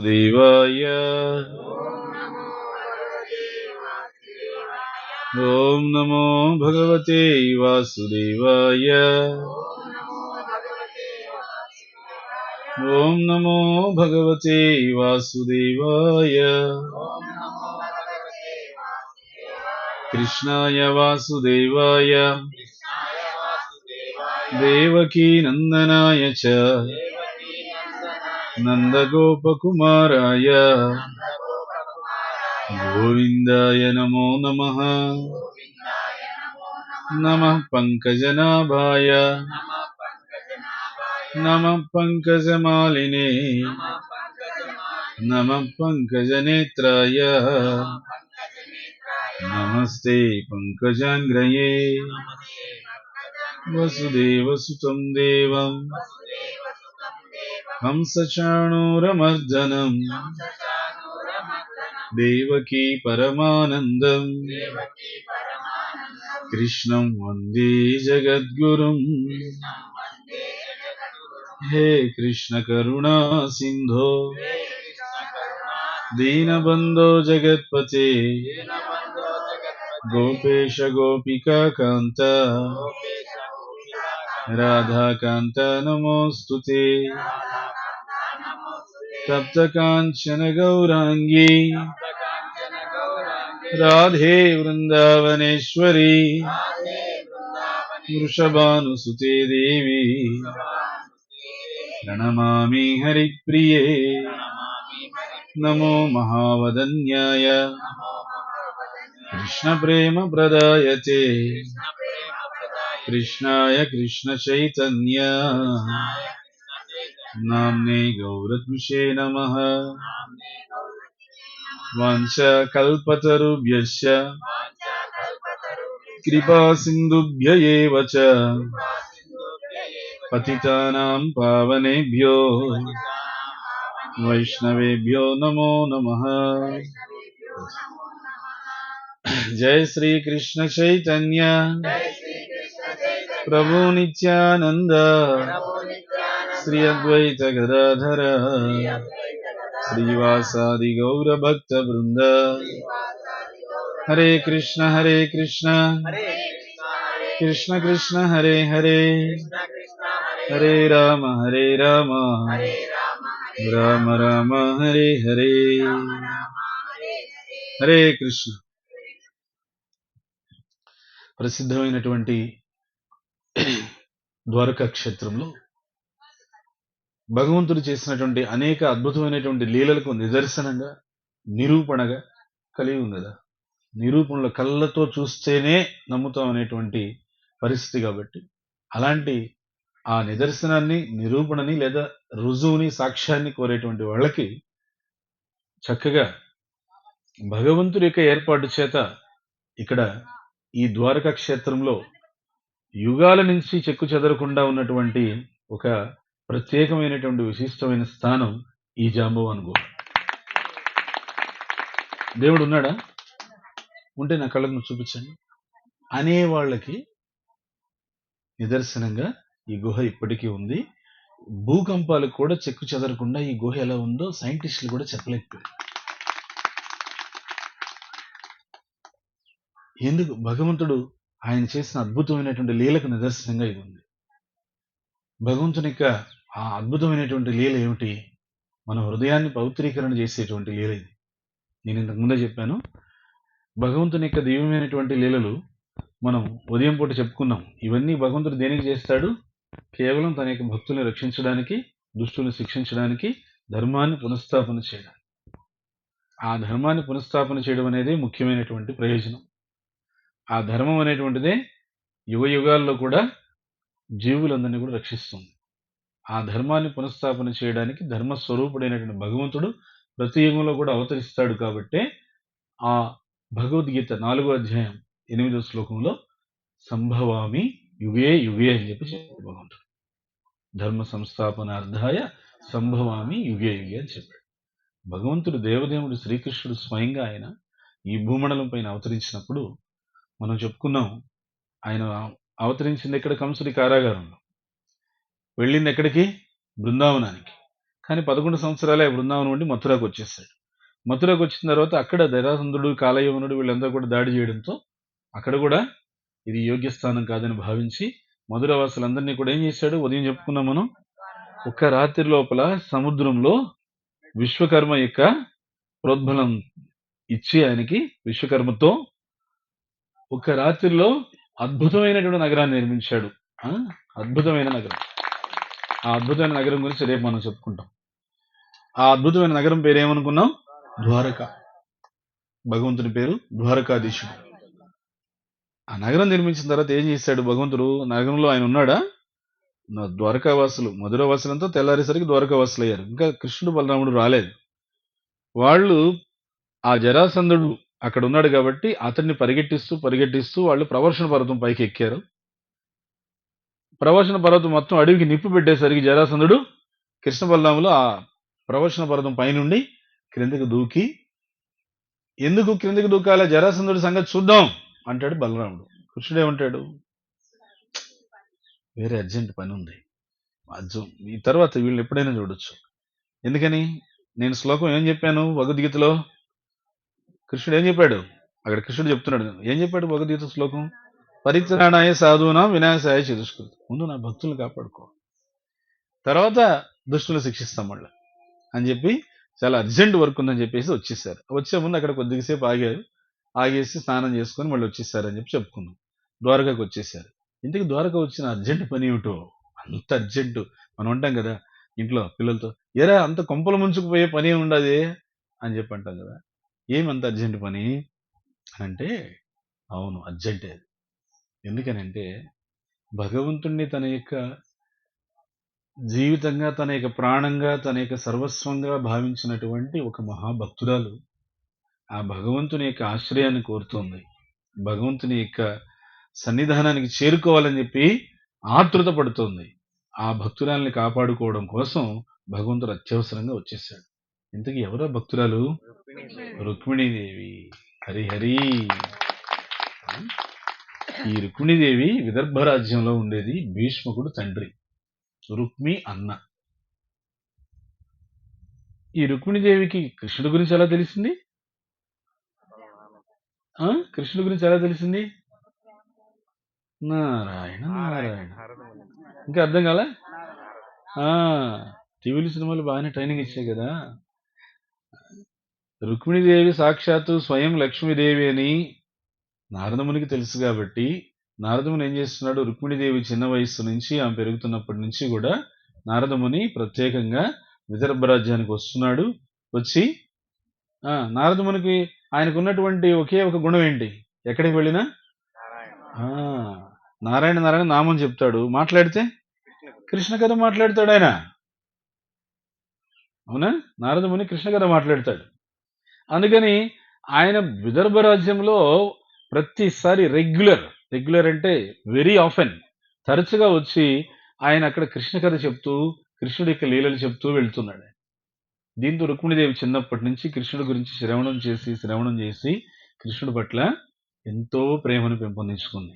वासुदेवाय। ॐ नमो भगवते वासुदेवाय। ॐ नमो भगवते वासुदेवाय। कृष्णाय वासुदेवाय देवकी नंदनाय च नंदगोपकुमाराय गोविन्दाय नमो नमः। नमः पंकजनाभाय नमः पंकजमालिने नमः पंकजनेत्राय नमस्ते पंकजांग्रये। वसुदेवसुतं देवं हंसचाणूरमर्दनं देवकी परमानन्दं कृष्णं वन्दे जगद्गुरुं। हे कृष्ण करुणा सिन्धो दीनबन्धो जगत्पते गोपेश गोपिका कान्त राधाकान्त नमोऽस्तुते। तप्त काञ्चन गौराङ्गी राधे वृन्दावनेश्वरी वृषभानुसुते देवी प्रणमामि हरिप्रिये। नमो महावदन्याय कृष्णप्रेम प्रदायते कृष्णाय कृष्णचैतन्य नाम्ने गौरत्विषे नमः। वाञ्छाकल्पतरुभ्यश्च कृपा सिन्धुभ्य एव च पतितानां पावनेभ्यो वैष्णवेभ्यो नमो नमः। जय श्री कृष्ण चैतन्य प्रभु नित्यानंद श्री अद्वैत गदाधर श्रीवासादि गौर भक्त वृंद। हरे कृष्ण कृष्ण कृष्ण हरे हरे हरे राम राम राम हरे हरे। हरे कृष्ण। ప్రసిద్ధమైనటువంటి ద్వారకా క్షేత్రంలో భగవంతుడు చేసినటువంటి అనేక అద్భుతమైనటువంటి లీలలకు నిదర్శనంగా నిరూపణగా కలిగి ఉంది కదా. నిరూపణలు కళ్ళతో చూస్తేనే నమ్ముతాం అనేటువంటి పరిస్థితి కాబట్టి అలాంటి ఆ నిదర్శనాన్ని నిరూపణని లేదా రుజువుని సాక్ష్యాన్ని కోరేటువంటి వాళ్ళకి చక్కగా భగవంతుడి యొక్క ఏర్పాటు చేత ఇక్కడ ఈ ద్వారకా క్షేత్రంలో యుగాల నుంచి చెక్కు చెదరకుండా ఉన్నటువంటి ఒక ప్రత్యేకమైనటువంటి విశిష్టమైన స్థానం ఈ జాంబవాన్ గుహ. దేవుడు ఉన్నాడా? ఉంటే నా కళ్ళకు చూపించండి అనే వాళ్ళకి నిదర్శనంగా ఈ గుహ ఇప్పటికీ ఉంది. భూకంపాలకు కూడా చెక్కు చెదరకుండా ఈ గుహ ఎలా ఉందో సైంటిస్టులు కూడా చెప్పలేకపోయారు. ఎందుకు? భగవంతుడు ఆయన చేసిన అద్భుతమైనటువంటి లీలకు నిదర్శనంగా ఇది ఉంది. భగవంతుని యొక్క ఆ అద్భుతమైనటువంటి లీల ఏమిటి? మన హృదయాన్ని పవిత్రీకరణ చేసేటువంటి లీల ఇది. నేను ఇంతకు ముందే చెప్పాను, భగవంతుని యొక్క దివ్యమైనటువంటి లీలలు మనం ఉదయం పూట చెప్పుకున్నాం. ఇవన్నీ భగవంతుడు దేనికి చేస్తాడు? కేవలం తన యొక్క భక్తుల్ని రక్షించడానికి, దుష్టుల్ని శిక్షించడానికి, ధర్మాన్ని పునఃస్థాపన చేయడానికి. ఆ ధర్మాన్ని పునఃస్థాపన చేయడం అనేది ముఖ్యమైనటువంటి ప్రయోజనం. ఆ ధర్మం అనేటువంటిదే యుగ యుగాల్లో కూడా జీవులందరినీ కూడా రక్షిస్తుంది. ఆ ధర్మాన్ని పునఃస్థాపన చేయడానికి ధర్మస్వరూపుడైనటువంటి భగవంతుడు ప్రతి యుగంలో కూడా అవతరిస్తాడు. కాబట్టే ఆ భగవద్గీత 4వ అధ్యాయం 8వ శ్లోకంలో సంభవామి యుగే యుగే అని చెప్పి చెప్పాడు భగవంతుడు. ధర్మ సంస్థాపనార్థాయ సంభవామి యుగే యుగే అని చెప్పాడు. భగవంతుడు దేవదేవుడు శ్రీకృష్ణుడు స్వయంగా ఆయన ఈ భూమండలం పైన అవతరించినప్పుడు మనం చెప్పుకున్నాం, ఆయన అవతరించింది ఎక్కడ? కంసుడి కారాగారంలో. వెళ్ళింది ఎక్కడికి? బృందావనానికి. కానీ 11 సంవత్సరాలే బృందావనం నుండి మథురకు వచ్చేసాడు. మథురకు వచ్చిన తర్వాత అక్కడ జరాసంధుడు, కాలయవనుడు వీళ్ళందరూ కూడా దాడి చేయడంతో అక్కడ కూడా ఇది యోగ్య స్థానం కాదని భావించి మధురవాసులందరినీ కూడా ఏం చేశాడు? ఉదయం చెప్పుకున్నాం మనం. ఒక్క రాత్రి లోపల సముద్రంలో విశ్వకర్మ యొక్క ప్రోద్బలం ఇచ్చి ఆయనకి విశ్వకర్మతో ఒక్క రాత్రిలో అద్భుతమైనటువంటి నగరాన్ని నిర్మించాడు. అద్భుతమైన నగరం. ఆ అద్భుతమైన నగరం గురించి రేపు మనం చెప్పుకుంటాం. ఆ అద్భుతమైన నగరం పేరు ఏమనుకున్నాం? ద్వారక. భగవంతుని పేరు ద్వారకాధీశుడు. ఆ నగరం నిర్మించిన తర్వాత ఏం చేశాడు భగవంతుడు? నగరంలో ఆయన ఉన్నాడా? ద్వారకావాసులు, మధురవాసులంతా తెల్లారేసరికి ద్వారకావాసులు అయ్యారు. ఇంకా కృష్ణుడు బలరాముడు రాలేదు. వాళ్ళు ఆ జరాసంధుడు అక్కడ ఉన్నాడు కాబట్టి అతన్ని పరిగెట్టిస్తూ వాళ్ళు ప్రవర్షణ పర్వతం పైకి ఎక్కారు. ప్రవర్షణ పర్వతం మొత్తం అడవికి నిప్పు పెట్టేసరికి జరాసంధుడు కృష్ణ బలరాములు ఆ ప్రవర్షణ పర్వతం పైనుండి క్రిందకి దూకి, ఎందుకు క్రిందకి దూకాల? జరాసంధుడి సంగతి చూద్దాం అంటాడు బలరాముడు. కృష్ణుడు ఏమంటాడు? వేరే అర్జెంట్ పని ఉంది, ఈ తర్వాత వీళ్ళు ఎప్పుడైనా చూడొచ్చు. ఎందుకని? నేను శ్లోకం ఏం చెప్పాను భగవద్గీతలో? కృష్ణుడు ఏం చెప్పాడు? అక్కడ కృష్ణుడు చెప్తున్నాడు. ఏం చెప్పాడు భగవద్గీత శ్లోకం? పరిత్రాణాయ సాధూనాం వినాశాయ చతుష్కృతి. ముందు నా భక్తులను కాపాడుకో, తర్వాత దుష్టులను శిక్షిస్తాం మళ్ళీ అని చెప్పి చాలా అర్జెంట్ వర్క్ ఉందని చెప్పేసి వచ్చేసారు. వచ్చే ముందు అక్కడ కొద్దిసేపు ఆగారు. ఆగేసి స్నానం చేసుకొని మళ్ళీ వచ్చేసారు అని చెప్పి చెప్పుకున్నాం. ద్వారకాకు వచ్చేసారు. ఇంటికి ద్వారకా వచ్చిన అర్జెంట్ పని ఏమిటో, అంత అర్జెంటు. మనం ఉంటాం కదా ఇంట్లో పిల్లలతో, ఏరా అంత కొంపలు ముంచుకుపోయే పని ఉండదు అని చెప్పి అంటాం కదా. ఏమంత అర్జెంట్ పని అంటే, అవును అర్జెంటే. ఎందుకనంటే భగవంతుణ్ణి తన యొక్క జీవితంగా, తన యొక్క ప్రాణంగా, తన యొక్క సర్వస్వంగా భావించినటువంటి ఒక మహాభక్తురాలు ఆ భగవంతుని యొక్క ఆశ్రయాన్ని కోరుతోంది. భగవంతుని యొక్క సన్నిధానానికి చేరుకోవాలని చెప్పి ఆతృత పడుతోంది. ఆ భక్తురాల్ని కాపాడుకోవడం కోసం భగవంతుడు అత్యవసరంగా వచ్చేసాడు. ఇంతకీ ఎవరో భక్తురాలు? రుక్మిణీదేవి. హరిహరి. ఈ రుక్మిణీదేవి విదర్భ రాజ్యంలో ఉండేది. భీష్మకుడు తండ్రి, రుక్మి అన్న. ఈ రుక్మిణీదేవికి కృష్ణుడి గురించి ఎలా తెలిసింది? కృష్ణుడి గురించి ఎలా తెలిసింది? నారాయణ నారాయణ. ఇంకా అర్థం కాలే? టీవీలు సినిమాలు బాగానే ట్రైనింగ్ ఇచ్చాయి కదా. రుక్మిణీదేవి సాక్షాత్తు స్వయం లక్ష్మీదేవి అని నారదమునికి తెలుసు కాబట్టి నారదముని ఏం చేస్తున్నాడు? రుక్మిణీదేవి చిన్న వయస్సు నుంచి ఆమె పెరుగుతున్నప్పటి నుంచి కూడా నారదముని ప్రత్యేకంగా విదర్భ రాజ్యానికి వస్తున్నాడు. వచ్చి నారదమునికి ఆయనకు ఉన్నటువంటి ఒకే ఒక గుణం ఏంటి? ఎక్కడికి వెళ్ళినా నారాయణ నారాయణ నామం చెప్తాడు. మాట్లాడితే కృష్ణ కథ మాట్లాడతాడు ఆయన. అవునా? నారదముని కృష్ణ కథ మాట్లాడతాడు. అందుకని ఆయన విదర్భ రాజ్యంలో ప్రతిసారి రెగ్యులర్ అంటే వెరీ ఆఫెన్, తరచుగా వచ్చి ఆయన అక్కడ కృష్ణ కథ చెప్తూ కృష్ణుడి యొక్క లీలలు చెప్తూ వెళ్తున్నాడు. దీంతో రుక్మిణీదేవి చిన్నప్పటి నుంచి కృష్ణుడి గురించి శ్రవణం చేసి కృష్ణుడి పట్ల ఎంతో ప్రేమను పెంపొందించుకుంది.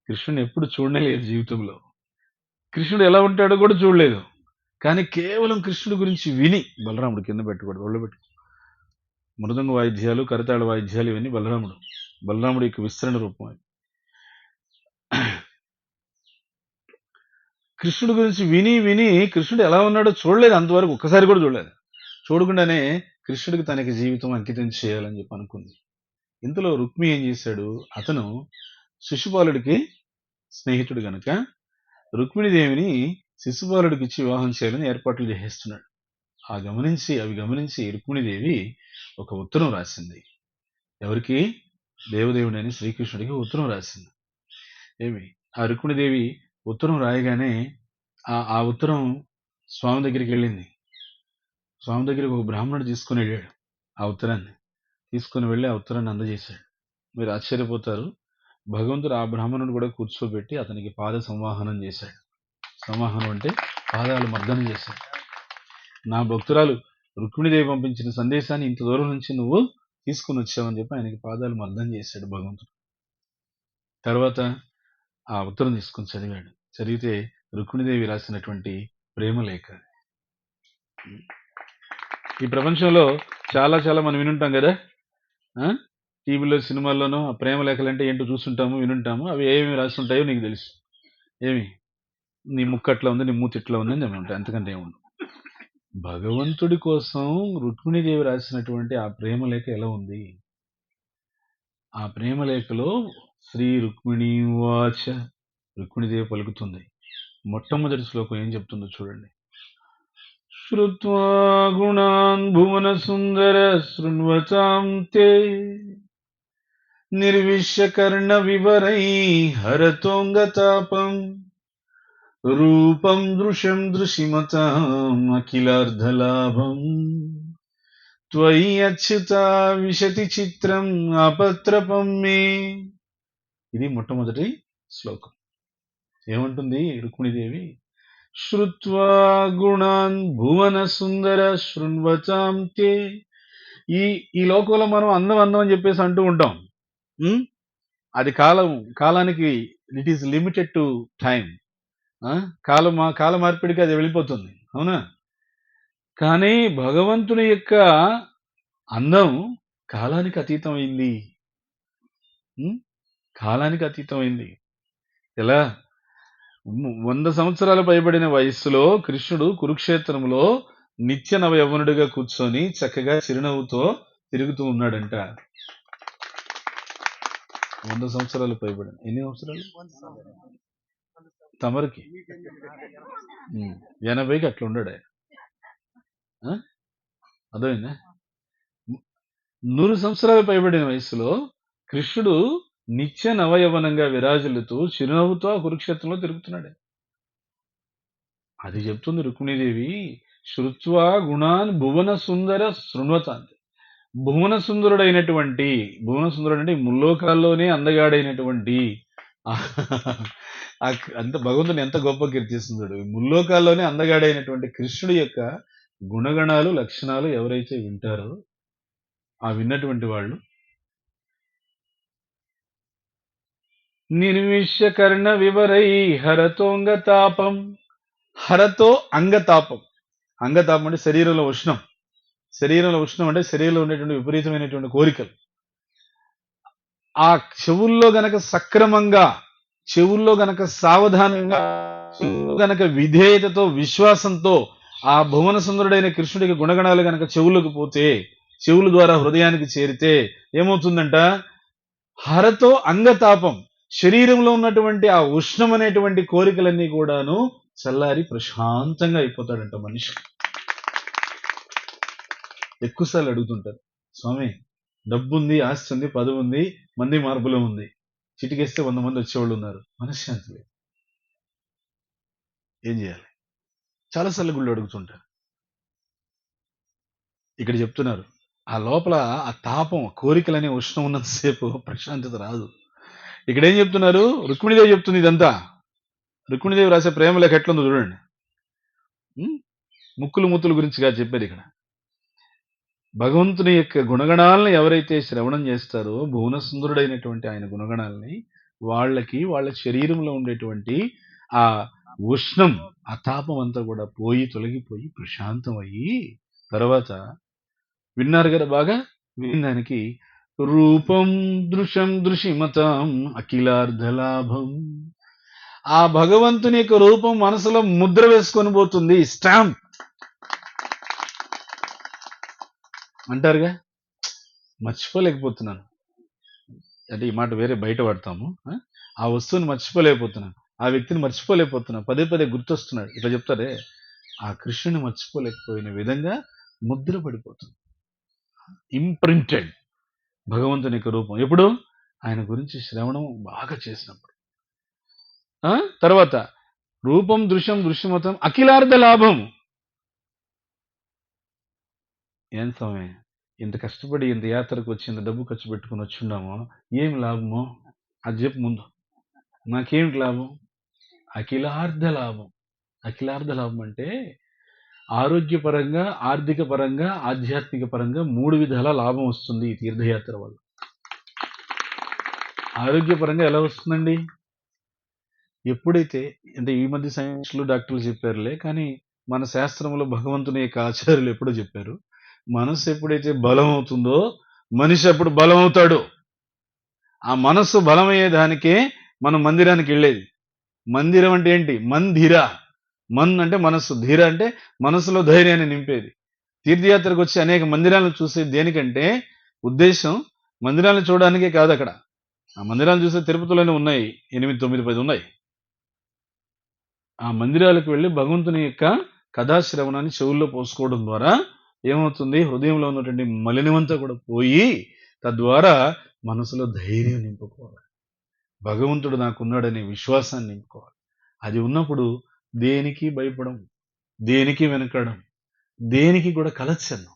కృష్ణుని ఎప్పుడు చూడలేదు జీవితంలో. కృష్ణుడు ఎలా ఉంటాడో కూడా చూడలేదు. కానీ కేవలం కృష్ణుడి గురించి విని, బలరాముడు కింద పెట్టకూడదు, ఒళ్ళు పెట్టు, మృదంగ వాయిద్యాలు, కరతాళ వాయిద్యాలు ఇవన్నీ బలరాముడి యొక్క విస్తరణ రూపం. కృష్ణుడి గురించి విని కృష్ణుడు ఎలా ఉన్నాడో చూడలేదు. అంతవరకు ఒక్కసారి కూడా చూడలేదు. చూడకుండానే కృష్ణుడికి తనకి జీవితం అంకితం చేయాలని చెప్పి అనుకుంది. ఇంతలో రుక్మి ఏం చేశాడు? అతను శిశుపాలుడికి స్నేహితుడు గనక రుక్మిణీదేవిని శిశుపాలుడికి ఇచ్చి వివాహం చేయాలని ఏర్పాట్లు చేసేస్తున్నాడు. అవి గమనించి రుక్మిణీదేవి ఒక ఉత్తరం రాసింది. ఎవరికి? దేవదేవుడని శ్రీకృష్ణుడికి ఉత్తరం రాసింది. ఆ రుక్మిణీదేవి ఉత్తరం రాయగానే ఆ ఉత్తరం స్వామి దగ్గరికి వెళ్ళింది. స్వామి దగ్గరికి ఒక బ్రాహ్మణుడు తీసుకుని వెళ్ళాడు. ఆ ఉత్తరాన్ని తీసుకుని వెళ్ళి ఆ ఉత్తరాన్ని అందజేశాడు. మీరు ఆశ్చర్యపోతారు, భగవంతుడు ఆ బ్రాహ్మణుడు కూడా కూర్చోబెట్టి అతనికి పాద సంవాహనం చేశాడు. సంవాహనం అంటే పాదాలు మర్దనం చేశాడు. నా భక్తురాలు రుక్మిణీదేవి పంపించిన సందేశాన్ని ఇంత దూరం నుంచి నువ్వు తీసుకుని వచ్చావని చెప్పి ఆయనకి పాదాలు మర్దనం చేశాడు భగవంతుడు. తర్వాత ఆ ఉత్తరం తీసుకుని చదివాడు. చదివితే రుక్మిణీదేవి రాసినటువంటి ప్రేమ లేఖ. ఈ ప్రపంచంలో చాలా చాలా మనం వినుంటాం కదా, టీవీలో సినిమాల్లోనూ ఆ ప్రేమ లేఖలు అంటే ఏంటో చూస్తుంటాము, వినుంటాము. అవి ఏమి రాసి ఉంటాయో నీకు తెలుసు. ఏమి నీ ముక్కు అట్లా ఉంది, నీ మూతి ఇట్లా ఉంది అని చెప్పి ఉంటాయి, అంతకంటే ఏముంది. భగవంతుడి కోసం రుక్మిణీదేవి రాసినటువంటి ఆ ప్రేమ లేఖ ఎలా ఉంది? ఆ ప్రేమ లేఖలో శ్రీ రుక్మిణీ వాచ, రుక్మిణీదేవి పలుకుతుంది. మొట్టమొదటి శ్లోకం ఏం చెప్తుందో చూడండి. శ్రుత్వా గుణాన్ భువన సుందర శృణ్వతాం తే నిర్విశ్యకర్ణ వివరై హరతోంగతాపం రూపం దృశం దృశిమతాం అఖిలార్ధలాభం త్వయి అచ్యుత విశతి చిత్రం అపత్రపం మే. ఇది మొట్టమొదటి శ్లోకం. ఏమంటుంది రుక్మిణీదేవి? శ్రుత్వా గుణాన్ భువన సుందర శృణ్వతాం తే. ఈ లోకంలో మనం అందం అందం అని చెప్పేసి అంటూ ఉంటాం. అది కాలానికి it is limited to time. కాల మార్పిడికి అది వెళ్ళిపోతుంది, అవునా? కానీ భగవంతుని యొక్క అందం కాలానికి అతీతమైంది. కాలానికి అతీతమైంది. ఎలా? 100 సంవత్సరాలు పైబడిన వయస్సులో కృష్ణుడు కురుక్షేత్రంలో నిత్య నవ యవ్వనుడిగా కూర్చొని చక్కగా చిరునవ్వుతో తిరుగుతూ ఉన్నాడంట. 100 సంవత్సరాలు పైబడిన. ఎన్ని సంవత్సరాలు? తమరికి 80కి అట్లా ఉన్నాడు ఆయన. అర్థమైందా? 100 సంవత్సరాలు పైబడిన వయసులో కృష్ణుడు నిత్య నవయవనంగా విరాజిల్లుతూ చిరునవ్వుతో ఆ కురుక్షేత్రంలో తిరుగుతున్నాడు. అది చెప్తుంది రుక్మిణీదేవి. శృత్వా గుణాన్ భువన సుందర శృణ్వతాంతి. భువన సుందరుడు అంటే ముల్లోకాల్లోనే అందగాడైనటువంటి అంత భగవంతుని ఎంత గొప్ప కీర్తిస్తున్నాడు. ముల్లోకాల్లోనే అందగాడైనటువంటి కృష్ణుడి యొక్క గుణగణాలు, లక్షణాలు ఎవరైతే వింటారో ఆ విన్నటువంటి వాళ్ళు నిర్విశ్యకర్ణ వివరై హరతోంగతాపం. హరతో అంగతాపం. అంగతాపం అంటే శరీరంలో ఉష్ణం. శరీరంలో ఉష్ణం అంటే శరీరంలో ఉండేటువంటి విపరీతమైనటువంటి కోరికలు. ఆ చెవుల్లో గనక సక్రమంగా, చెవుల్లో గనక సావధానంగా, గనక విధేయతతో, విశ్వాసంతో ఆ భువన సుందరుడైన కృష్ణుడికి గుణగణాలు గనక చెవులకు పోతే, చెవుల ద్వారా హృదయానికి చేరితే ఏమవుతుందంట? హరతో అంగతాపం. శరీరంలో ఉన్నటువంటి ఆ ఉష్ణం అనేటువంటి కోరికలన్నీ కూడాను చల్లారి ప్రశాంతంగా అయిపోతాడంట మనిషి. ఎక్కువసార్లు అడుగుతుంటారు, స్వామి డబ్బుంది, ఆస్తి ఉంది, పదవి ఉంది, మంది మార్పులో ఉంది, చిటికేస్తే 100 మంది వచ్చేవాళ్ళు ఉన్నారు, మనశ్శాంతి లేదు, ఏం చేయాలి? చాలాసార్లు గుళ్ళు అడుగుతుంటారు. ఇక్కడ చెప్తున్నారు, ఆ లోపల ఆ తాపం, కోరికలనే ఉష్ణం ఉన్నంతసేపు ప్రశాంతత రాదు. ఇక్కడ ఏం చెప్తున్నారు? రుక్మిణీదేవి చెప్తుంది ఇదంతా. రుక్మిణీదేవి రాసే ప్రేమ లేఖ ఎట్లుందో చూడండి. ముక్కులు మూతుల గురించిగా చెప్పారు ఇక్కడ. భగవంతుని యొక్క గుణగణాలను ఎవరైతే శ్రవణం చేస్తారో, భువన సుందరుడైనటువంటి ఆయన గుణగణాలని, వాళ్ళకి వాళ్ళ శరీరంలో ఉండేటువంటి ఆ ఉష్ణం, ఆ తాపం అంతా కూడా పోయి, తొలగిపోయి ప్రశాంతం అయ్యి, తర్వాత విన్నారు కదా బాగా, వినడానికి రూపం దృశం దృశిమతాం అఖిలార్ధలాభం. ఆ భగవంతుని యొక్క రూపం మనసులో ముద్ర వేసుకొని పోతుంది, స్టాంప్ అంటారుగా. మర్చిపోలేకపోతున్నాను అంటే ఈ మాట వేరే బయట పడతాము. ఆ వస్తువుని మర్చిపోలేకపోతున్నాను, ఆ వ్యక్తిని మర్చిపోలేకపోతున్నాను, పదే పదే గుర్తొస్తున్నాడు, ఇట్లా చెప్తారే. ఆ కృష్ణుని మర్చిపోలేకపోయిన విధంగా ముద్ర పడిపోతుంది, ఇంప్రింటెడ్ భగవంతుని యొక్క రూపం. ఎప్పుడు? ఆయన గురించి శ్రవణం బాగా చేసినప్పుడు. తర్వాత రూపం దృశ్యం దృశ్యమతం అఖిలార్ధ లాభం. ఏం సమయం, ఇంత కష్టపడి ఇంత యాత్రకు వచ్చి ఇంత డబ్బు ఖర్చు పెట్టుకుని వచ్చున్నామో ఏం లాభమో అది చెప్పు ముందు. నాకేమిటి లాభం? అఖిలార్ధ లాభం. అఖిలార్ధ లాభం అంటే ఆరోగ్యపరంగా, ఆర్థిక పరంగా, ఆధ్యాత్మిక పరంగా 3 విధాల లాభం వస్తుంది ఈ తీర్థయాత్ర వల్ల. ఆరోగ్యపరంగా ఎలా వస్తుందండి? ఎప్పుడైతే అంటే ఈ మధ్య సైన్స్లు డాక్టర్లు చెప్పారులే, కానీ మన శాస్త్రంలో భగవంతుని యొక్క ఆచార్యులు ఎప్పుడో చెప్పారు, మనసు ఎప్పుడైతే బలం అవుతుందో మనిషి అప్పుడు బలం అవుతాడు. ఆ మనస్సు బలమయ్యే దానికే మనం మందిరానికి వెళ్ళేది. మందిరం అంటే ఏంటి? మంధిర. మన్ అంటే మనస్సు, ధీర అంటే మనసులో ధైర్యాన్ని నింపేది. తీర్థయాత్రకు వచ్చి అనేక మందిరాలను చూసేది దేనికంటే, ఉద్దేశం మందిరాలను చూడడానికే కాదక్కడ. ఆ మందిరాలు చూస్తే తిరుపతిలోనే ఉన్నాయి. 8, 9, 10 ఉన్నాయి. ఆ మందిరాలకు వెళ్లి భగవంతుని యొక్క కథాశ్రవణాన్ని చెవుల్లో పోసుకోవడం ద్వారా ఏమవుతుంది? హృదయంలో ఉన్నటువంటి మలినమంతా కూడా పోయి, తద్వారా మనసులో ధైర్యం నింపుకోవాలి. భగవంతుడు నాకున్నాడనే విశ్వాసాన్ని నింపుకోవాలి. అది ఉన్నప్పుడు దేనికి భయపడం, దేనికి వెనకడం, దేనికి కూడా కలత చెందం.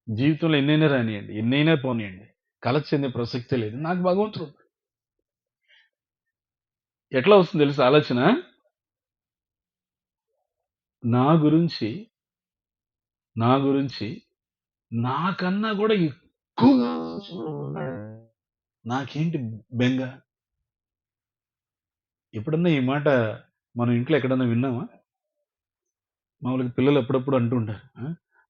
జీవితంలో ఎన్నైనా రానియండి, ఎన్నైనా పోనీయండి, కలత చెందే ప్రసక్తే లేదు. నాకు భగవంతుడు ఉన్నాడు. ఎట్లా వస్తుంది తెలుసా ఆలోచన? నా గురించి, నా గురించి నాకన్నా కూడా ఎక్కువగా ఆలోచించుకున్నాడు. నాకేంటి బెంగ? ఎప్పుడన్నా ఈ మాట మనం ఇంట్లో ఎక్కడన్నా విన్నామా? మామూలుగా పిల్లలు అప్పుడప్పుడు అంటూ ఉంటారు.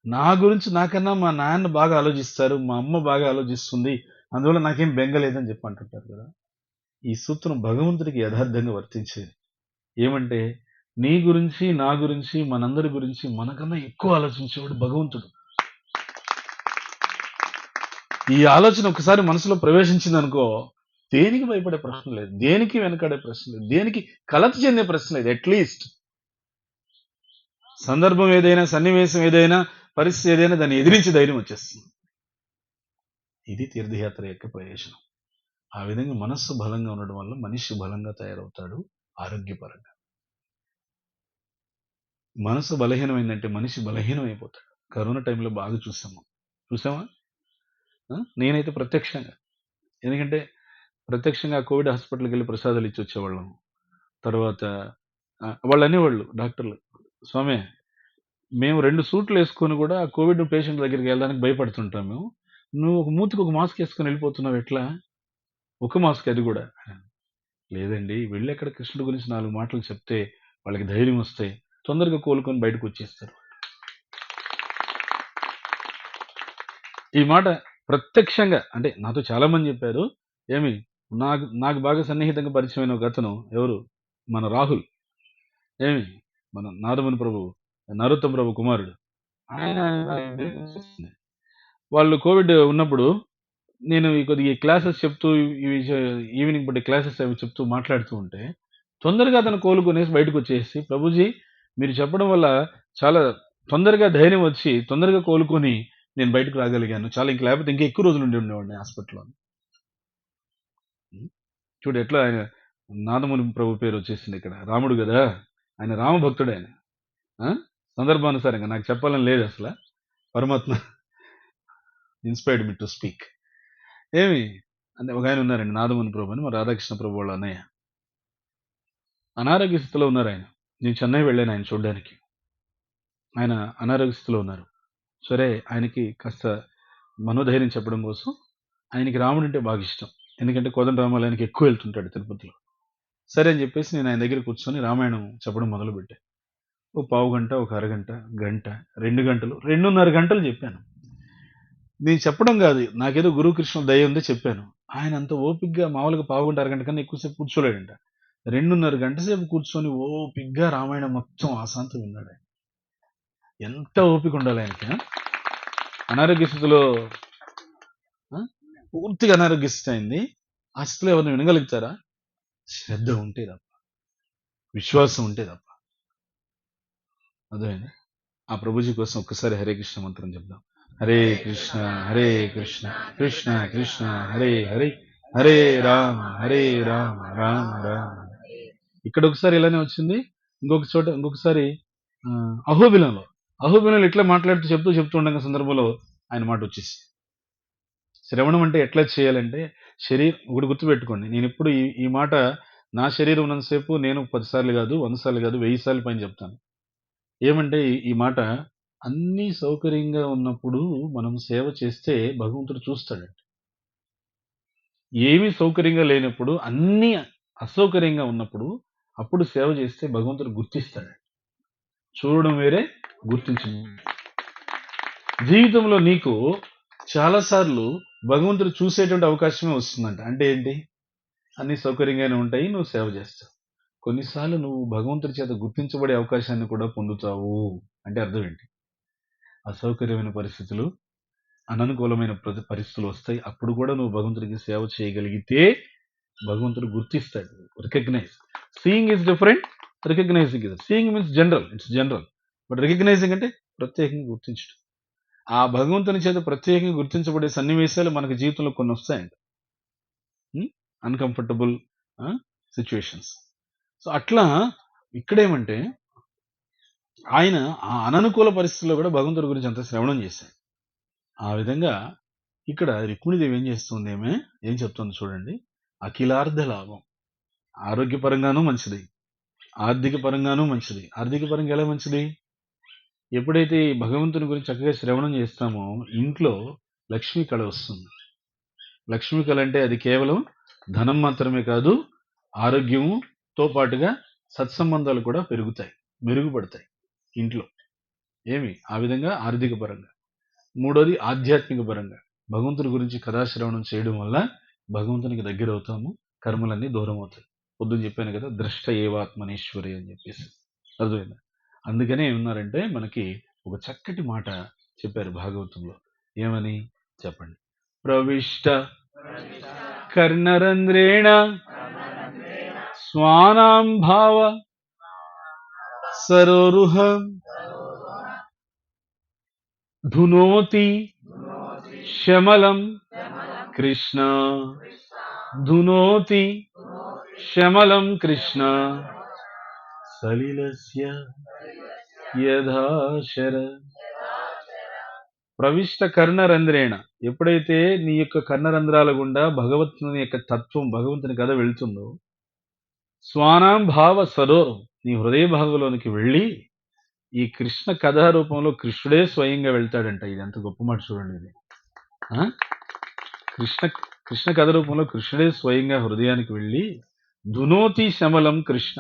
నా గురించి నాకన్నా మా నాన్న బాగా ఆలోచిస్తారు. మా అమ్మ బాగా ఆలోచిస్తుంది. అందువల్ల నాకేం బెంగ లేదని చెప్పి అంటుంటారు కదా! ఈ సూత్రం భగవంతుడికి యథార్థంగా వర్తించేది. ఏమంటే, నీ గురించి, నా గురించి, మనందరి గురించి మనకన్నా ఎక్కువ ఆలోచించేవాడు భగవంతుడు. ఈ ఆలోచన ఒకసారి మనసులో ప్రవేశించిందనుకో, దేనికి భయపడే ప్రశ్న లేదు. దేనికి వెనకాడే ప్రశ్న లేదు. దేనికి కలత చెందే ప్రశ్న లేదు. అట్‌లీస్ట్ సందర్భం ఏదైనా, సన్నివేశం ఏదైనా, పరిస్థితి ఏదైనా దాన్ని ఎదిరించి ధైర్యం వచ్చేస్తుంది. ఇది తీర్థయాత్ర యొక్క ప్రయోజనం. ఆ విధంగా మనస్సు బలంగా ఉండడం వల్ల మనిషి బలంగా తయారవుతాడు ఆరోగ్యపరంగా. మనసు బలహీనమైందంటే మనిషి బలహీనమైపోతాడు. కరోనా టైంలో బాగా చూసాము. చూసామా? నేనైతే ప్రత్యక్షంగా. ఎందుకంటే ప్రత్యక్షంగా కోవిడ్ హాస్పిటల్‌కెళ్ళి ప్రసాదాలు ఇచ్చి వచ్చేవాళ్ళం. తర్వాత వాళ్ళు అనేవాళ్ళు డాక్టర్లు, "స్వామి, మేము 2 సూట్‌లేసుకొని కూడా కోవిడ్ పేషెంట్ దగ్గరికి వెళ్ళడానికి భయపడుతుంటాం మేము. నువ్వు ఒక మూతికి ఒక మాస్క్ ఏసుకొని వెళ్ళిపోతున్నావు ఎట్లా? ఒక మాస్క్ అది కూడా." లేదండి, వెళ్ళి అక్కడ కృష్ణుడి గురించి 4 మాటలు చెప్తే వాళ్ళకి ధైర్యం వస్తాయి. తొందరగా కోలుకొని బయటకొచ్చేస్తారు. ఈ మాట ప్రత్యక్షంగా అంటే నాతో చాలా మంది చెప్పారు. ఏమి నాకు నాకు బాగా సన్నిహితంగా పరిచయమైన ఒకతను ఎవరు? మన రాహుల్. ఏమి మన నాదముని ప్రభు, నరోత్తమ ప్రభు కుమారుడు. ఆయన వాళ్ళు కోవిడ్ ఉన్నప్పుడు నేను కొద్దిగా క్లాసెస్ చెప్తూ ఇవి ఈవినింగ్ పూట క్లాసెస్ అవి చెప్తూ మాట్లాడుతూ ఉంటే, తొందరగా అతను కోలుకొనేసి బయటకొచ్చేసి, "ప్రభుజీ మీరు చెప్పడం వల్ల చాలా తొందరగా ధైర్యం వచ్చి, తొందరగా కోలుకొని నేను బయటకు రాగలిగాను. చాలా ఇంక లేకపోతే ఇంకా ఎక్కువ రోజులు ఉండి ఉండేవాడిని హాస్పిటల్‌లో." చూడు ఎట్లా ఆయన నాదముని ప్రభు పేరు వచ్చేసింది ఇక్కడ. రాముడు గదా! ఆయన రామభక్తుడాయన. ఆ! సందర్భానుసారంగా నాకు చెప్పాలని లేదసల. పరమాత్మ ఇన్‌స్పైర్డ్ మీ టు స్పీక్. ఏమి అంటే ఒకాయన ఉన్నారండి నాదముని ప్రభు అని, మా రాధాకృష్ణ ప్రభు వాళ్ళ అన్నయ్య. అనారోగ్య స్థితిలో ఉన్నారాయన. నేను చెన్నై వెళ్ళాను ఆయన చూడ్డానికి. ఆయన అనారోగ్య స్థితిలో ఉన్నారు. సరే ఆయనకి కాస్త మనోధైర్యం చెప్పడం కోసం ఆయనకి రాముడంటే బాగా ఇష్టం. ఎందుకంటే కోదండరామాలయానికి ఎక్కువ వెళ్తుంటాడు తిరుపతిలో. సరే అని చెప్పేసి నేను ఆయన దగ్గర కూర్చొని రామాయణం చెప్పడం మొదలుపెట్టా. ఓ పావుగంట, ఒక అరగంట, గంట, 2 గంటలు, 2:30 గంటలు చెప్పాను. నేను చెప్పడం గాదు. నాకేదో గురువు కృష్ణుల దయ ఉంది చెప్పాను. ఆయన అంత ఓపికగా మామూలుగా పావుగంట, అరగంట కన్నా ఎక్కువ సేపు కూర్చోలేడంట. 2:30 గంట సేపు కూర్చొని ఓపికగా రామాయణం మొత్తం ఆసాంతం విన్నాడాయన. ఎంత ఓపిక ఉండాలి ఆయనకి. అనారోగ్య స్థితిలో పూర్తిగా అనారోగ్య స్థితి అయింది. ఆ స్థితిలో ఎవరిని వినగలుగుతారా? శ్రద్ధ ఉంటే తప్ప, విశ్వాసం ఉంటే తప్ప. అర్థమైందా? ఆ ప్రభుజీ కోసం ఒక్కసారి హరే కృష్ణ మంత్రం చెప్దాం. హరే కృష్ణ కృష్ణ కృష్ణ హరే హరే, హరే రామ రామ రామ. ఇక్కడ ఒకసారి ఇలానే వచ్చింది. ఇంకొకసారి అహోబిలంలో ఇట్లా మాట్లాడుతూ చెప్తూ ఉండగా సందర్భంలో ఆయన మాట వచ్చేసి, శ్రవణం అంటే ఎట్లా చేయాలంటే ఒకటి గుర్తుపెట్టుకోండి. నేను ఎప్పుడు ఈ మాట నా శరీరం ఉన్నంతసేపు నేను 10 సార్లు కాదు, 100 సార్లు కాదు, 1000 సార్లు పైన చెప్తాను. ఏమంటే ఈ మాట అన్నీ సౌకర్యంగా ఉన్నప్పుడు మనం సేవ చేస్తే భగవంతుడు చూస్తాడంట. ఏమీ సౌకర్యంగా లేనప్పుడు, అన్నీ అసౌకర్యంగా ఉన్నప్పుడు అప్పుడు సేవ చేస్తే భగవంతుడు గుర్తిస్తాడు. చూడడం వేరే, గుర్తించడం. జీవితంలో నీకు చాలాసార్లు భగవంతుడు చూసేటువంటి అవకాశమే వస్తుందంట. అంటే ఏంటి? అన్ని సౌకర్యంగానే ఉంటాయి, నువ్వు సేవ చేస్తావు. కొన్నిసార్లు నువ్వు భగవంతుడి చేత గుర్తించబడే అవకాశాన్ని కూడా పొందుతావు. అంటే అర్థం ఏంటి? అసౌకర్యమైన పరిస్థితులు, అననుకూలమైన పరిస్థితులు వస్తాయి. అప్పుడు కూడా నువ్వు భగవంతుడికి సేవ చేయగలిగితే భగవంతుడు గుర్తిస్తాడు. Recognise. Seeing is different, recognising is. Seeing means general, it's general. But recognising అంటే ప్రత్యేకంగా గుర్తించడం. ఆ భగవంతుని చేత ప్రత్యేకంగా గుర్తించబడే సన్నివేశాలు మనకి జీవితంలో కొన్ని వస్తాయంట. Uncomfortable situations. సో అట్లా ఇక్కడేమంటే ఆయన ఆ అననుకూల పరిస్థితుల్లో కూడా భగవంతుడి గురించి అంత శ్రవణం చేశాడు. ఆ విధంగా ఇక్కడ రుక్మిణీదేవి ఏం చేస్తుంది, ఏం చెప్తుంది చూడండి. అఖిలార్థ లాభం. ఆరోగ్యపరంగానూ మంచిది, ఆర్థిక పరంగానూ మంచిది. ఆర్థిక పరంగా ఎలా మంచిది? ఎప్పుడైతే ఈ భగవంతుని గురించి చక్కగా శ్రవణం చేస్తామో ఇంట్లో లక్ష్మీ కళ వస్తుంది. లక్ష్మీ కళ అంటే అది కేవలం ధనం మాత్రమే కాదు, ఆరోగ్యంతో పాటుగా సత్సంబంధాలు కూడా పెరుగుతాయి, మెరుగుపడతాయి ఇంట్లో. ఆ విధంగా ఆర్థిక పరంగా. మూడోది ఆధ్యాత్మిక పరంగా. భగవంతుడి గురించి కథాశ్రవణం చేయడం వల్ల భగవంతునికి దగ్గర అవుతాము, కర్మలన్నీ దూరం అవుతాయి. పొద్దున చెప్పాను కదా, ద్రష్ట ఏవాత్మనేశ్వరి అని చెప్పేసి. అర్థమైందా? అందుకనే ఏమన్నారంటే మనకి ఒక చక్కటి మాట చెప్పారు భాగవతంలో. ఏమని చెప్పండి. ప్రవిష్ట కర్ణరంధ్రేణ స్వానాం భావ సరోరుహ ధునోతి శమలం కృష్ణ ధునోతి శమలం కృష్ణ సలిలస్య యథాశర. ప్రవిష్ట కర్ణరంధ్రేణ. ఎప్పుడైతే నీ యొక్క కర్ణరంధ్రాల గుండా భగవంతుని యొక్క తత్వం, భగవంతుని కథ వెళ్తుందో, స్వానాం భావ సరోరం, నీ హృదయ భాగంలోనికి వెళ్ళి ఈ కృష్ణ కథా రూపంలో కృష్ణుడే స్వయంగా వెళ్తాడంట. ఇది ఎంత గొప్ప మాట చూడండి. ఇది కృష్ణ కథ రూపంలో కృష్ణుడే స్వయంగా హృదయానికి వెళ్ళి ధునోతి శమలం కృష్ణ.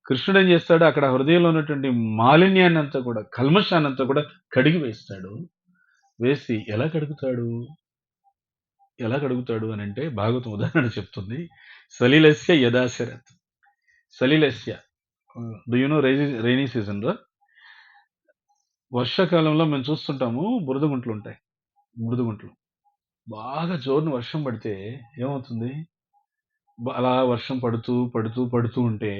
కృష్ణుడు ఏం చేస్తాడు, అక్కడ హృదయంలో ఉన్నటువంటి మాలిన్యాన్ని అంతా కూడా, కల్మషాన్ని అంతా కూడా కడిగి వేస్తాడు. వేసి ఎలా కడుగుతాడు అని అంటే భాగవతం ఉదాహరణ చెప్తుంది. సలిలస్య యథాశరత్. సలిలస్య, do you know rainy season లో వర్షాకాలంలో మేము చూస్తుంటాము, బురదగుంట్లు ఉంటాయి. బురదగుంట్లు బాగా జోరున వర్షం పడితే ఏమవుతుంది, అలా వర్షం పడుతూ ఉంటే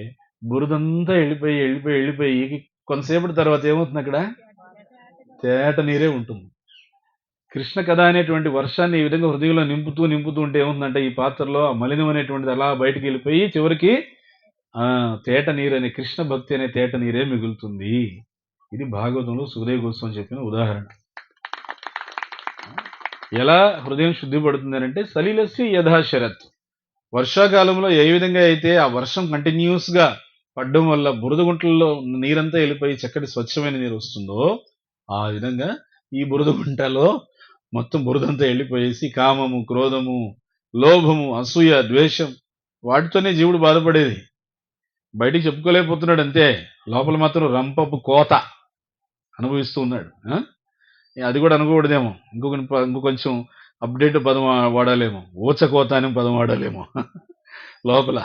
బురదంతా వెళ్ళిపోయి కొంతసేపటి తర్వాత ఏమవుతుంది, అక్కడ తేట నీరే ఉంటుంది. కృష్ణ కథ అనేటువంటి వర్షాన్ని ఈ విధంగా హృదయంలో నింపుతూ ఉంటే ఏముందంటే ఈ పాత్రలో ఆ మలినం అనేటువంటిది అలా బయటికి వెళ్ళిపోయి చివరికి తేట నీరు అనే కృష్ణ భక్తి అనే తేట నీరే మిగులుతుంది. ఇది భాగవతంలో సుఖదేవ్ గోస్వామి చెప్పిన ఉదాహరణ. ఎలా హృదయం శుద్ధి పడుతుంది అంటే సలిలస్య యథాశరత్. వర్షాకాలంలో ఏ విధంగా అయితే ఆ వర్షం కంటిన్యూస్ గా పడడం వల్ల బురదగుంటల్లో నీరంతా వెళ్ళిపోయి చక్కటి స్వచ్ఛమైన నీరు వస్తుందో, ఆ విధంగా ఈ బురదగుంటలో మొత్తం బురదంతా వెళ్ళిపోయేసి కామము, క్రోధము, లోభము, అసూయ, ద్వేషం, వాటితోనే జీవుడు బాధపడేది. బయటికి చెప్పుకోలేకపోతున్నాడు అంతే, లోపల మాత్రం రంపపు కోత అనుభవిస్తూ ఉన్నాడు. అది కూడా అనుకోకూడదేమో, ఇంకొంచెం అప్డేట్ పదం వాడాలేమో, ఊచకోత అనే పదం వాడాలేమో లోపల.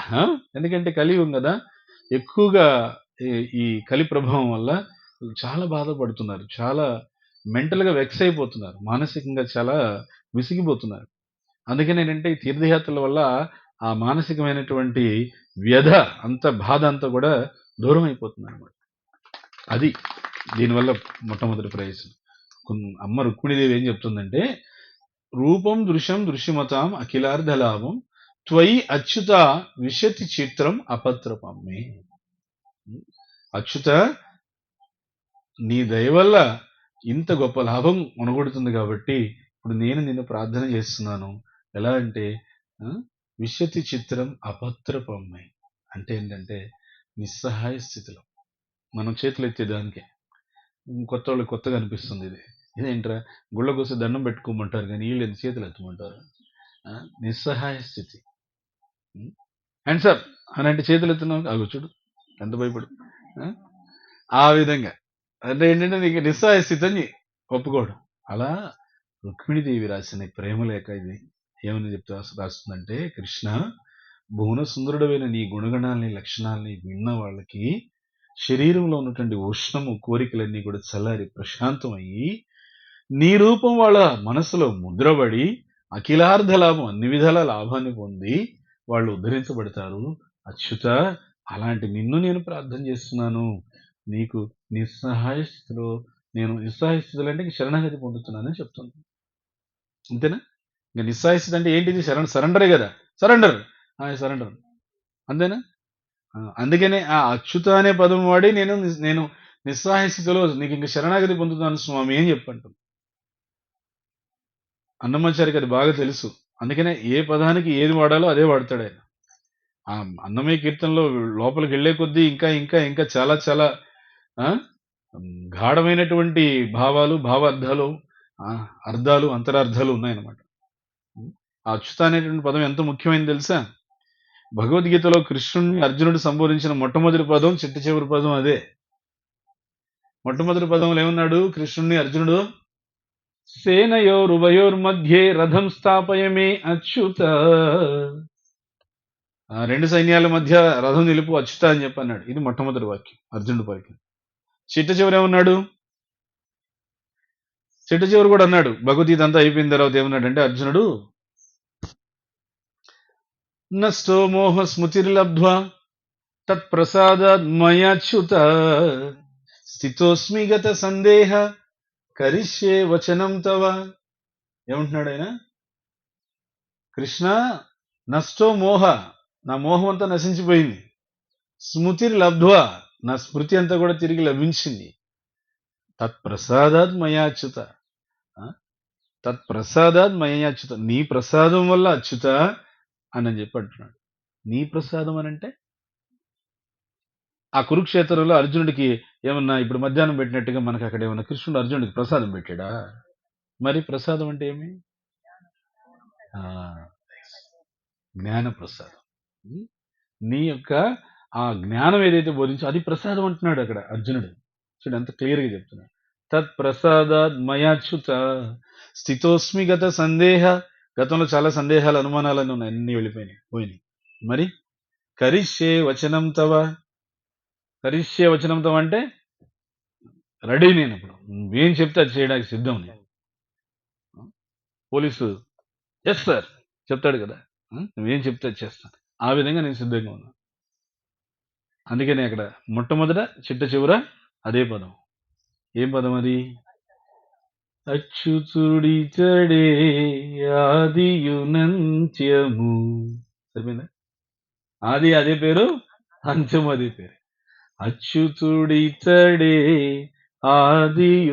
ఎందుకంటే కలియుగం కదా, ఎక్కువగా ఈ కలి ప్రభావం వల్ల చాలా బాధపడుతున్నారు, చాలా మెంటల్గా వెక్స్ అయిపోతున్నారు, మానసికంగా చాలా విసిగిపోతున్నారు. అందుకని ఏంటంటే ఈ తీర్థయాత్రల వల్ల ఆ మానసికమైనటువంటి వ్యధ అంత బాధ అంతా కూడా దూరం అయిపోతుంది అనమాట. అది దీనివల్ల మొట్టమొదటి ప్రయోజనం. అమ్మ రుక్మిణీదేవి ఏం చెప్తుందంటే, రూపం దృశ్యం దృశ్యమతాం అఖిలార్థ లాభం త్వయి అచ్యుత విశతి చిత్రం అపత్రపమ్మే. అచ్యుత, నీ దయ వల్ల ఇంత గొప్ప లాభం కొనగొడుతుంది కాబట్టి ఇప్పుడు నేను నిన్ను ప్రార్థన చేస్తున్నాను. ఎలా అంటే విశతి చిత్రం అపత్రపమ్మే అంటే ఏంటంటే నిస్సహాయ స్థితిలో మనం చేతులు ఎత్తేదానికే వాళ్ళకి కొత్తగా అనిపిస్తుంది. ఇదేంట్రా, గుళ్ళ కోసం దండం పెట్టుకోమంటారు కానీ వీళ్ళు ఎంత చేతులు ఎత్తమంటారు. నిస్సహాయ స్థితి. అండ్ సార్ అని అంటే చేతులు ఎత్తున్నావు, అగో చూడు ఎంత భయపడు. ఆ విధంగా. అంటే ఏంటంటే నీకు నిస్సహాయ స్థితిని ఒప్పుకోవడం. అలా రుక్మిణీదేవి రాసిన ఈ ప్రేమలేఖ ఇది ఏమని రాస్తుందంటే, కృష్ణ భువన సుందరుడవైన నీ గుణగణాల్ని, లక్షణాల్ని విన్న వాళ్ళకి శరీరంలో ఉన్నటువంటి ఉష్ణము, కోరికలన్నీ కూడా చల్లారి ప్రశాంతమయ్యి, నీ రూపం వాళ్ళ మనసులో ముద్రబడి, అఖిలార్ధ లాభం అన్ని విధాల లాభాన్ని పొంది వాళ్ళు ఉద్ధరించబడతారు. అచ్యుత అలాంటి నిన్ను నేను ప్రార్థన చేస్తున్నాను. నీకు నిస్సహాయ స్థితిలో నేను నిస్సహాయ స్థితిలో అంటే ఇంక శరణాగతి పొందుతున్నానని చెప్తుంది. అంతేనా? ఇంక నిస్సహాయ స్థితి అంటే ఏంటిది? సరెండరే గదా! సరెండర్. సరెండర్. అంతేనా? అందుకనే ఆ అచ్యుత అనే పదం వాడి నేను నిస్సహాయ స్థితిలో నీకింక శరణాగతి పొందుతున్నాను స్వామి అని చెప్పంటుంది. అన్నమాచారికి అది బాగా తెలుసు. అందుకనే ఏ పదానికి ఏది వాడాలో అదే వాడతాడాయన. ఆ అన్నమయ్య కీర్తనలో లోపలికెళ్ళే కొద్దీ ఇంకా, ఇంకా, ఇంకా చాలా చాలా ఆ! గాఢమైనటువంటి భావాలు, భావార్థాలు, అర్థాలు, అంతరార్థాలు ఉన్నాయన్నమాట. ఆ అచ్యుత అనేటువంటి పదం ఎంత ముఖ్యమైనది తెలుసా? భగవద్గీతలో కృష్ణుడిని అర్జునుడు సంబోధించిన మొట్టమొదటి పదం, చిట్ట చివరి పదం అదే. మొట్టమొదటి పదంలో ఏమన్నాడు కృష్ణుడిని అర్జునుడు? సేనయోరుభయోర్మధ్యే రథం స్థాపయమే అచ్యుత. రెండు సైన్యాల మధ్య రథం నిలుపు అచ్యుత అని చెప్పన్నాడు. ఇది మొట్టమొదటి వాక్యం అర్జునుడు పలికింది. చిట్ట చివరి ఏమన్నాడు? చిట్ట చివరి కూడా అన్నాడు. భగవద్గీత అంతా అయిపోయిన తర్వాత ఏమన్నాడంటే అర్జునుడు, నష్టో మోహ స్మృతిర్లబ్ధ్వా తత్ప్రసాదాత్ మయాచ్యుత స్థితోస్మి గత సందేహ కరిష్యే వచనం తవ. ఏమంటున్నాడు ఆయన? కృష్ణ నష్టో మోహ, నా మోహం అంతా నశించిపోయింది. స్మృతిర్ లబ్ధ్వా, నా స్మృతి అంతా కూడా తిరిగి లభించింది. తత్ప్రసాదాత్ మయాచ్యుత, తత్ప్రసాదాత్ మయాచ్యుత, నీ ప్రసాదం వల్ల అచ్యుత అని చెప్పి అంటున్నాడు. నీ ప్రసాదం అని అంటే ఆ కురుక్షేత్రంలో అర్జునుడికి ఏమన్నా ఇప్పుడు మధ్యాహ్నం పెట్టినట్టుగా మనకు అక్కడ ఏమన్నా కృష్ణుడు అర్జునుడికి ప్రసాదం పెట్టాడా? మరి ప్రసాదం అంటే ఏమి? జ్ఞాన ప్రసాదం. నీ యొక్క ఆ జ్ఞానం ఏదైతే బోధించో అది ప్రసాదం అంటున్నాడు అక్కడ అర్జునుడు. చూడు ఎంత క్లియర్గా చెప్తున్నాడు. తత్ ప్రసాదాత్ మయాచ్యుత స్థితోస్మి గత సందేహ. గతంలో చాలా సందేహాలు, అనుమానాలన్నీ ఉన్నాయి, అన్ని పోయినాయి. మరి కరిష్యే వచనం తవ, కరిష్యే వచనం తవ అంటే రెడీ నేను ఇప్పుడు నువ్వేం చెప్తే అది చేయడానికి సిద్ధం నేను. పోలీసు ఎస్ సార్ చెప్తాడు కదా, నువ్వేం చెప్తే అది చేస్తాను, ఆ విధంగా నేను సిద్ధంగా ఉన్నా. అందుకనే అక్కడ మొట్టమొదట చిట్ట చివర అదే పదం. ఏం పదం అది? అచ్యుతుడితడే ఆదియునంత్యము. సరిపోయిందా? ఆది అదే పేరు, అంత్యం అదే పేరు. అచ్యుతుడితడే ఆదియునంత్యము,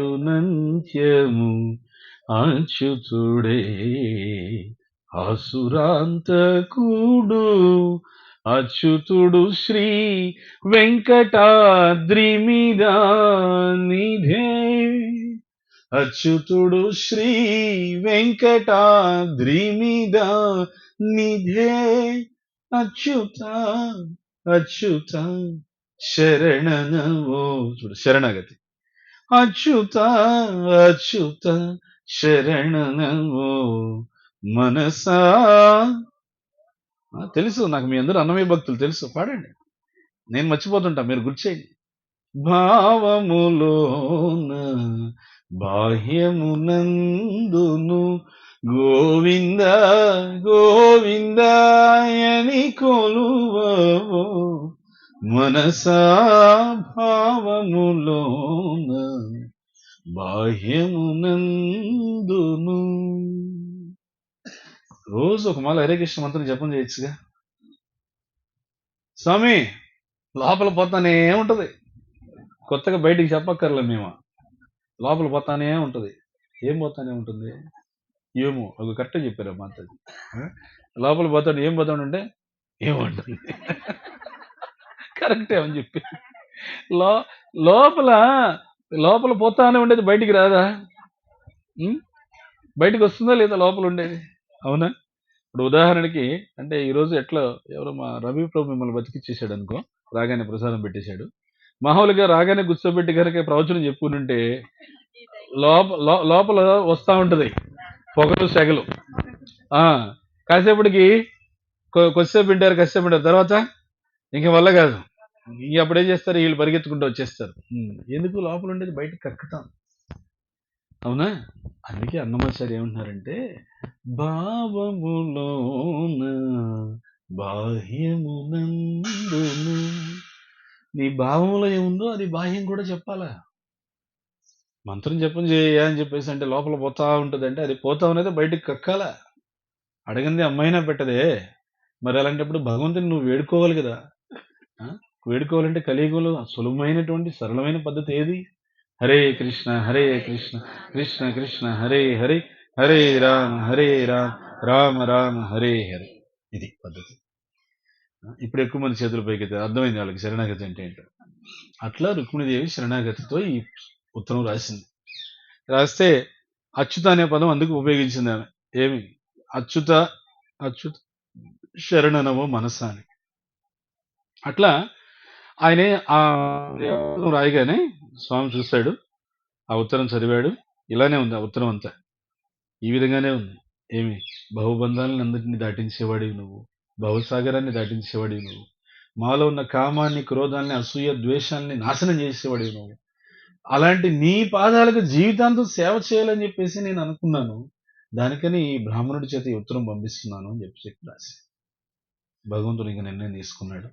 అచ్యుతుడే అసురాంతకుడు, అచ్యుతుడు శ్రీ వెంకటాద్రి మీద నిధే. అచ్యుతుడు శ్రీ వెంకటాద్రి మీద నిధే. అచ్యుత అచ్యుత శరణనవో. చూడు శరణాగతి. అచ్యుత అచ్యుత శరణనవో మనసా. తెలుసు నాకు, మీ అందరూ అన్నమయ్య భక్తులు తెలుసు, పాడండి. నేను మర్చిపోతుంటా, మీరు గుర్తు చేయండి. భావములోన బాహ్యమునందును గోవింద గోవిందాయని కొలువవో మనసా. భావములోన బాహ్యమునందును. రోజు ఒక మాల హరే కృష్ణ మంత్రం జపం చేయొచ్చుగా. స్వామి లోపల పోతానే ఉంటది, కొత్తగా బయటికి చెప్పక్కర్లే మేము, లోపల పోతానే ఉంటది. ఏం పోతానే ఉంటుంది? ఏమో ఒక కరెక్ట్గా చెప్పారు మాతది. లోపల పోతాడు, ఏం పోతాడంటే ఏమంటుంది కరెక్టే అని చెప్పి లోపల లోపల పోతానే ఉండేది, బయటికి రాదా? బయటికి వస్తుందా లేదా లోపల ఉండేది? అవునా? ఇప్పుడు ఉదాహరణకి అంటే ఈరోజు ఎట్లా ఎవరో మా రవి ప్రభు మిమ్మల్ని బతికిచ్చేసాడు అనుకో, రాగానే ప్రసాదం పెట్టేశాడు, మామూలుగా రాగానే కూర్చోబెట్టి కనుక ప్రవచనం చెప్పుకుంటుంటే లోపల వస్తా ఉంటది పొగలు సెగలు. కాసేపటికి కొద్దిసేపు వింటారు, కాసేపు వింటారు, తర్వాత ఇంక వల్ల కాదు. ఇంక అప్పుడేం చేస్తారు, వీళ్ళు పరిగెత్తుకుంటూ వచ్చేస్తారు. ఎందుకు లోపల ఉండేది బయటకు కక్కుతాం, అవునా? అందుకే అన్నమాచార్య ఏమంటున్నారంటే, భావములోన బాహ్యమునందును, నీ భావంలో ఏముందో అది బాహ్యం కూడా చెప్పాలా. మంత్రం జపం చేయ అని చెప్పేసి అంటే లోపల పోతా ఉంటుంది, అంటే అది పోతా ఉన్నది బయటకు కక్కాలా. అడగంది అమ్మాయినా పెట్టదే. మరి అలాంటప్పుడు భగవంతుని నువ్వు వేడుకోవాలి కదా. వేడుకోవాలంటే కలియుగంలో సులభమైనటువంటి సరళమైన పద్ధతి ఏది? హరే కృష్ణ కృష్ణ కృష్ణ హరే హరే, హరే రామ రామ రామ హరే హరే. ఇది పద్ధతి. ఇప్పుడు ఎక్కువ మంది చేతుల పైకి అర్థమైంది వాళ్ళకి శరణాగతి అంటే ఏంటో. అట్లా రుక్మిణీదేవి శరణాగతితో ఈ ఉత్తరం రాసింది. రాస్తే అచ్యుత అనే పదం అందుకు ఉపయోగించింది ఆమె. ఏమి? అచ్యుత అచ్యుత శరణనవో మనసా అని. అట్లా ఆయనే ఆ రాయగానే స్వామి చూశాడు, ఆ ఉత్తరం చదివాడు. ఇలానే ఉంది ఆ ఉత్తరం అంతా, ఈ విధంగానే ఉంది. ఏమి? బహుబంధాలను అందరినీ దాటించేవాడివి నువ్వు, భవసాగరాన్ని దాటించేవాడివి నువ్వు, మాలో ఉన్న కామాన్ని, క్రోధాన్ని, అసూయ, ద్వేషాన్ని నాశనం చేసేవాడివి నువ్వు. అలాంటి నీ పాదాలకు జీవితాంతం సేవ చేయాలని చెప్పేసి నేను అనుకున్నాను. దానికని ఈ బ్రాహ్మణుడి చేత ఈ ఉత్తరం పంపిస్తున్నాను అని చెప్పి రాసి భగవంతుడు ఇంక నిర్ణయం తీసుకున్నాడు.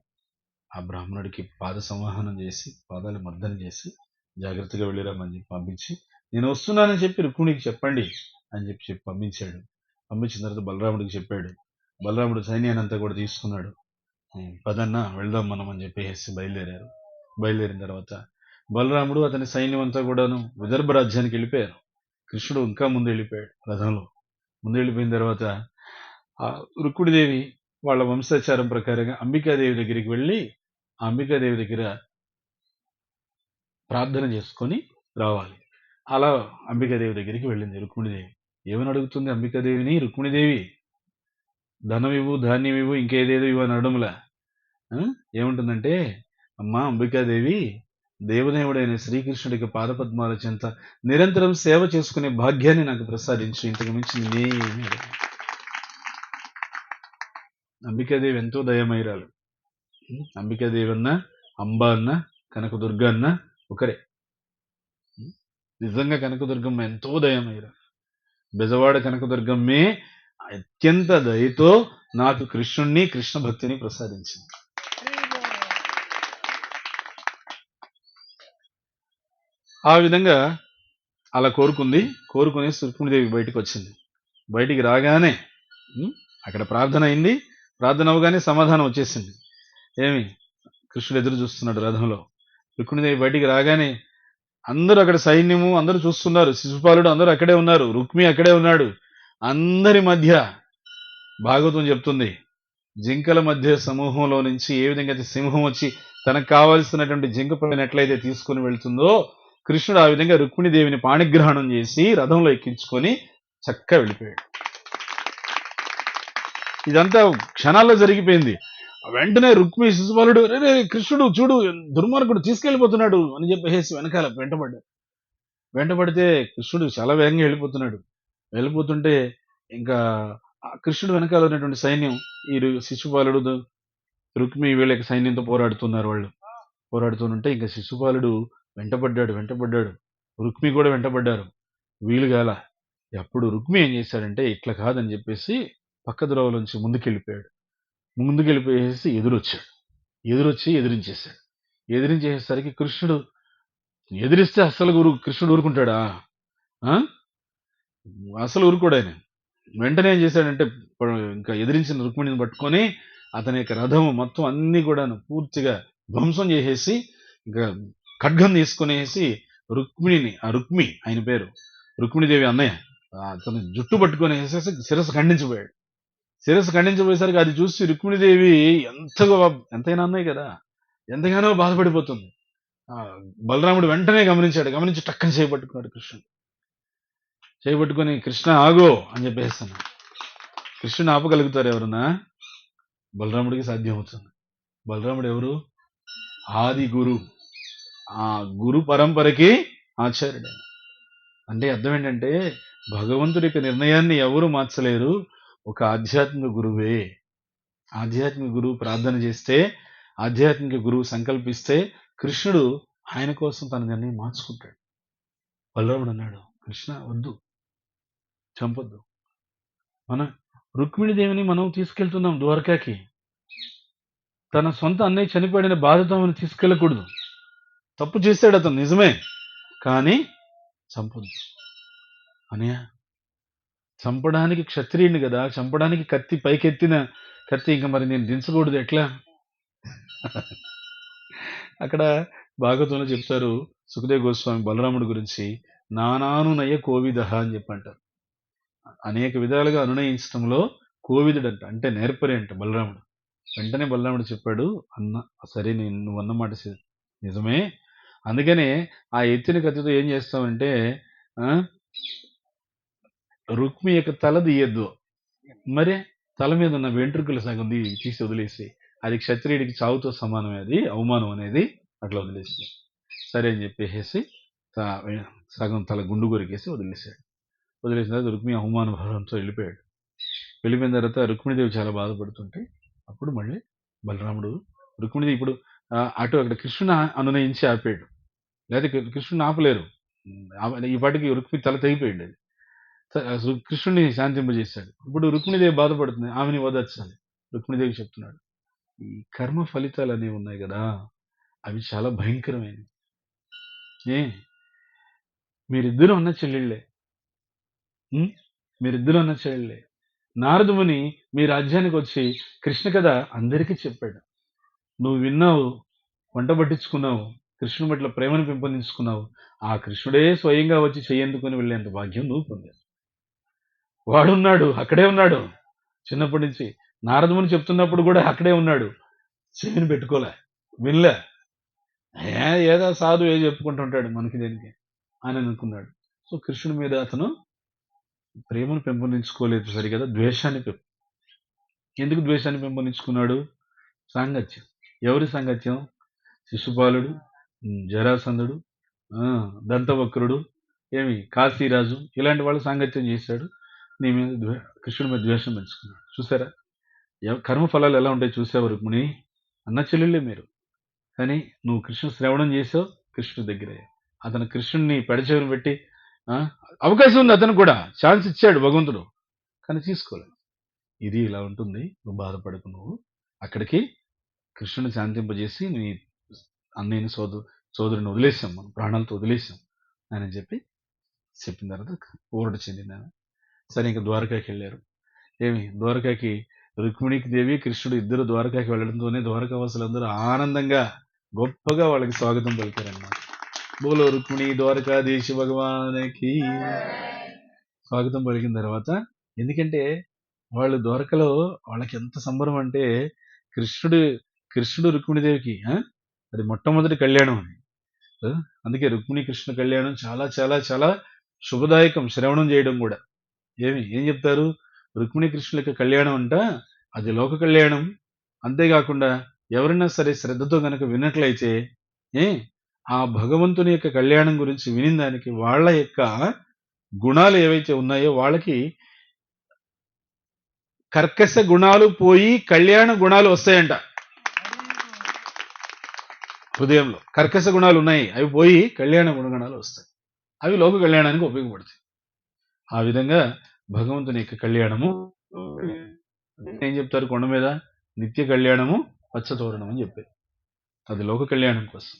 ఆ బ్రాహ్మణుడికి పాద సంవాహనం చేసి, పాదాలు మర్దన చేసి, జాగ్రత్తగా వెళ్ళిరామని చెప్పి పంపించి, నేను వస్తున్నానని చెప్పి రుక్మిణికి చెప్పండి అని చెప్పి పంపించాడు. పంపించిన తర్వాత బలరాముడికి చెప్పాడు. బలరాముడు సైన్యాన్ని అంతా కూడా తీసుకున్నాడు. పదన్నా వెళ్దాం మనం అని చెప్పేసి బయలుదేరారు. బయలుదేరిన తర్వాత బలరాముడు అతని సైన్యం అంతా కూడాను విదర్భ రాజ్యానికి వెళ్ళిపోయారు. కృష్ణుడు ఇంకా ముందు వెళ్ళిపోయాడు రథంలో. ముందు వెళ్ళిపోయిన తర్వాత ఆ రుక్మిణీదేవి వాళ్ళ వంశాచారం ప్రకారంగా అంబికాదేవి దగ్గరికి వెళ్ళి, ఆ అంబికాదేవి దగ్గర ప్రార్థన చేసుకొని రావాలి. అలా అంబికాదేవి దగ్గరికి వెళ్ళింది రుక్మిణీదేవి. ఏమని అడుగుతుంది అంబికాదేవిని రుక్మిణీదేవి? ధనం ఇవ్వు, ధాన్యం ఇవ్వు, ఇంకేదేదో ఇవ్వు అని అడములా. ఏముంటుందంటే, అమ్మా అంబికాదేవి, దేవదేవుడైన శ్రీకృష్ణుడికి పాదపద్మాల చెంత నిరంతరం సేవ చేసుకునే భాగ్యాన్ని నాకు ప్రసాదించు, ఇంతకు మించి నేనేమి అడగను. అంబికాదేవి ఎంతో దయమైరాలు. అంబికాదేవి అన్న, అంబ అన్న, కనకదుర్గ అన్న ఒకరే. నిజంగా కనకదుర్గమ్మ ఎంతో దయమైరాలు. బెజవాడ కనకదుర్గమ్మే అత్యంత దయతో నాకు కృష్ణుణ్ణి, కృష్ణ భక్తిని ప్రసాదించింది. ఆ విధంగా అలా కోరుకుని రుక్మిణీదేవి బయటకు వచ్చింది. బయటికి రాగానే అక్కడ ప్రార్థన అయింది. ప్రార్థన అవగానే సమాధానం వచ్చేసింది. ఏమి? కృష్ణుడు ఎదురు చూస్తున్నాడు రథంలో. రుక్మిణీదేవి బయటికి రాగానే అందరూ అక్కడ సైన్యము అందరూ చూస్తున్నారు. శిశుపాలుడు అందరూ అక్కడే ఉన్నారు. రుక్మి అక్కడే ఉన్నాడు. అందరి మధ్య భాగవతం చెప్తుంది, జింకల మధ్య సమూహంలో నుంచి ఏ విధంగా అయితే సింహం వచ్చి తనకు కావలసినటువంటి జింక పైన ఎట్లయితే తీసుకుని వెళ్తుందో, కృష్ణుడు ఆ విధంగా రుక్మిణీదేవిని పాణిగ్రహణం చేసి రథంలో ఎక్కించుకొని చక్కగా వెళ్ళిపోయాడు. ఇదంతా క్షణాల్లో జరిగిపోయింది. వెంటనే రుక్మి శిశుపాలుడు, రే కృష్ణుడు చూడు దుర్మార్గుడు తీసుకెళ్లిపోతున్నాడు అని చెప్పేసి వెనకాల వెంటబడ్డాడు. వెంటబడితే కృష్ణుడు చాలా వేగంగా వెళ్ళిపోతుంటే ఇంకా కృష్ణుడు వెనకాల ఉన్నటువంటి సైన్యం, ఈ శిశుపాలుడు, రుక్మి వీళ్ళకి సైన్యంతో పోరాడుతున్నారు. వాళ్ళు పోరాడుతుంటే ఇంకా శిశుపాలుడు వెంటబడ్డాడు. రుక్మి కూడా వెంటబడ్డారు. వీలుగాల. అప్పుడు రుక్మి ఏం చేశాడంటే, ఇట్లా కాదని చెప్పేసి పక్క ద్రోవలోంచి ముందుకెళ్ళిపోయేసి ఎదురొచ్చి ఎదిరించేసరికి కృష్ణుడు ఎదిరిస్తే కృష్ణుడు ఊరుకుంటాడా? అసలు ఊరుకోడు ఆయన. వెంటనే ఏం చేశాడంటే, ఇంకా ఎదిరించిన రుక్మిణిని పట్టుకొని అతని యొక్క రథం మొత్తం అన్ని కూడా పూర్తిగా ధ్వంసం చేసేసి, ఇంకా ఖడ్గం తీసుకునేసి రుక్మి ఆయన పేరు రుక్మిణీదేవి అన్నయ్య, అతని జుట్టు పట్టుకొని వేసేసి శిరస్సు ఖండించబోయేసరికి అది చూసి రుక్మిణీదేవి ఎంతైనా అన్నయ్య కదా, ఎంతగానో బాధపడిపోతుంది. బలరాముడు వెంటనే గమనించి టక్కని చేయబట్టుకున్నాడు. చేయబట్టుకొని కృష్ణ ఆగో అని చెప్పేస్తాను. కృష్ణుని ఆపగలుగుతారు ఎవరన్నా? బలరాముడికి సాధ్యం అవుతుంది. బలరాముడు ఎవరు? ఆది గురు. ఆ గురు పరంపరకి ఆచార్యుడు. అంటే అర్థం ఏంటంటే భగవంతుడి యొక్క నిర్ణయాన్ని ఎవరు మార్చలేరు. ఒక ఆధ్యాత్మిక గురువే. ఆధ్యాత్మిక గురువు ప్రార్థన చేస్తే, ఆధ్యాత్మిక గురువు సంకల్పిస్తే కృష్ణుడు ఆయన కోసం తన నిర్ణయం మార్చుకుంటాడు. బలరాముడు అన్నాడు, కృష్ణ వద్దు, చంపొద్దు. మన రుక్మిణీదేవిని మనం తీసుకెళ్తున్నాం ద్వారకాకి. తన సొంత అన్నయ్య చనిపోయిన బాధతో మనం తీసుకెళ్ళకూడదు. తప్పు చేశాడు అతను నిజమే, కానీ చంపొద్దు అనయ్య. చంపడానికి క్షత్రియుని కదా, చంపడానికి కత్తి పైకెత్తిన కత్తి ఇంకా మరి నేను దించకూడదు ఎట్లా? అక్కడ భాగవతంలో చెప్తారు సుఖదేవ్ గోస్వామి బలరాముడి గురించి, నానానునయ కోవిదహ అని చెప్పంటారు. అనేక విధాలుగా అనునయించడంలో కోవిదుడంట, అంటే నేర్పరి అంట బలరాముడు. వెంటనే బలరాముడు చెప్పాడు, అన్న సరే నేను నువ్వు అన్నమాట నిజమే, అందుకనే ఆ ఎత్తిన కత్తితో ఏం చేస్తామంటే రుక్మి యొక్క తల తీయద్దు, మరే తల మీద ఉన్న వెంట్రుకలు సగం తీసి వదిలేసి, అది క్షత్రియుడికి చావుతో సమానమే, అది అవమానం అనేది, అట్లా వదిలేసి సరే అని చెప్పేసి సగం తల గుండు కొరికేసి వదిలేసాడు. వదిలేసిన తర్వాత రుక్మి అవమాన భావంతో వెళ్ళిపోయాడు. వెళ్ళిపోయిన తర్వాత రుక్మిణీదేవి చాలా బాధపడుతుంటే అప్పుడు మళ్ళీ బలరాముడు రుక్మిణీదేవి ఇప్పుడు అక్కడ కృష్ణుని అనునయించి ఆపాడు. లేదా కృష్ణుని ఆపలేరు, ఈ పాటికి రుక్మి తల తెగిపోయింది. అది కృష్ణుని శాంతింపజేశాడు. ఇప్పుడు రుక్మిణీదేవి బాధపడుతుంది, ఆమెని ఓదార్చాలి. రుక్మిణీదేవి చెప్తున్నాడు, ఈ కర్మ ఫలితాలు అనేవి ఉన్నాయి కదా, అవి చాలా భయంకరమైనవి. మీరిద్దరూ అన్న చెల్లెళ్ళే, మీరిద్దరూ అన్న చెల్లెళ్ళే. నారదుముని మీ రాజ్యానికి వచ్చి కృష్ణ కథ అందరికీ చెప్పాడు. నువ్వు విన్నావు, వంట పట్టించుకున్నావు, కృష్ణుని పట్ల ప్రేమను పెంపొందించుకున్నావు. ఆ కృష్ణుడే స్వయంగా వచ్చి చెయ్యందుకొని వెళ్ళేంత భాగ్యం నువ్వు పొందావు. వాడున్నాడు, అక్కడే ఉన్నాడు. చిన్నప్పటి నుంచి నారదుముని చెప్తున్నప్పుడు కూడా అక్కడే ఉన్నాడు. చెవిని పెట్టుకోలే, వినలే. ఏదో సాధు ఏదో చెప్పుకుంటుంటాడు, మనకి దేనికి అని అనుకున్నాడు. సో కృష్ణుడి మీద అతను ప్రేమను పెంపొందించుకోలేదు సరికదా, ద్వేషాన్ని ఎందుకు ద్వేషాన్ని పెంపొందించుకున్నాడు? సాంగత్యం. ఎవరి సాంగత్యం? శిశుపాలుడు, జరాసంధుడు, దంతవక్రుడు, కాశీరాజు, ఇలాంటి వాళ్ళు సాంగత్యం చేశాడు. నీ మీద కృష్ణుడి మీద ద్వేషం పెంచుకున్నాడు. చూసారా కర్మ ఫలాలు ఎలా ఉంటాయి? చూసావు రుక్మిణి, అన్న చెల్లెళ్ళే మీరు, కానీ నువ్వు కృష్ణ శ్రవణం చేసావు, కృష్ణుడి దగ్గరే. అతను కృష్ణుడిని పెడచెవిని పెట్టి అవకాశం ఉంది, అతను కూడా ఛాన్స్ ఇచ్చాడు భగవంతుడు, కానీ తీసుకోలేదు. ఇది ఇలా ఉంటుంది, నువ్వు బాధపడకు. నువ్వు అక్కడికి కృష్ణుని శాంతింపజేసి నీ అన్నయ్యని సోదరుని వదిలేసాం, మనం ప్రాణాలతో వదిలేసాం అని చెప్పిన తర్వాత ఊరట చెందిందాను. సరే ఇంకా ద్వారకాకి వెళ్ళారు. ద్వారకాకి రుక్మిణికి దేవి కృష్ణుడు ఇద్దరు ద్వారకాకి వెళ్ళడంతోనే ద్వారకావాసులందరూ ఆనందంగా గొప్పగా వాళ్ళకి స్వాగతం పలికారన్నమాట. బోలో రుక్మిణి ద్వారకాధీశ భగవానికి స్వాగతం పలికిన తర్వాత, ఎందుకంటే వాళ్ళు ద్వారకలో వాళ్ళకి ఎంత సంబరం అంటే కృష్ణుడు రుక్మిణీదేవికి అది మొట్టమొదటి కళ్యాణం అని. అందుకే రుక్మిణి కృష్ణ కళ్యాణం చాలా చాలా చాలా శుభదాయకం. శ్రవణం చేయడం కూడా ఏం చెప్తారు? రుక్మిణి కృష్ణుల యొక్క కళ్యాణం అంట అది లోక కళ్యాణం. అంతేకాకుండా ఎవరైనా సరే శ్రద్ధతో గనక విన్నట్లయితే ఆ భగవంతుని యొక్క కళ్యాణం గురించి విని దానికి వాళ్ళ యొక్క గుణాలు ఏవైతే ఉన్నాయో వాళ్ళకి కర్కశ గుణాలు పోయి కళ్యాణ గుణాలు వస్తాయంట. హృదయంలో కర్కశ గుణాలు ఉన్నాయి, అవి పోయి కళ్యాణ గుణగణాలు వస్తాయి. అవి లోక కళ్యాణానికి ఉపయోగపడతాయి. ఆ విధంగా భగవంతుని యొక్క కళ్యాణము ఏం చెప్తారు? కొండ మీద నిత్య కళ్యాణము పచ్చతోరణం అని చెప్పారు. అది లోక కళ్యాణం కోసం.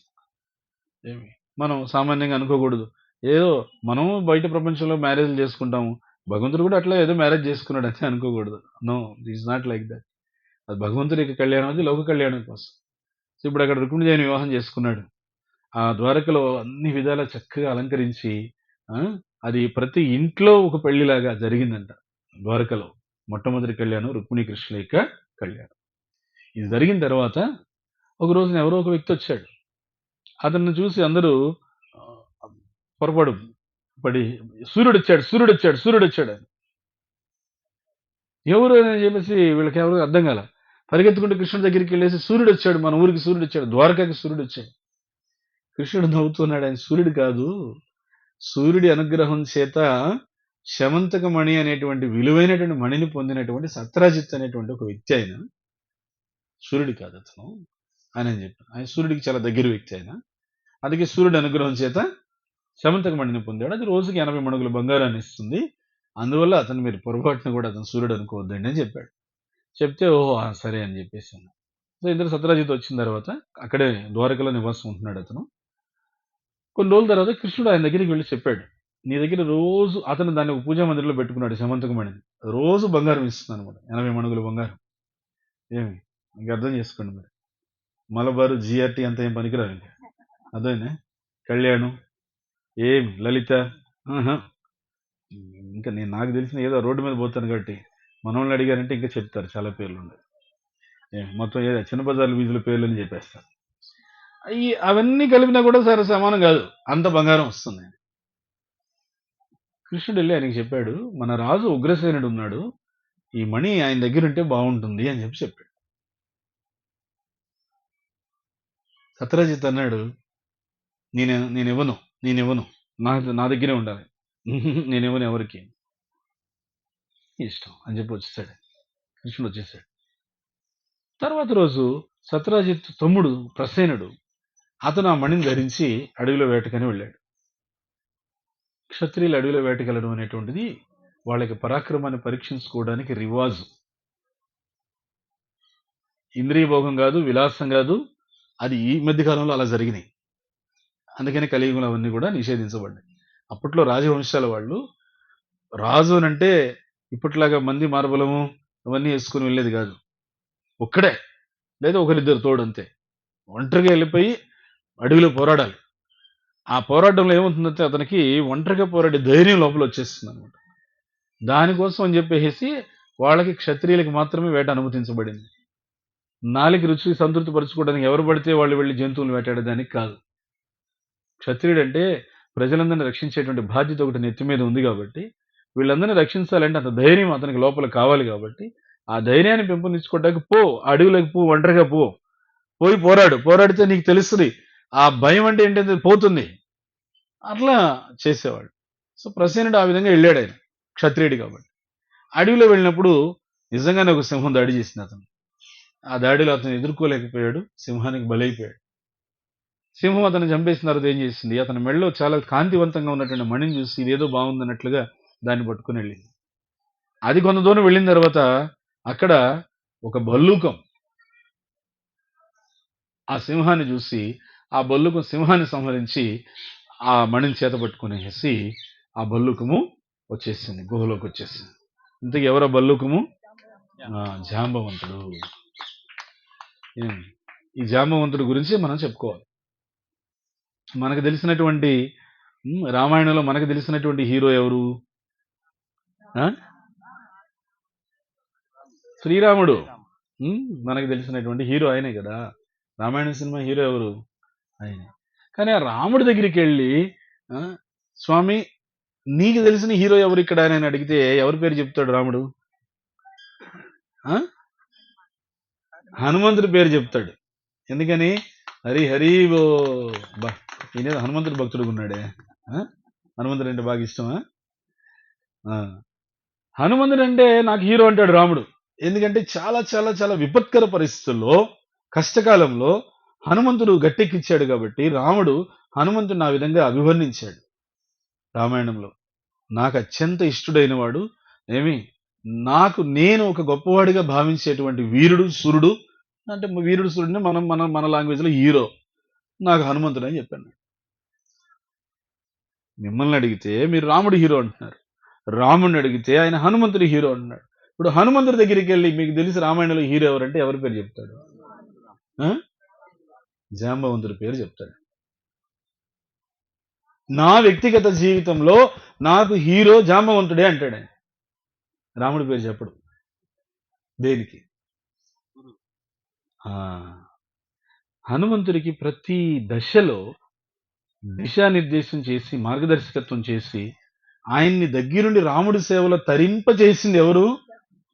మనం సామాన్యంగా అనుకోకూడదు, ఏదో మనం బయట ప్రపంచంలో మ్యారేజ్లు చేసుకుంటాము, భగవంతుడు కూడా అట్లా ఏదో మ్యారేజ్ చేసుకున్నాడు అని అనుకోకూడదు. No, it's not like that. అది భగవంతుడి యొక్క కళ్యాణం, అది లోక కళ్యాణం కోసం. సో ఇప్పుడు అక్కడ రుక్మిణీదేవిని వివాహం చేసుకున్నాడు. ఆ ద్వారకలో అన్ని విధాలా చక్కగా అలంకరించి అది ప్రతి ఇంట్లో ఒక పెళ్లిలాగా జరిగిందంట. ద్వారకలో మొట్టమొదటి కళ్యాణం రుక్మిణీ కృష్ణుల యొక్క కళ్యాణం. ఇది జరిగిన తర్వాత ఒక రోజున ఎవరో ఒక వ్యక్తి వచ్చాడు. అతన్ని చూసి అందరూ పొరపాటు పడి సూర్యుడు వచ్చాడు అని. ఎవరు అని చెప్పేసి వీళ్ళకి ఎవరు అర్థం కాల. పరిగెత్తుకుంటూ కృష్ణుడి దగ్గరికి వెళ్ళేసి, సూర్యుడు వచ్చాడు, మన ఊరికి సూర్యుడు వచ్చాడు, ద్వారకాకి సూర్యుడు వచ్చాడు. కృష్ణుడు నవ్వుతున్నాడు. ఆయన సూర్యుడు కాదు. సూర్యుడి అనుగ్రహం చేత శమంతక మణి అనేటువంటి విలువైనటువంటి మణిని పొందినటువంటి సత్రాజిత్ అనేటువంటి ఒక వ్యక్తి ఆయన. సూర్యుడు కాదు అతను అని చెప్పాను. ఆయన సూర్యుడికి చాలా దగ్గర వ్యక్తి ఆయన. అందుకే సూర్యుడి అనుగ్రహం చేత శమంతక మణిని పొందాడు. అది రోజుకి 80 మణుగుల బంగారాన్ని ఇస్తుంది. అందువల్ల అతను మీరు పొరపాటున కూడా అతను సూర్యుడు అనుకోవద్దండి అని చెప్పాడు. చెప్తే ఓహో సరే అని చెప్పేసాను. సో ఇద్దరు సత్రాజిత్ వచ్చిన తర్వాత అక్కడే ద్వారకలో నివాసం ఉంటున్నాడు అతను. కొన్ని రోజుల తర్వాత కృష్ణుడు ఆయన దగ్గరికి వెళ్ళి చెప్పాడు, నీ దగ్గర రోజు అతను దాన్ని ఒక పూజా మందిరంలో పెట్టుకున్నాడు శమంతక మణిని. రోజు బంగారం ఇస్తుంది అనమాట, 80 మణుగుల బంగారం. ఏమి ఇంకా అర్థం చేసుకోండి మరి. మలబారు జిఆర్టీ అంత ఏం పనికిరాదు ఇంకా. అర్థమైందా? కళ్యాణం ఏమి లలిత ఆహా. ఇంకా నాకు తెలిసిన ఏదో రోడ్డు మీద పోతాను కాబట్టి మనోళ్ళని అడిగారంటే ఇంకా చెప్తారు చాలా పేర్లు ఉన్నాయి. మొత్తం ఏదో చిన్న బజార్ల వీధుల పేర్లు అని చెప్పేస్తారు. అవన్నీ కలిపినా కూడా సరే సమానం కాదు, అంత బంగారం వస్తుంది. కృష్ణుడు వెళ్ళి ఆయనకి చెప్పాడు, మన రాజు ఉగ్రసేనుడు ఉన్నాడు, ఈ మణి ఆయన దగ్గర ఉంటే బాగుంటుంది అని చెప్పాడు. సత్రాజిత్ అన్నాడు, నేనివ్వను, నా దగ్గరే ఉండాలి, నేనివ్వను ఎవరికి, ఇష్టం అని చెప్పి వచ్చేసాడు. కృష్ణుడు వచ్చేసాడు. తర్వాత రోజు సత్రాజిత్ తమ్ముడు ప్రసేనుడు అతను ఆ మణిని ధరించి అడవిలో వేటకని వెళ్ళాడు. క్షత్రియులు అడవిలో వేటకెళ్ళడం అనేటువంటిది వాళ్ళకి పరాక్రమాన్ని పరీక్షించుకోవడానికి రివాజు. ఇంద్రియ భోగం కాదు, విలాసం కాదు. అది ఈ మధ్య కాలంలో అలా జరిగినాయి. అందుకని కలియుగంలో అవన్నీ కూడా నిషేధించబడ్డాయి. అప్పట్లో రాజవంశాల వాళ్ళు రాజు అంటే ఇప్పట్లాగా మంది మార్బలము అవన్నీ వేసుకుని వెళ్ళేది కాదు. ఒక్కడే లేదా ఒకరిద్దరు తోడు అంతే. ఒంటరిగా వెళ్ళిపోయి అడవిలో పోరాడాలి. ఆ పోరాటంలో ఏమవుతుందంటే అతనికి ఒంటరిగా పోరాడే ధైర్యం లోపల వచ్చేస్తుంది అనమాట. దానికోసం అని చెప్పేసి వాళ్ళకి క్షత్రియులకి మాత్రమే వేట అనుమతించబడింది. నాలుగు రుచి సంతృప్తి పరచుకోవడానికి ఎవరు పడితే వాళ్ళు వెళ్ళి జంతువులు వేటాడడానికి కాదు. క్షత్రియుడు అంటే ప్రజలందరినీ రక్షించేటువంటి బాధ్యత ఒకటి నెత్తి మీద ఉంది కాబట్టి, వీళ్ళందరినీ రక్షించాలంటే అంత ధైర్యం అతనికి లోపల కావాలి కాబట్టి, ఆ ధైర్యాన్ని పెంపొందించుకోవడానికి అడవిలోకి ఒంటరిగా పోయి పోరాడితే నీకు తెలుస్తుంది ఆ భయం అంటే ఏంటంటే పోతుంది. అట్లా చేసేవాడు. సో ప్రసేనుడు ఆ విధంగా వెళ్ళాడు. ఆయన క్షత్రియుడు కాబట్టి. అడవిలో వెళ్ళినప్పుడు నిజంగానే ఒక సింహం దాడి చేసింది అతను. ఆ దాడిలో అతను ఎదుర్కోలేకపోయాడు, సింహానికి బలైపోయాడు. సింహం అతను చంపేసిన తర్వాత ఏం చేసింది, అతని మెడలో చాలా కాంతివంతంగా ఉన్నటువంటి మణిని చూసి ఇదేదో బాగుందన్నట్లుగా దాన్ని పట్టుకుని వెళ్ళింది. అది కొంత దూరం వెళ్ళిన తర్వాత అక్కడ ఒక భల్లూకం ఆ సింహాన్ని చూసి ఆ భల్లూకం సింహాన్ని సంహరించి ఆ మణిని చేత పట్టుకునేసి ఆ భల్లూకము వచ్చేసింది, గుహలోకి వచ్చేసింది. ఇంతకు ఎవరో భల్లూకము? జాంబవంతుడు. ఈ జాంబవంతుడి గురించి మనం చెప్పుకోవాలి. మనకు తెలిసినటువంటి రామాయణంలో మనకు తెలిసినటువంటి హీరో ఎవరు? శ్రీరాముడు. మనకు తెలిసినటువంటి హీరో ఆయనే కదా. రామాయణ సినిమా హీరో ఎవరు? ఆయనే. కానీ ఆ రాముడి దగ్గరికి వెళ్ళి స్వామి నీకు తెలిసిన హీరో ఎవరు ఇక్కడ అని అడిగితే ఎవరి పేరు చెప్తాడు రాముడు? హనుమంతుడి పేరు చెప్తాడు. ఎందుకని? హరి ఓ బా ఈయన హనుమంతుడి భక్తుడు ఉన్నాడే. హనుమంతుడు అంటే బాగా ఇష్టమా? హనుమంతుడు అంటే నాకు హీరో అంటాడు రాముడు. ఎందుకంటే చాలా చాలా చాలా విపత్కర పరిస్థితుల్లో, కష్టకాలంలో హనుమంతుడు గట్టెక్కిచ్చాడు కాబట్టి రాముడు హనుమంతుడిని ఆ విధంగా అభివర్ణించాడు రామాయణంలో. నాకు అత్యంత ఇష్టడైన వాడు, నేను ఒక గొప్పవాడిగా భావించేటువంటి వీరుడు సూర్యుడు అంటే వీరుడు సూర్యుడిని మన లాంగ్వేజ్ లో హీరో నాకు హనుమంతుడు అని చెప్పాను. మిమ్మల్ని అడిగితే మీరు రాముడు హీరో అంటున్నారు, రాముడిని అడిగితే ఆయన హనుమంతుడి హీరో అంటున్నాడు. ఇప్పుడు హనుమంతుడి దగ్గరికి వెళ్ళి మీకు తెలిసి రామాయణంలో హీరో ఎవరంటే ఎవరి పేరు చెప్తాడు? జాంబవంతుడి పేరు చెప్తాడు. నా వ్యక్తిగత జీవితంలో నాకు హీరో జాంబవంతుడే అంటాడు ఆయన. రాముడి పేరు చెప్పడు. దేనికి? హనుమంతుడికి ప్రతి దశలో దిశానిర్దేశం చేసి మార్గదర్శకత్వం చేసి ఆయన్ని దగ్గరుండి రాముడి సేవలో తరింపజేసింది ఎవరు?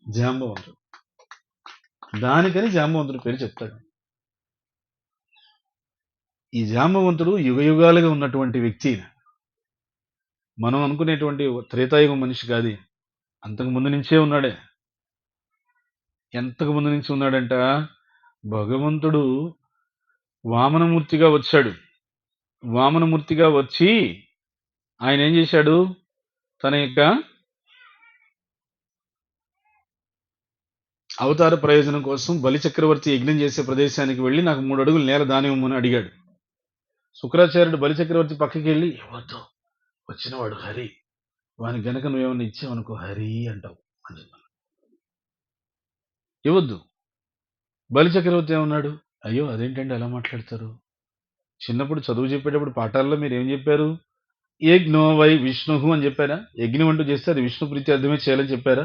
జాంబవంతుడు. దానికని జాంబవంతుడి పేరు చెప్తాడు. ఈ జాంబవంతుడు యుగయుగాలుగా ఉన్నటువంటి వ్యక్తి ఈయన. మనం అనుకునేటువంటి త్రేతాయుగం మనిషి కాదు ఈయన. అంతకు ముందు నుంచే ఉన్నాడే. ఎంతకు ముందు నుంచి ఉన్నాడంట, భగవంతుడు వామనమూర్తిగా వచ్చాడు. వామనమూర్తిగా వచ్చి ఆయన ఏం చేశాడు, తన యొక్క అవతార ప్రయోజనం కోసం బలి చక్రవర్తి యజ్ఞం చేసే ప్రదేశానికి వెళ్ళి నాకు 3 అడుగులు నేల దానం ఇమ్మని అడిగాడు. శుక్రాచార్యుడు బలి చక్రవర్తి పక్కకి వెళ్ళి, ఎవరితో వచ్చినవాడు హరి, వాని గనక నువ్వేమన్నా ఇచ్చావనుకో హరి అంటావు అని చెప్పాను. ఇవ్వద్దు. బలి చక్రవర్తి ఏమన్నాడు, అయ్యో అదేంటండి అలా మాట్లాడతారు, చిన్నప్పుడు చదువు చెప్పేటప్పుడు పాఠాల్లో మీరు ఏం చెప్పారు, యజ్ఞో వై విష్ణు అని చెప్పారా, యజ్ఞం అంటూ చేస్తే అది విష్ణు ప్రీతి అర్థమే చేయాలని చెప్పారా,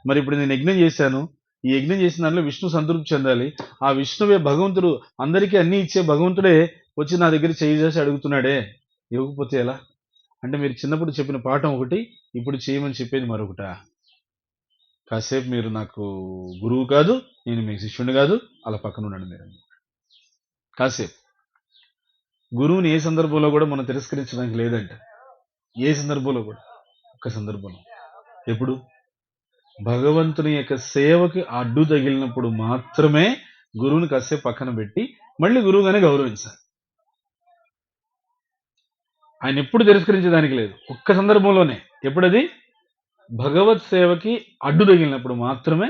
మరి ఇప్పుడు నేను యజ్ఞం చేశాను, ఈ యజ్ఞం చేసిన దాంట్లో విష్ణు సంతృప్తి చెందాలి, ఆ విష్ణువే భగవంతుడు, అందరికీ అన్ని ఇచ్చే భగవంతుడే వచ్చి నా దగ్గర చేయి చేసి అడుగుతున్నాడే, ఇవ్వకపోతే ఎలా అంటే, మీరు చిన్నప్పుడు చెప్పిన పాఠం ఒకటి, ఇప్పుడు చేయమని చెప్పేది మరొకట. కాసేపు మీరు నాకు గురువు కాదు, నేను మీకు శిష్యుని కాదు, అలా పక్కన ఉండండి మీరు. కాసేపు గురువుని ఏ సందర్భంలో కూడా మనం తిరస్కరించడానికి లేదంట. ఏ సందర్భంలో కూడా, ఒక్క సందర్భంలో. ఎప్పుడు భగవంతుని యొక్క సేవకి అడ్డు తగిలినప్పుడు మాత్రమే గురువుని కాసేపు పక్కన పెట్టి మళ్ళీ గురువుగానే గౌరవించాలి. ఆయన ఎప్పుడు తిరస్కరించేదానికి లేదు. ఒక్క సందర్భంలోనే, ఎప్పుడది భగవత్ సేవకి అడ్డు తగిలినప్పుడు మాత్రమే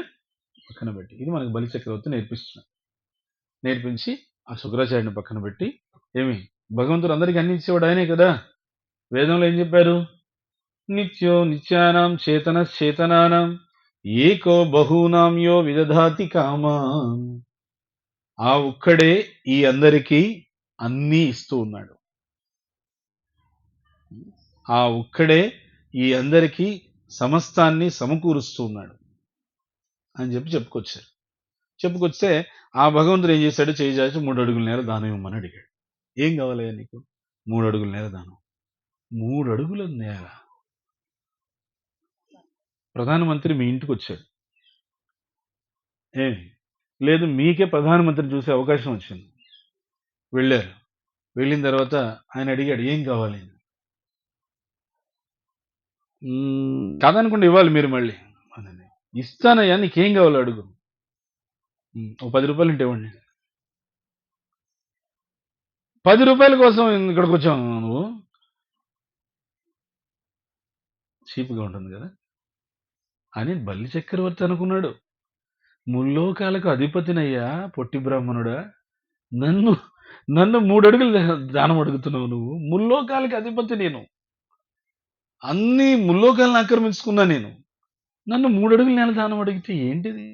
పక్కన పెట్టి. ఇది మనకు బలి చక్రవర్తి నేర్పిస్తున్నాడు. నేర్పించి ఆ శుక్రాచార్యుని పక్కన పెట్టి, ఏమి భగవంతుడు అందరికీ అన్ని ఇచ్చేవాడు ఆయనే కదా. వేదంలో ఏం చెప్పారు, నిత్యో నిత్యానాం చేతన చేతనానాం ఏకో బహూనాం యో విదధాతి కామాం. ఆ ఒక్కడే ఈ అందరికీ అన్నీ ఇస్తూ ఉన్నాడు. ఆ ఒక్కడే ఈ అందరికీ సమస్తాన్ని సమకూరుస్తూ ఉన్నాడు అని చెప్పుకొచ్చారు. చెప్పుకొస్తే ఆ భగవంతుడు ఏం చేశాడు, చేయి చాచి 3 అడుగుల నేల దానం ఇవ్వమని అడిగాడు. ఏం కావాలయ్యా నీకు, 3 అడుగుల నేల దానం. 3 అడుగుల నేల. ప్రధానమంత్రి మీ ఇంటికి వచ్చాడు, ఏమి లేదు, మీకే ప్రధానమంత్రిని చూసే అవకాశం వచ్చింది. వెళ్ళారు. వెళ్ళిన తర్వాత ఆయన అడిగాడు, ఏం కావాలి, కాదనుకుంటే ఇవ్వాలి మీరు మళ్ళీ అని. ఇస్తానయ్యా, నీకేం కావాలో అడుగు. ఓ 10 రూపాయలు ఉంటే ఇవ్వండి. 10 రూపాయల కోసం ఇక్కడికి వచ్చావు నువ్వు, చీప్గా ఉంటుంది కదా అని బల్లి చక్రవర్తి అనుకున్నాడు. ముల్లోకాలకు అధిపతినయ్యా పొట్టి బ్రాహ్మణుడా, నన్ను నన్ను 3 అడుగులు దానం అడుగుతున్నావు నువ్వు, ముల్లోకాలకి అధిపతి నేను, అన్ని ముల్లోకాలను ఆక్రమించుకున్నా నేను, నన్ను 3 అడుగుల నేల దానం అడిగితే ఏంటిది,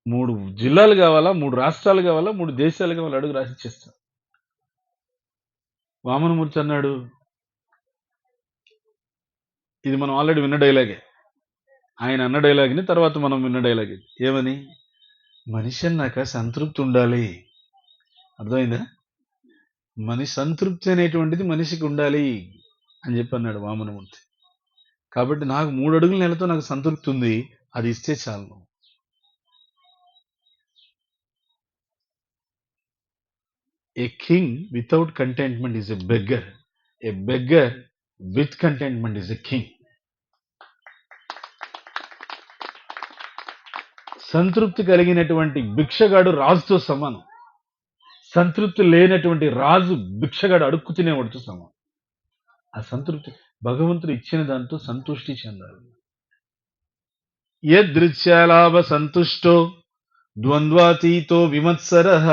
3 జిల్లాలు కావాలా, 3 రాష్ట్రాలు కావాలా, 3 దేశాలు కావాలా, అడుగు రాసిచ్చేస్తా. వామనమూర్తి అన్నాడు, ఇది మనం ఆల్రెడీ విన్న డైలాగే, ఆయన అన్న డైలాగ్ని తర్వాత మనం విన్న డైలాగ్ ఇది. ఏమని, మనిషి అన్నాక సంతృప్తి ఉండాలి, అర్థమైందా, మనిషి సంతృప్తి అనేటువంటిది మనిషికి ఉండాలి అని చెప్పి అన్నాడు వామనమూర్తి. కాబట్టి నాకు 3 అడుగుల నెలతో నాకు సంతృప్తి ఉంది, అది ఇస్తే చాలు. A king without contentment is a beggar, A beggar with contentment is a king. సంతృప్తి కలిగినటువంటి భిక్షగాడు రాజుతో సమానం, సంతృప్తి లేనటువంటి రాజు భిక్షగాడు అడుక్కు తినేవాడితో సమానం. ఆ సంతృప్తి భగవంతుడు ఇచ్చిన దాంతో సంతృష్టి చెందాలి. యదృచ్ఛలాభ సంతుష్టో ద్వంద్వాతీతో విమత్సరః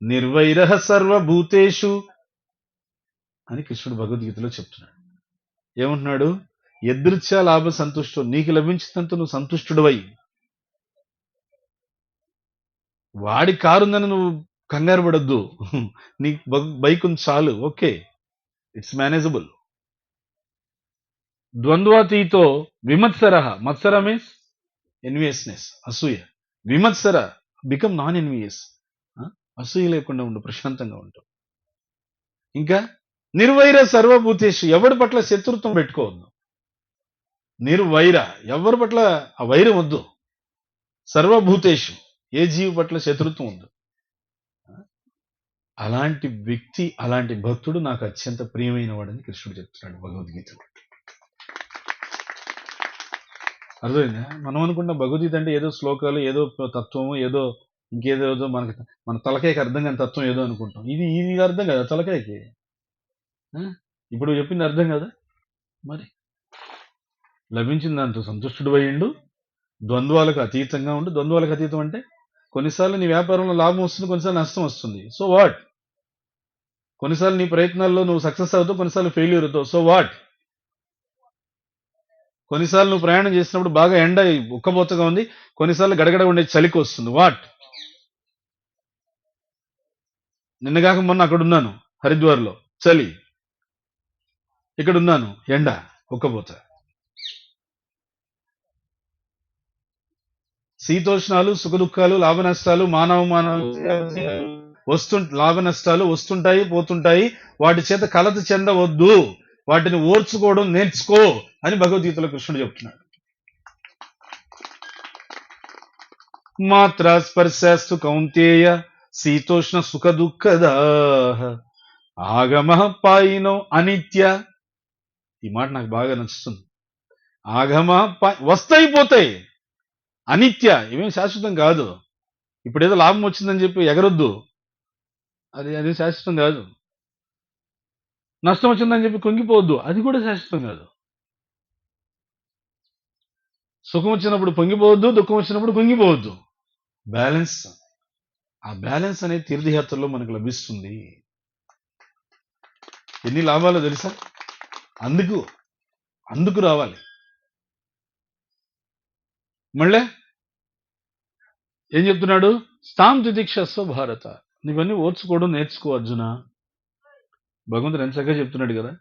నిర్వైరః సర్వభూతేషు అని కృష్ణుడు భగవద్గీతలో చెప్తున్నాడు. ఏమంటున్నాడు, యదృచ్ఛ లాభ సంతుష్టో, నీకు లభించినంత నువ్వు సంతుష్టుడవై, వాడి కారుందని నువ్వు కంగారు పడద్దు, నీకు బైక్ ఉంది చాలు, okay, it's manageable. ద్వంద్వాతీతో విమత్సర, మత్సర means enviousness, అసూయ. విమత్సర బికమ్ నాన్ ఎన్వియస్, అసూయ లేకుండా ఉండు, ప్రశాంతంగా ఉంటావు. ఇంకా నిర్వైర సర్వభూతేషు, ఎవరి పట్ల శత్రుత్వం పెట్టుకోవద్దు. నిర్వైర, ఎవరి పట్ల ఆ వైరం వద్దు. సర్వభూతేషు, ఏ జీవి పట్ల శత్రుత్వం వద్దు. అలాంటి వ్యక్తి, అలాంటి భక్తుడు నాకు అత్యంత ప్రియమైన వాడని కృష్ణుడు చెప్తున్నాడు భగవద్గీతలో. అర్థమైందా? మనం అనుకున్న భగవద్గీత అంటే ఏదో శ్లోకాలు, ఏదో తత్వము, ఏదో ఇంకేదో ఏదో మన తలకాయకి అర్థం కాని తత్వం ఏదో అనుకుంటాం. ఇది ఇది అర్థం కదా తలకాయకి. ఇప్పుడు చెప్పింది అర్థం కదా. మరి లభించిన దాంతో సంతుష్టుడు అయ్యిండు, ద్వంద్వాలకు అతీతంగా ఉండు. ద్వంద్వాలకు అతీతం అంటే కొన్నిసార్లు నీ వ్యాపారంలో లాభం వస్తుంది, కొన్నిసార్లు నష్టం వస్తుంది. So what? కొన్నిసార్లు నీ ప్రయత్నాల్లో నువ్వు సక్సెస్ అవుతావు, కొన్నిసార్లు ఫెయిల్యూర్ అవుతావు. So what? కొన్నిసార్లు నువ్వు ప్రయాణం చేసినప్పుడు బాగా ఎండ ఉక్కబోతగా ఉంది, కొన్నిసార్లు గడగడ ఉండే చలికి వస్తుంది. వాట్? నిన్నగాక మొన్న అక్కడ ఉన్నాను హరిద్వార్లో చలి, ఇక్కడ ఉన్నాను ఎండ ఉక్కబోత. శీతోష్ణాలు, సుఖ దుఃఖాలు, లాభ నష్టాలు, మానవాలు లాభ నష్టాలు వస్తుంటాయి, పోతుంటాయి. వాటి చేత కలత చెందవద్దు, వాటిని ఓర్చుకోవడం నేర్చుకో అని భగవద్గీతలో కృష్ణుడు చెప్తున్నాడు. మాత్ర స్పర్శస్తు కౌంతేయ శీతోష్ణ సుఖ దుఃఖదా ఆగమ పాయినో అనిత్య. ఈ మాట నాకు బాగా నచ్చుతుంది. ఆగమ వస్తాయి పోతాయి, అనిత్య, ఇవేం శాశ్వతం కాదు. ఇప్పుడు ఏదో లాభం వచ్చిందని చెప్పి ఎగరొద్దు, అది శాశ్వతం కాదు. నష్టం వచ్చిందని చెప్పి కుంగిపోవద్దు, అది కూడా శాశ్వతం కాదు. సుఖం వచ్చినప్పుడు పొంగిపోవద్దు, దుఃఖం వచ్చినప్పుడు కుంగిపోవద్దు. బ్యాలెన్స్. ఆ బ్యాలెన్స్ అనేది తీర్థయాత్రలో మనకు లభిస్తుంది. ఎన్ని లాభాలు తెలుసా? అందుకు రావాలి. మళ్ళీ ఏం చెప్తున్నాడు? స్థాం తితిక్షస్వ భారత, నీవన్నీ ఓర్చుకోవడం నేర్చుకో అర్జున. భగవంతుడు ఎంత చక్కగా చెప్తున్నాడు కదా.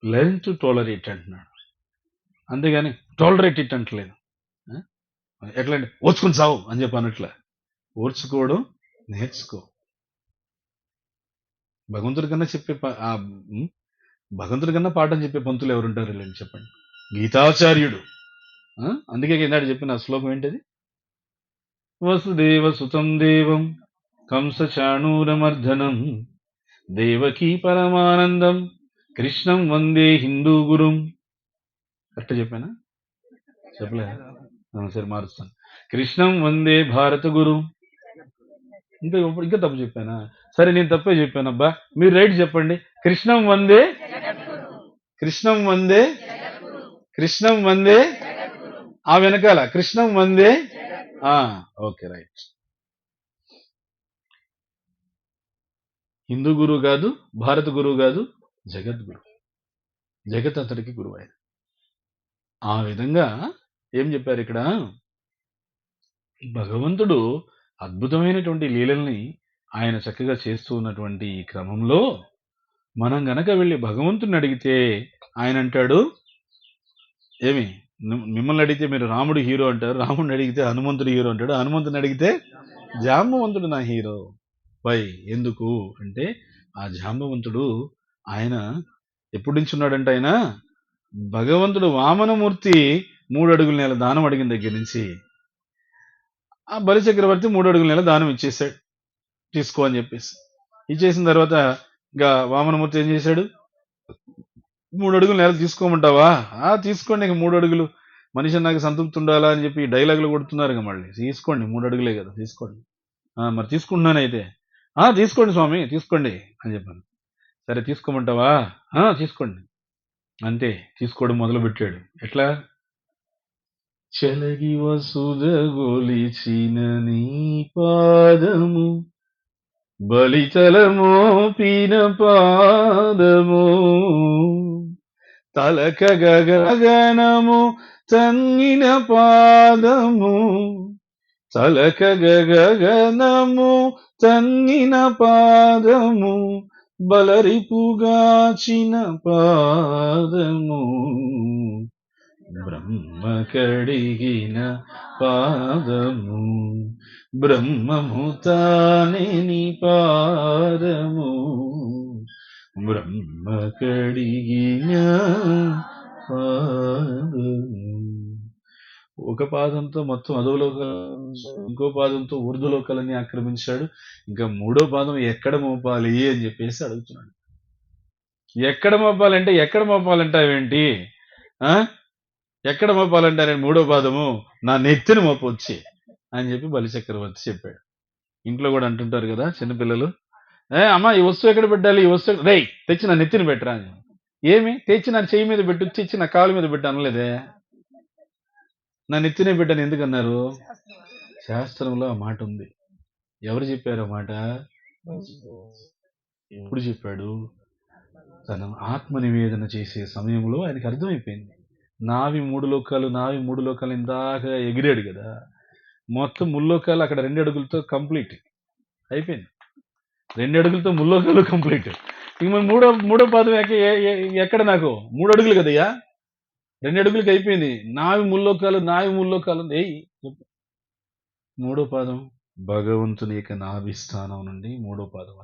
లెర్న్ టు టాలరేట్ అంటున్నాడు, అంతేగాని టాలరేట్ ఇట్ అంటలేదు. ఎట్లా అంటే ఓర్చుకుని చావు అని చెప్పి అన్నట్ల. ఓర్చుకోవడం నేర్చుకో. భగవంతుడి కన్నా పాఠం చెప్పే పంతులు ఎవరుంటారు లేని చెప్పండి? గీతాచార్యుడు. అందుకే ఈనాడు చెప్పిన శ్లోకం ఏంటిది? వసుదేవ సుతం దేవం కంస చాణూరమర్ధనం దేవకీ పరమానందం కృష్ణం వందే హిందూ గురుం. కరెక్ట్ చెప్పానా? చెప్పలేదా? సరే మారుస్తాను. కృష్ణం వందే భారత గురు. ఇంకా తప్పు చెప్పానా? సరే నేను తప్పే చెప్పానబ్బా, మీరు రైట్ చెప్పండి. కృష్ణం వందే, కృష్ణం వందే, కృష్ణం వందే, ఆ వెనకాల కృష్ణం వందే. Okay right. హిందూ గురువు కాదు, భారత గురువు కాదు, జగద్గురు. జగత్ అతడికి గురువు ఆయన. ఆ విధంగా ఏం చెప్పారు ఇక్కడ? భగవంతుడు అద్భుతమైనటువంటి లీలల్ని ఆయన చక్కగా చేస్తూ ఉన్నటువంటి ఈ క్రమంలో మనం గనక వెళ్ళి భగవంతుడిని అడిగితే ఆయన అంటాడు, ఏమి మిమ్మల్ని అడిగితే మీరు రాముడు హీరో అంటారు, రాముడిని అడిగితే హనుమంతుడు హీరో అంటాడు, హనుమంతుని అడిగితే జాంబవంతుడు నా హీరో. వై? ఎందుకు అంటే ఆ జాంబవంతుడు ఆయన ఎప్పుడు నుంచి ఉన్నాడంటే, ఆయన భగవంతుడు వామనమూర్తి 3 అడుగుల నేల దానం అడిగిన దగ్గర నుంచి ఆ బలి చక్రవర్తి 3 అడుగుల నేల దానం ఇచ్చేసాడు, తీసుకో అని చెప్పేసి. ఇచ్చేసిన తర్వాత ఇంకా వామనమూర్తి ఏం చేశాడు? 3 అడుగుల నేల తీసుకోమంటావా? తీసుకోండి, ఇక 3 అడుగులు మనిషి నాకు సంతృప్తి ఉండాలా అని చెప్పి డైలాగులు కొడుతున్నారు. ఇక మళ్ళీ తీసుకోండి, 3 అడుగులే కదా, తీసుకోండి. మరి తీసుకుంటున్నాను అయితే. తీసుకోండి స్వామి, తీసుకోండి అని చెప్పాను. సరే తీసుకోమంటావా? తీసుకోండి. అంతే, తీసుకోవడం మొదలు పెట్టాడు. ఎట్లా? చెలగి వసుద గొలిచిన నీ పాదము బలితలమోపిన పాదము తలక గగనము తన్నిన పాదము తలక గగనము తన్నిన పాదము బలరిపుగాచిన పాదము బ్రహ్మ కడిగిన పాదము బ్రహ్మము తానే నీ పాదము బ్రహ్మ కడిగిన పాదము. ఒక పాదంతో మొత్తం అధోలోకాలు, ఇంకో పాదంతో ఊర్ధ్వలోకాలన్నీ ఆక్రమించాడు. ఇంకా మూడో పాదం ఎక్కడ మోపాలి అని చెప్పేసి అడుగుతున్నాడు. ఎక్కడ మోపాలంటావేంటి? ఆ? ఎక్కడ మోపాలంటారే మూడో పాదము? నా నెత్తిన మోపొచ్చి అని చెప్పి బలిచక్రవర్తి చెప్పాడు. ఇంట్లో కూడా అంటుంటారు కదా చిన్నపిల్లలు, అమ్మా ఈ వస్తువు ఎక్కడ పెట్టాలి, ఈ వస్తువు రేయ్ తెచ్చి నా నెత్తిన పెట్టరా అని. ఏమి తెచ్చి నా చెయ్యి మీద పెట్టు, తెచ్చి నా కాలు మీద పెట్టు అనలేదే. నా నెత్తినే పెట్టాను ఎందుకన్నారు? శాస్త్రంలో ఆ మాట ఉంది. ఎవరు చెప్పారు ఆ మాట? ఎప్పుడు చెప్పాడు? తన ఆత్మ నివేదన చేసే సమయంలో ఆయనకి అర్థమైపోయింది. నావి మూడు లోకాలు ఇందాక ఎగిరాడు కదా, మొత్తం ముల్లోకాలు అక్కడ 2 అడుగులతో కంప్లీట్ అయిపోయింది. 2 అడుగులతో ముల్లోకాలు కంప్లీట్. ఇక మరి మూడో పాదం ఎక్కడ? నాకు 3 అడుగులు కదయ్యా, 2 అడుగులకి అయిపోయింది. నావి ముల్లోకాలు ఏయ్. మూడో పాదం భగవంతుని యొక్క నాభిస్థానం నుండి మూడో పాదం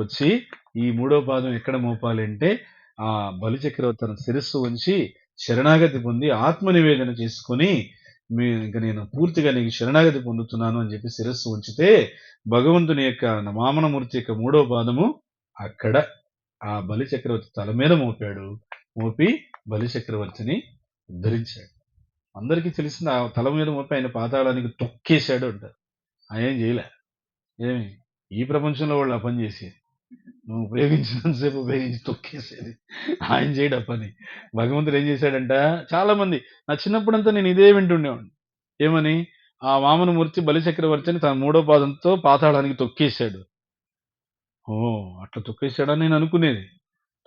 వచ్చి ఈ మూడో పాదం ఎక్కడ మోపాలి అంటే ఆ బలిచక్రవర్తి తన శిరస్సు ఉంచి శరణాగతి పొంది ఆత్మ నివేదన చేసుకుని ఇంకా నేను పూర్తిగా నీకు శరణాగతి పొందుతున్నాను అని చెప్పి శిరస్సు ఉంచితే భగవంతుని యొక్క వామనమూర్తి యొక్క మూడో పాదము అక్కడ ఆ బలిచక్రవర్తి తల మీద మోపి బలిచక్రవర్తిని ఉద్ధరించాడు. అందరికీ తెలిసింది ఆ తల మీద మోపి ఆయన పాతాళానికి తొక్కేశాడు అంటారు. ఆయన ఏం చేయలే. ఏమి ఈ ప్రపంచంలో వాళ్ళు ఆ పని చేసేది, నువ్వు ఉపయోగించినంతసేపు ఉపయోగించి తొక్కేసేది. ఆయన చేయడు ఆ పని. భగవంతుడు ఏం చేశాడంట, చాలా మంది నా చిన్నప్పుడంతా నేను ఇదే వింటుండేవాడిని. ఏమని? ఆ వామనమూర్తి బలిచక్రవర్తిని తన మూడో పాదంతో పాతాళానికి తొక్కేశాడు. ఓ అట్లా తొక్కేశాడని నేను అనుకునేది.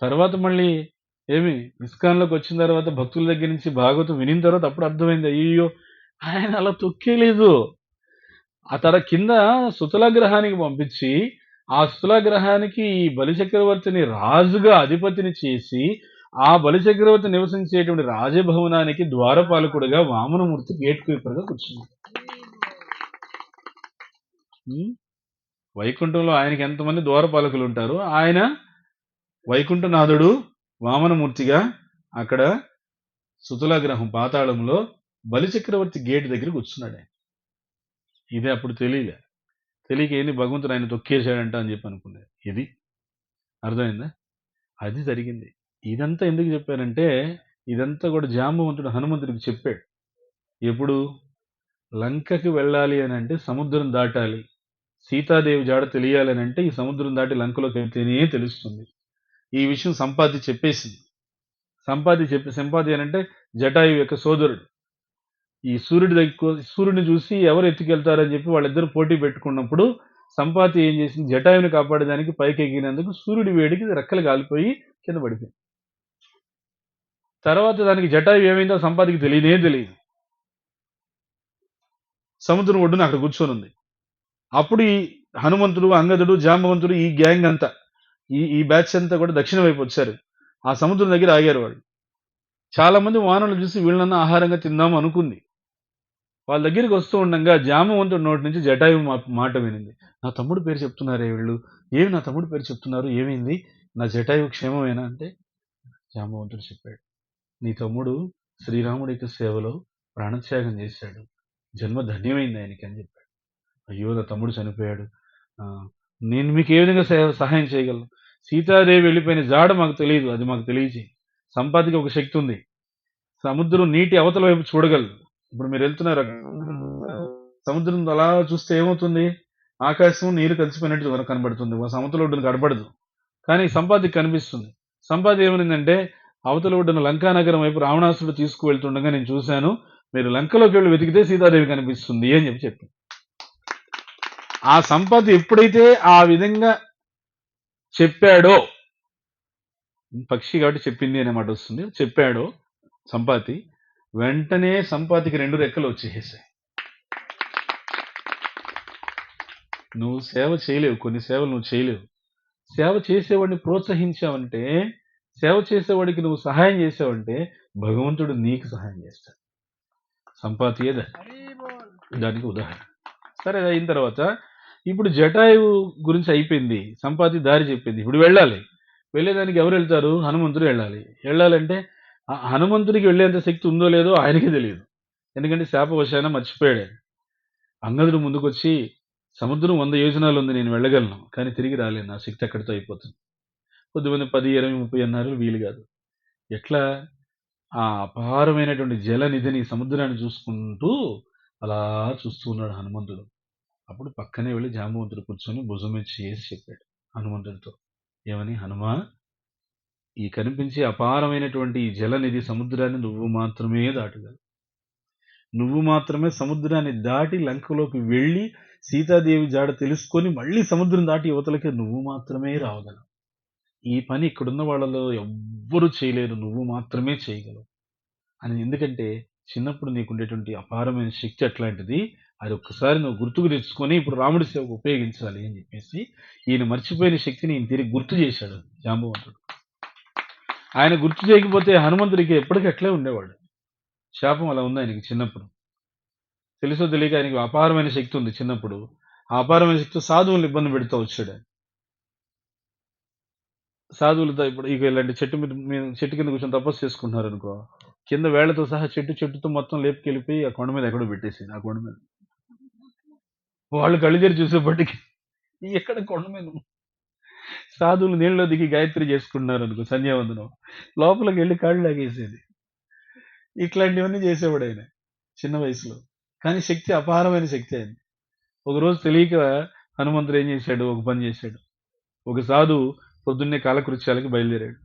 తర్వాత మళ్ళీ ఇస్కాన్లోకి వచ్చిన తర్వాత భక్తుల దగ్గర నుంచి భాగవతం వినిన తర్వాత అప్పుడు అర్థమైంది, అయ్యో ఆయన అలా తొక్కేలేదు. ఆ తన కింద సుతలగ్రహానికి పంపించి ఆ సుతలగ్రహానికి ఈ బలిచక్రవర్తిని రాజుగా అధిపతిని చేసి ఆ బలిచక్రవర్తి నివసించేటువంటి రాజభవనానికి ద్వారపాలకుడుగా వామనమూర్తి గేట్ కీపర్గా కూర్చున్నాడు. వైకుంఠంలో ఆయనకి ఎంతమంది ద్వారపాలకులు ఉంటారు, ఆయన వైకుంఠనాథుడు వామనమూర్తిగా అక్కడ సుతులాగ్రహం పాతాళంలో బలిచక్రవర్తి గేట్ దగ్గర కూర్చున్నాడు. ఇదే అప్పుడు తెలియక ఏంది భగవంతుడు ఆయన తొక్కేశాడంట అని చెప్పి అనుకునేది. ఇది అర్థమైందా? అది జరిగింది. ఇదంతా ఎందుకు చెప్పారంటే ఇదంతా కూడా జాంబవంతుడు హనుమంతుడికి చెప్పాడు. ఎప్పుడు? లంకకి వెళ్ళాలి అని అంటే సముద్రం దాటాలి, సీతాదేవి జాడ తెలియాలి అని అంటే ఈ సముద్రం దాటి లంకలోకి వెళ్తేనే తెలుస్తుంది. ఈ విషయం సంపాతి చెప్పేసింది. సంపాతి అని అంటే జటాయు యొక్క సోదరుడు. ఈ సూర్యుడిని చూసి ఎవరు ఎత్తుకెళ్తారని చెప్పి వాళ్ళిద్దరు పోటీ పెట్టుకున్నప్పుడు సంపాతి ఏం చేసింది, జటాయుని కాపాడేదానికి పైకి ఎగినందుకు సూర్యుడి వేడికి రెక్కలు కాలిపోయి కింద పడిపోయింది. తర్వాత దానికి జటాయు ఏమైందో సంపాతికి తెలియదు. సముద్రం ఒడ్డున అక్కడ కూర్చొని ఉంది. అప్పుడు ఈ హనుమంతుడు, అంగదుడు, జాంబవంతుడు, ఈ గ్యాంగ్ అంతా ఈ బ్యాచ్ అంతా కూడా దక్షిణ వైపు వచ్చారు. ఆ సముద్రం దగ్గర ఆగారు వాళ్ళు. చాలా మంది వానలు చూసి వీళ్ళన్న ఆహారంగా తిందాం అనుకుంది. వాళ్ళ దగ్గరికి వస్తూ ఉండగా జాంబవంతుడి నోటి నుంచి జటాయు మాట వినింది. నా తమ్ముడు పేరు చెప్తున్నారే వీళ్ళు, ఏమి నా తమ్ముడు పేరు చెప్తున్నారు, ఏమైంది, నా జటాయు క్షేమమేనా అంటే జాంబవంతుడు చెప్పాడు, నీ తమ్ముడు శ్రీరాముడి యొక్క సేవలో ప్రాణత్యాగం చేశాడు, జన్మ ధన్యమైంది ఆయనకి అని చెప్పాడు. అయ్యో నా తమ్ముడు చనిపోయాడు, నేను మీకు ఏ విధంగా సహాయం చేయగలను? సీతాదేవి వెళ్ళిపోయిన జాడ మాకు తెలియదు, అది మాకు తెలియజేయి. సంపాతికి ఒక శక్తి ఉంది, సముద్రం నీటి అవతల వైపు చూడగలదు. ఇప్పుడు మీరు వెళ్తున్నారు, సముద్రం అలా చూస్తే ఏమవుతుంది, ఆకాశం నీరు కలిసిపోయినట్టు కనబడుతుంది, సముద్రం ఒడ్డున కనబడదు. కానీ సంపాతికి కనిపిస్తుంది. సంపాతి ఏమనిందంటే, అవతల ఒడ్డున లంకానగరం వైపు రావణాసుడు తీసుకువెళ్తుండగా నేను చూశాను, మీరు లంకలోకి వెళ్ళి వెతికితే సీతాదేవి కనిపిస్తుంది అని చెప్పి ఆ సంపాతి ఎప్పుడైతే ఆ విధంగా చెప్పాడో, పక్షి కాబట్టి చెప్పింది అనే మాట వస్తుంది, చెప్పాడో సంపాతి, వెంటనే సంపాతికి 2 రెక్కలు వచ్చేసాయి. నువ్వు సేవ చేయలేవు, కొన్ని సేవలు నువ్వు చేయలేవు. సేవ చేసేవాడిని ప్రోత్సహించావంటే, సేవ చేసేవాడికి నువ్వు సహాయం చేసావంటే భగవంతుడు నీకు సహాయం చేస్తాడు. సంపాతియే దానికి ఉదాహరణ. సరే, అయిన తర్వాత ఇప్పుడు జటాయువు గురించి అయిపోయింది, సంపాతి దారి చెప్పింది, ఇప్పుడు వెళ్ళాలి. వెళ్ళేదానికి ఎవరు వెళ్తారు? హనుమంతుడు వెళ్ళాలి. వెళ్ళాలంటే హనుమంతుడికి వెళ్ళేంత శక్తి ఉందో లేదో ఆయనకే తెలియదు. ఎందుకంటే శాపవశాన మర్చిపోయాడు ఆయన. అంగదుడు ముందుకొచ్చి, "సముద్రం 100 యోజనాలు ఉంది, నేను వెళ్ళగలను. కానీ తిరిగి రాలేను. నా శక్తి అక్కడితో అయిపోతుంది." కొద్దిమంది 10, 20, 30 అన్నారు. వీలు కాదు. ఎట్లా? ఆ అపారమైనటువంటి జలనిధిని, సముద్రాన్ని చూసుకుంటూ అలా చూస్తూ ఉన్నాడు హనుమంతుడు. అప్పుడు పక్కనే వెళ్ళి జాంబవంతుడు కూర్చొని భుజం మీద చేసి చెప్పాడు హనుమంతుడితో. ఏమని? హనుమా, ఈ కనిపించే అపారమైనటువంటి ఈ జలనిధి సముద్రాన్ని నువ్వు మాత్రమే దాటగలవు. నువ్వు మాత్రమే సముద్రాన్ని దాటి లంకలోకి వెళ్ళి సీతాదేవి జాడ తెలుసుకొని మళ్ళీ సముద్రం దాటి యువతలకి నువ్వు మాత్రమే రావగలవు. ఈ పని ఇక్కడున్న వాళ్ళలో ఎవ్వరూ చేయలేరు, నువ్వు మాత్రమే చేయగలవు అని. ఎందుకంటే చిన్నప్పుడు నీకుండేటువంటి అపారమైన శక్తి అట్లాంటిది, అది ఒక్కసారి నువ్వు గుర్తుకు తెచ్చుకొని ఇప్పుడు రాముడి సేవకు ఉపయోగించాలి అని చెప్పేసి ఈయన మర్చిపోయిన శక్తిని ఈయన తిరిగి గుర్తు చేశాడు జాంబవంతుడు. ఆయన గుర్తు చేయకపోతే హనుమంతుడికి ఎప్పటికీ అట్లే ఉండేవాడు. శాపం అలా ఉంది ఆయనకి చిన్నప్పుడు. తెలుసో తెలియక ఆయనకి అపారమైన శక్తి ఉంది చిన్నప్పుడు. ఆ అపారమైన శక్తి సాధువులను ఇబ్బంది పెడుతూ వచ్చాడు ఆయన. సాధువులతో ఇప్పుడు ఇక ఇలాంటి చెట్టు కింద కూర్చొని తపస్సు చేసుకుంటున్నారు అనుకో, కింద వేళ్లతో సహా చెట్టుతో మొత్తం లేపుకెళ్ళిపోయి ఆ కొండ మీద ఎక్కడో పెట్టేసింది. ఆ కొండ మీద వాళ్ళు కళ్ళు తెరిచి చూసేపటికి ఎక్కడ కొండ మీద సాధువులు నీళ్ళలో దిగి గాయత్రి చేసుకుంటున్నారు అనుకో, సంధ్యావందనం, లోపలికి వెళ్ళి కాళ్ళు లాగేసేది. ఇట్లాంటివన్నీ చేసేవాడు ఆయన చిన్న వయసులో. కానీ శక్తి అపారమైన శక్తి ఆయన. ఒకరోజు తెలియక హనుమంతుడు ఏం చేశాడు, ఒక పని చేశాడు. ఒక సాధువు పొద్దున్నే కాలకృత్యాలకి బయలుదేరాడు.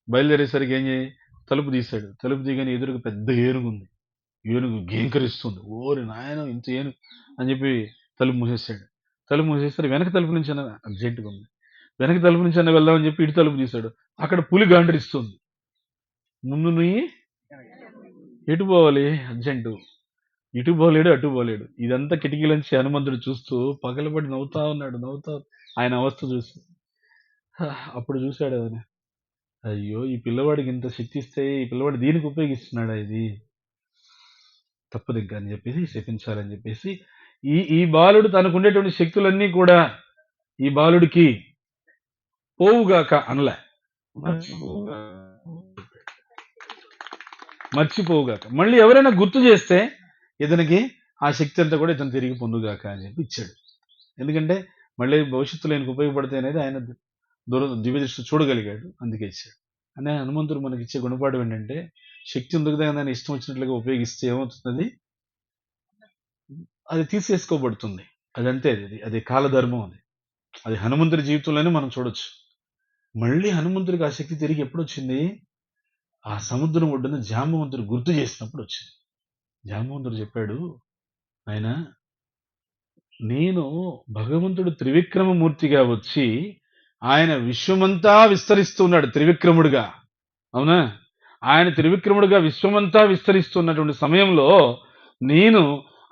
బయలుదేరేసరికి ఏం చేయి, తలుపు తీశాడు. తలుపు తీయగానే ఎదురుగా పెద్ద ఏనుగు ఉంది. ఏనుగు గేంకరిస్తుంది. ఓరి నాయన, ఇంత ఏనుగు అని చెప్పి తలుపు మూసేశాడు. తలుపు మూసేసరికి వెనక తలుపు నుంచి అన్న అర్జెంటుగా ఉంది, వెనక తలుపు నుంచి అన్న వెళ్దామని చెప్పి ఇటు తలుపు తీశాడు. అక్కడ పులి గాండ్రిస్తుంది. ముందు నుయ్యి ఎటు పోవాలి, అర్జెంటు. ఇటు పోలేడు, అటు పోలేడు. ఇదంతా కిటికీలోంచి హనుమంతుడు చూస్తూ పగలబడి నవ్వుతా ఉన్నాడు. ఆయన అవస్థ చూసి అప్పుడు చూశాడు ఆయన, అయ్యో ఈ పిల్లవాడికి ఇంత శక్తి ఇస్తే ఈ పిల్లవాడు దీనికి ఉపయోగిస్తున్నాడా, ఇది తప్పదు ఇంకా అని చెప్పేసి శపించాలని చెప్పేసి ఈ బాలుడు తనకు ఉండేటువంటి శక్తులన్నీ కూడా ఈ బాలుడికి పోవుగాక అనలే, మర్చిపోవుగాక. మళ్ళీ ఎవరైనా గుర్తు చేస్తే ఇతనికి ఆ శక్తి అంతా కూడా ఇతను తిరిగి పొందుగాక అని చెప్పి ఇచ్చాడు. ఎందుకంటే మళ్ళీ భవిష్యత్తులో ఆయనకు ఉపయోగపడితే అనేది ఆయన దివ్య దృష్టి చూడగలిగాడు, అందుకే ఇచ్చాడు. అనే హనుమంతుడు మనకి ఇచ్చే గుణపాఠం ఏంటంటే, శక్తి ఉంది కదా దాన్ని ఇష్టం వచ్చినట్లుగా ఉపయోగిస్తే ఏమవుతుంది, అది తీసేసుకోబడుతుంది. అదంతే, అది కాలధర్మం. అది హనుమంతుడి జీవితంలోనే మనం చూడొచ్చు. మళ్ళీ హనుమంతుడికి ఆ శక్తి తిరిగి ఎప్పుడు వచ్చింది, ఆ సముద్రం ఒడ్డున జాంబవంతుడు గుర్తు చేసినప్పుడు వచ్చింది. జాంబవంతుడు చెప్పాడు, ఆయన నేను భగవంతుడు త్రివిక్రమమూర్తిగా వచ్చి ఆయన విశ్వమంతా విస్తరిస్తున్నాడు త్రివిక్రముడుగా, అవునా? ఆయన త్రివిక్రముడుగా విశ్వమంతా విస్తరిస్తున్నటువంటి సమయంలో నేను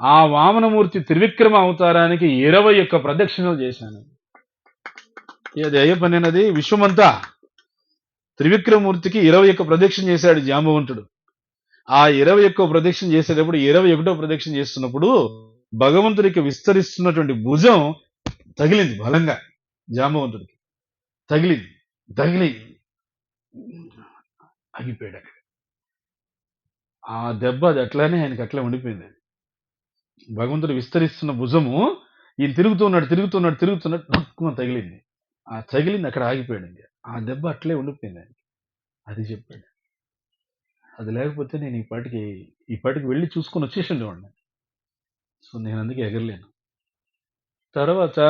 ఆ వామనమూర్తి త్రివిక్రమ అవతారానికి 21 ప్రదక్షిణలు చేశాను. అది అయ్యే పని అనేది, విశ్వమంతా త్రివిక్రమమూర్తికి 21 ప్రదక్షిణ చేశాడు జాంబవంతుడు. ఆ 21 ప్రదక్షిణ చేసేటప్పుడు 21వ ప్రదక్షిణ చేస్తున్నప్పుడు భగవంతుడికి విస్తరిస్తున్నటువంటి భుజం తగిలింది బలంగా, జాంబవంతుడికి తగిలి ఆగిపోయాడు. ఆ దెబ్బ అది అట్లానే ఆయనకి అట్లా ఉండిపోయింది. భగవంతుడు విస్తరిస్తున్న భుజము ఈయన తిరుగుతున్నాడు తగిలింది. ఆ తగిలింది అక్కడ ఆగిపోయాడు. ఆ దెబ్బ అట్లే ఉండిపోయింది ఆయనకి. అది చెప్పాడు. అది లేకపోతే నేను ఈ పాటికి వెళ్ళి చూసుకొని వచ్చేసి ఉండేవాడిని. సో నేను అందుకే ఎగరలేను. తర్వాత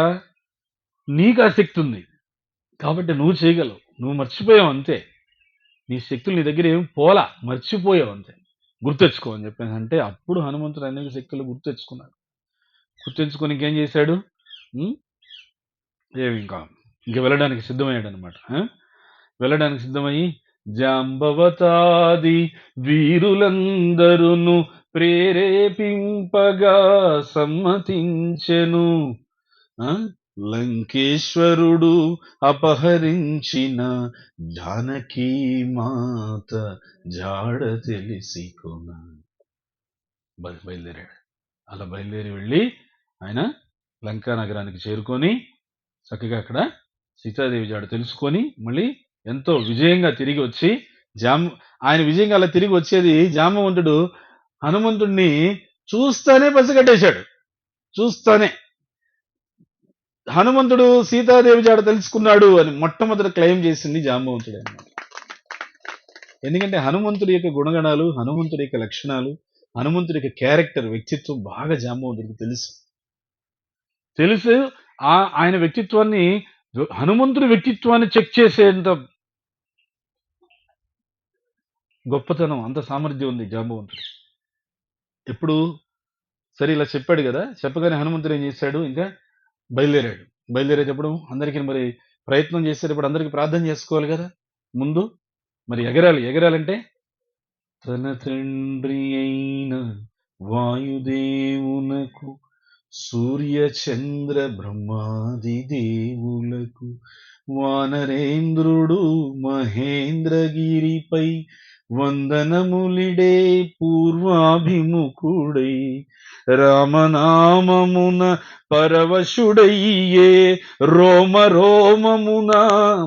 నీకు ఆ శక్తి ఉంది కాబట్టి నువ్వు చేయగలవు, నువ్వు మర్చిపోయావు అంతే. నీ శక్తులు నీ దగ్గర ఏమి పోలా, మర్చిపోయావు అంతే, గుర్తెచ్చుకో అని చెప్పాను. అంటే అప్పుడు హనుమంతుడు అనేక శక్తులు గుర్తెచ్చుకున్నాడు. గుర్తెచ్చుకొని ఇంకేం చేశాడు, ఏమి ఇంకా వెళ్ళడానికి సిద్ధమయ్యాడు అనమాట. వెళ్ళడానికి సిద్ధమయ్యి జాంబవతాది వీరులందరును ప్రేరేపింపగా సమ్మతించెను. లంకేశ్వరుడు అపహరించిన జానకీ మాత జాడ తెలిసి బయలుదేరాడు. అలా బయలుదేరి వెళ్ళి ఆయన లంకా నగరానికి చేరుకొని చక్కగా అక్కడ సీతాదేవి జాడ తెలుసుకొని మళ్ళీ ఎంతో విజయంగా తిరిగి వచ్చి ఆయన విజయంగా అలా తిరిగి వచ్చేది జాంబవంతుడు హనుమంతుడిని చూస్తానే పసిగట్టేశాడు. చూస్తానే హనుమంతుడు సీతాదేవి జాడ తెలుసుకున్నాడు అని మొట్టమొదట క్లెయిమ్ చేసింది జాంబవంతుడే అన్నమాట. ఎందుకంటే హనుమంతుడి యొక్క గుణగణాలు, హనుమంతుడి యొక్క లక్షణాలు, హనుమంతుడి యొక్క క్యారెక్టర్, వ్యక్తిత్వం బాగా జాంబవంతుడికి తెలుసు. ఆయన వ్యక్తిత్వాన్ని, హనుమంతుడి వ్యక్తిత్వాన్ని చెక్ చేసేంత గొప్పతనం, అంత సామర్థ్యం ఉంది జాంబవంతుడు. ఎప్పుడు సరే ఇలా చెప్పాడు కదా, చెప్పగానే హనుమంతుడు ఏం చేశాడు, ఇంకా బయలుదేరేటప్పుడు అందరికీ మరి ప్రయత్నం చేసేటప్పుడు అందరికీ ప్రార్థన చేసుకోవాలి కదా ముందు. మరి ఎగరాలంటే తన తండ్రి అయిన వాయుదేవునకు, సూర్య చంద్ర బ్రహ్మాది దేవులకు, వానరేంద్రుడు మహేంద్రగిరిపై వందనములిడే పూర్వాభిముఖుడై, రామనామమున పరవశుడయ్యే, రోమ రోమమున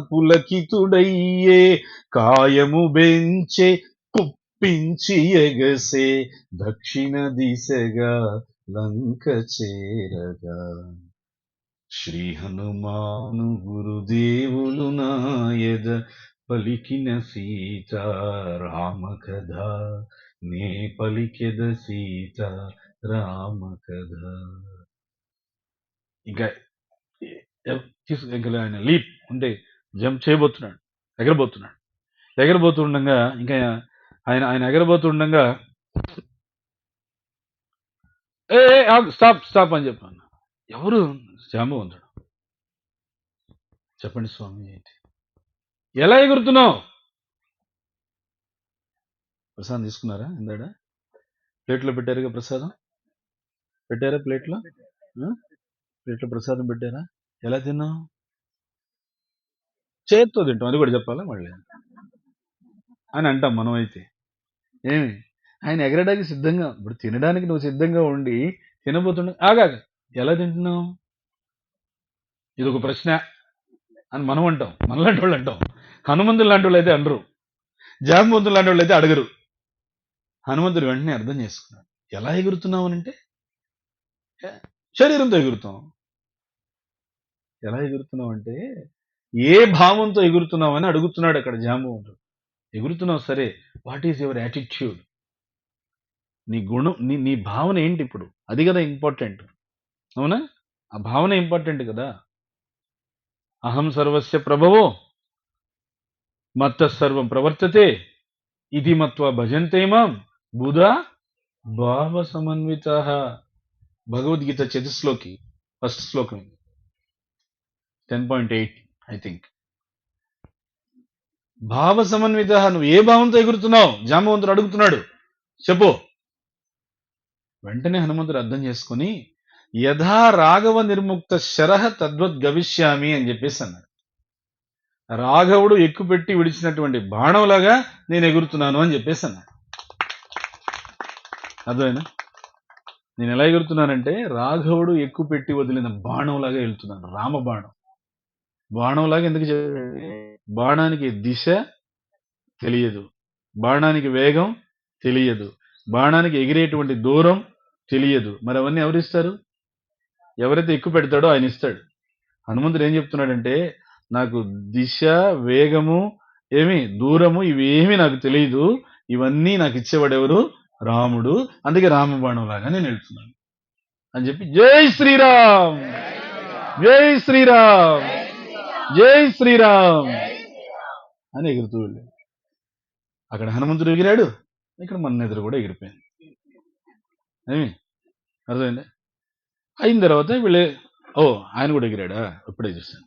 పులకితుడయ్యే, కాయము బెంచే కుప్పించి ఎగసే, దక్షిణ దిశగా లంక చేరగా, శ్రీ హనుమాను గురుదేవులు నాయద పలికిన సీత రామ కథ, నే పలికెద సీత రామ కథ. ఇంకా ఆయన లీప్ అంటే జంప్ చేయబోతున్నాడు, ఎగరబోతుండగా ఇంకా ఆయన ఎగరబోతుండగా స్టాప్ అని చెప్పాను. ఎవరు? జాంబవంతుడు. చెప్పండి స్వామి, ఏంటి, ఎలా ఎగురుతున్నావు? ప్రసాదం తీసుకున్నారా? ఇందాడ ప్లేట్లో పెట్టారుగా ప్రసాదం, పెట్టారా? ప్లేట్లో ప్రసాదం పెట్టారా? ఎలా తిన్నావు? చేత్తో తింటాం, అది కూడా చెప్పాలా మళ్ళీ అని అంటాం మనం. అయితే ఏమి, ఆయన ఎగరడానికి సిద్ధంగా, ఇప్పుడు తినడానికి నువ్వు సిద్ధంగా ఉండి ఆగా ఎలా తింటున్నావు? ఇది ఒక ప్రశ్న అని మనం అంటాం, మనలాంటి వాళ్ళు అంటాం. హనుమంతులు లాంటి వాళ్ళు అయితే అనరు, జాంబవంతులు లాంటి వాళ్ళు అయితే అడగరు. హనుమంతుడు వెంటనే అర్థం చేసుకున్నాడు. ఎలా ఎగురుతున్నావు అంటే శరీరంతో ఎగురుతాం. ఎలా ఎగురుతున్నావు అంటే ఏ భావంతో ఎగురుతున్నావు అని అడుగుతున్నాడు అక్కడ జాంబవంతుడు. ఎగురుతున్నావు సరే, వాట్ ఈజ్ యువర్ యాటిట్యూడ్? నీ గుణం, నీ భావన ఏంటి ఇప్పుడు? అది కదా ఇంపార్టెంట్, అవునా? ఆ భావన ఇంపార్టెంట్ కదా. అహం సర్వస్య ప్రభవో మత్త సర్వం ప్రవర్తతే ఇది మత్వ భజంతే మాం బుధా భావ సమన్విత. భగవద్గీత చతుశ్లోకి ఫస్ట్ శ్లోకం 10.8 ఐ థింక్. భావ సమన్విత. నువ్వు ఏ భావంతో ఎగురుతున్నావు? జాంబవంతుడు అడుగుతున్నాడు, చెప్పు. వెంటనే హనుమంతుడు అర్థం చేసుకుని యథా రాఘవ నిర్ముక్త శరహ తద్వద్ గవిష్యామి అని చెప్పేసి అన్నాడు. రాఘవుడు ఎక్కుపెట్టి విడిచినటువంటి బాణంలాగా నేను ఎగురుతున్నాను అని చెప్పేసి అన్నాడు. అర్థమైనా? నేను ఎలా ఎగురుతున్నానంటే రాఘవుడు ఎక్కుపెట్టి వదిలిన బాణంలాగా వెళ్తున్నాను. రామబాణం బాణంలాగా. ఎందుకు చెప్పాడు? బాణానికి దిశ తెలియదు, బాణానికి వేగం తెలియదు, బాణానికి ఎగిరేటువంటి దూరం తెలియదు. మరి అవన్నీ ఎవరిస్తారు? ఎవరైతే ఎక్కువ పెడతాడో ఆయన ఇస్తాడు. హనుమంతుడు ఏం చెప్తున్నాడంటే, నాకు దిశ, వేగము, దూరము ఇవేమి నాకు తెలియదు, ఇవన్నీ నాకు ఇచ్చేవాడు ఎవరు? రాముడు. అందుకే రామబాణం లాగా నేను వెళ్తున్నాను అని చెప్పి జై శ్రీరామ్, జై శ్రీరామ్, జై శ్రీరామ్ అని ఎగురుతూ వెళ్ళాడు. అక్కడ హనుమంతుడు ఎగిరాడు, ఇక్కడ మన ఎదురు కూడా ఎగిరిపోయింది. అర్థమైందా? అయిన తర్వాత వీళ్ళే, ఆయన కూడా ఎగిరాడా? ఇప్పుడే చూశాను.